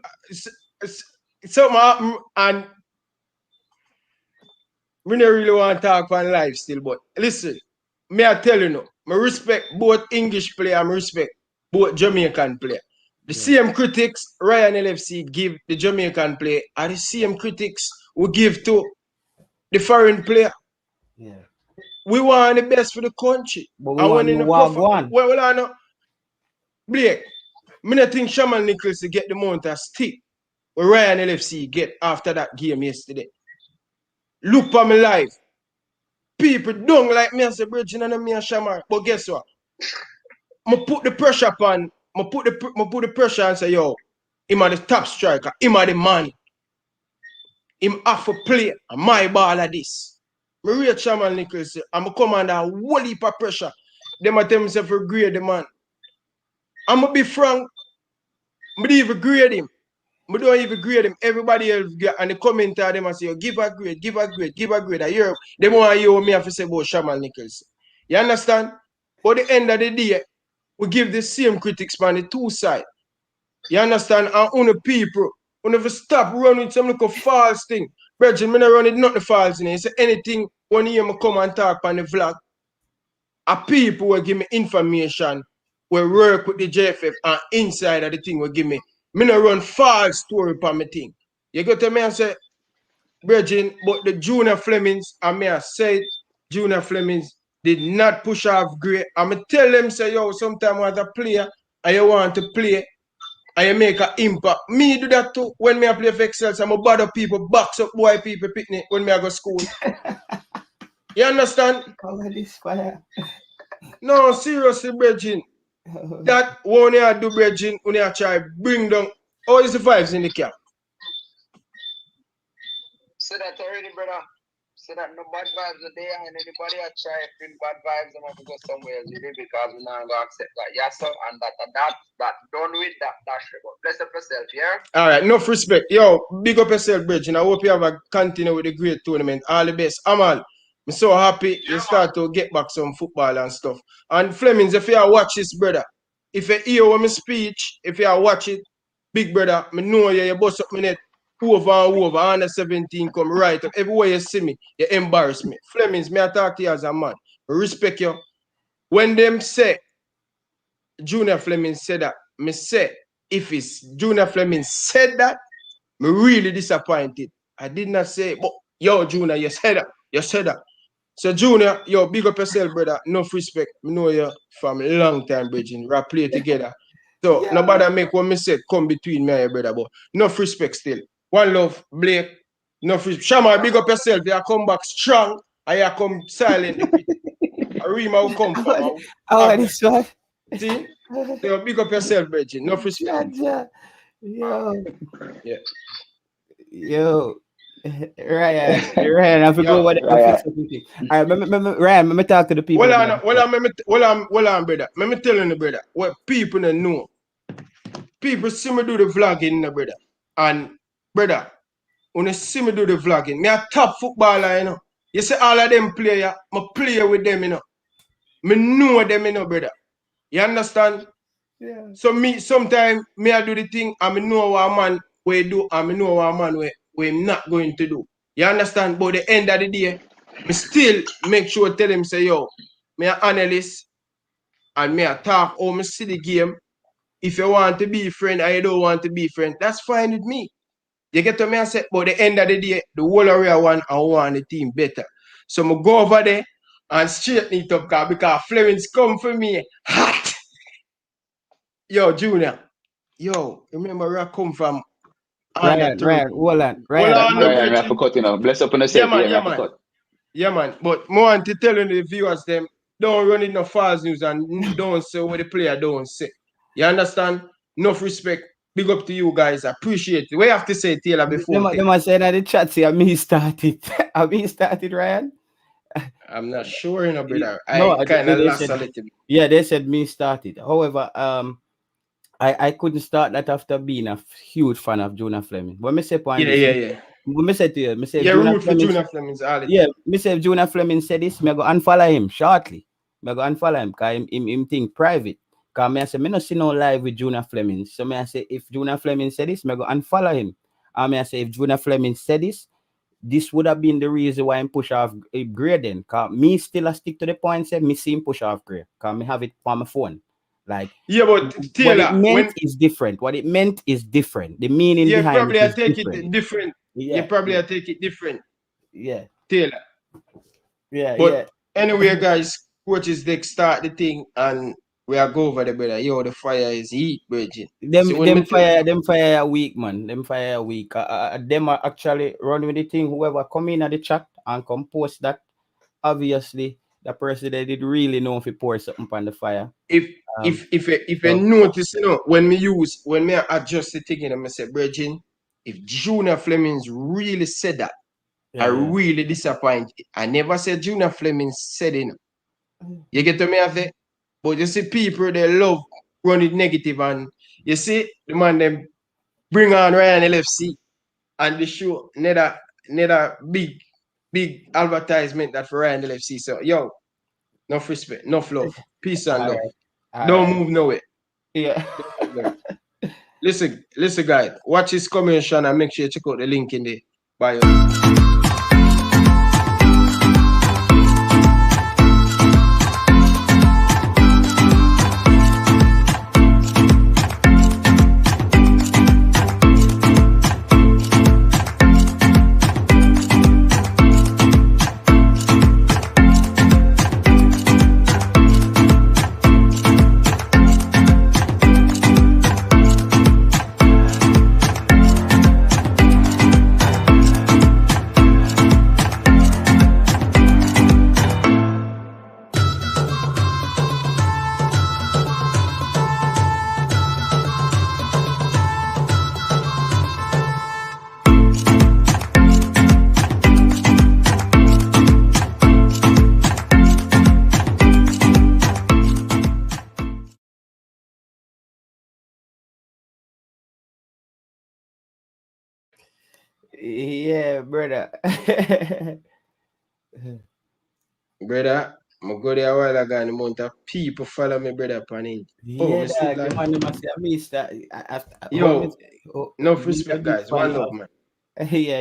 something happen and we don't really want to talk on live still. But listen, me I tell you no, I respect both English player and I respect both Jamaican player. The same critics Ryan LFC give the Jamaican player are the same critics we give to the foreign player. Yeah. We want the best for the country. But we want the one. Well, I know. Blake, I don't think SHAMAR Nicholson get the amount of stick what Ryan LFC get after that game yesterday. Look for me live. People don't like me as a bridging and me and SHAMAR. But guess what? I put the pressure upon. I put the pressure and say, yo, him are the top striker. Him are the man. Him have to play my ball of this. I rate SHAMAR Nicholson. I'm a commander a whole heap of pressure. Them a tell themselves to grade the man. I'm going to be frank. I don't even grade him. I don't even grade him. Everybody else and the commentator them and say, give a grade, give a grade, give a grade. I hear them want to hear what me have to say about SHAMAR Nicholson. You understand? But at the end of the day, we give the same critics on the two sides. You understand? And on the people, we never stop running some little false thing. Brethren, I don't run it nothing false in it. Say anything when you hear me come and talk on the vlog, people will give me information, will work with the JFF and inside of the thing will give me. Me not run false story for my thing. You go to me and say, Brethren, but the Junior Flemings, and me I said, Junior Flemings did not push off great. I'm going to tell them, say, yo, sometimes as a player, and you want to play, and you make an impact. Me do that too. When me I play for Excel, I'm a bother people, box up boy people picnic when me I go school. You understand? This fire. No, seriously, Bridging. That one you do, Bridging, when you try bring down. How is the vibes in the camp? Say that already, brother. Say that no bad vibes are there, and anybody that try to bring bad vibes, I'm going to go somewhere else with it because we're not going to accept that. Yes, sir, and that done with that shit. But bless up yourself, yeah? All right, enough respect. Yo, big up yourself, Bridging. I hope you have a continue with the great tournament. All the best. Amal, I'm so happy you start to get back some football and stuff. And Flemings, if you watch this, brother, if you hear my speech, if you watch it, big brother, I know you bust up my net over and over. Under 17 come right up. Everywhere you see me, you embarrass me. Flemings, me I talk to you as a man. I respect you. When them say, Junior Fleming said that, me say, if it's Junior Fleming said that, me really disappointed. I did not say, but yo, Junior, you said that. You said that. So, Junior, yo, big up yourself, brother. Enough respect. I know you from a long time, Bridging. We play together. So, nobody make what me said come between me and your brother, but enough respect still. One love, Blake. Enough respect. SHAMAR, big up yourself. You come back strong, and you come silent. I Rima will come from. This one. See? So, big up yourself, Bridging. Enough respect. Yo. Yeah. Yo. Ryan, I forgot what the all right, Ryan, let me talk to the people. Well, on, brother. Let me tell you, brother, what people don't know. People see me do the vlogging, brother. And, brother, when you see me do the vlogging, me a top footballer, you know. You see all of them player, I play with them, you know. Me know them, you know, brother. You understand? Yeah. So me, sometimes, me I do the thing, and me know what a man will do, and me know what a man we're not going to do. You understand? But at the end of the day, me still make sure tell him say, yo, me an analyst and me a talk how me see the game. If you want to be a friend and you don't want to be a friend, that's fine with me. You get to me and say, but at the end of the day, the whole area one I want the team better. So I go over there and straighten it up because Flemings come for me hot. Yo, Junior. Yo, remember where I come from? Ryan, hold on. Ryan, I forgot, you know. Bless up on yourself. Yeah, man. But more want to tell the viewers them, don't run in no false news and don't say what the player don't say. You understand? enough respect. Big up to you guys. I appreciate it. What you have to say, Taylor, before? Them say that the chat say me started. I me started, Ryan. I'm not sure, you know, brother. No, I kind of they lost said, a little bit. yeah, they said me started. However, I couldn't start that after being a huge fan of Jonah Fleming. When me say point Yeah. When me say to you, me say Yeah, Jonah root for Jonah Fleming's all the yeah, time. me say if Jonah Fleming said this, me go unfollow him shortly. Me go unfollow him because him think private. Because me I say, me no see no live with Jonah Fleming. So me I say, if Jonah Fleming said this, me go unfollow him. And me I say, if Jonah Fleming said this would have been the reason why I'm push off grade then. Because me still a stick to the point, say, me see him push off grade. Because me have it on my phone. Like, yeah, but Taylor, what it meant is different. What it meant is different. The meaning behind probably it is take different. it different. Yeah, You probably take it different. Yeah. Taylor. Yeah, but anyway, guys, coaches they start the thing and we are go over the brother. Yo, the fire is heat, Bridget. Them fire a week, man. Them fire a week. Them are actually run with the thing. Whoever come in at the chat and come post that, obviously the person that did really know if he pour something on the fire. If you notice, you know, when me adjust the thing and I say, Bridget, if Junior Flemings really said that, I really disappointed. I never said Junior Fleming said it. You get to me have it? But you see people they love running negative and you see the man them bring on Ryan LFC and the show another big advertisement that for Ryan LFC. So yo, enough respect, enough love, peace and love. Don't move nowhere. Yeah. Listen, guys, watch his commission and make sure you check out the link in the bio. Yeah, brother. Brother, I go there a while ago and the amount of people follow me, brother, upon it. Yeah, like, I yo, no respect, guys. One love, man. Yeah.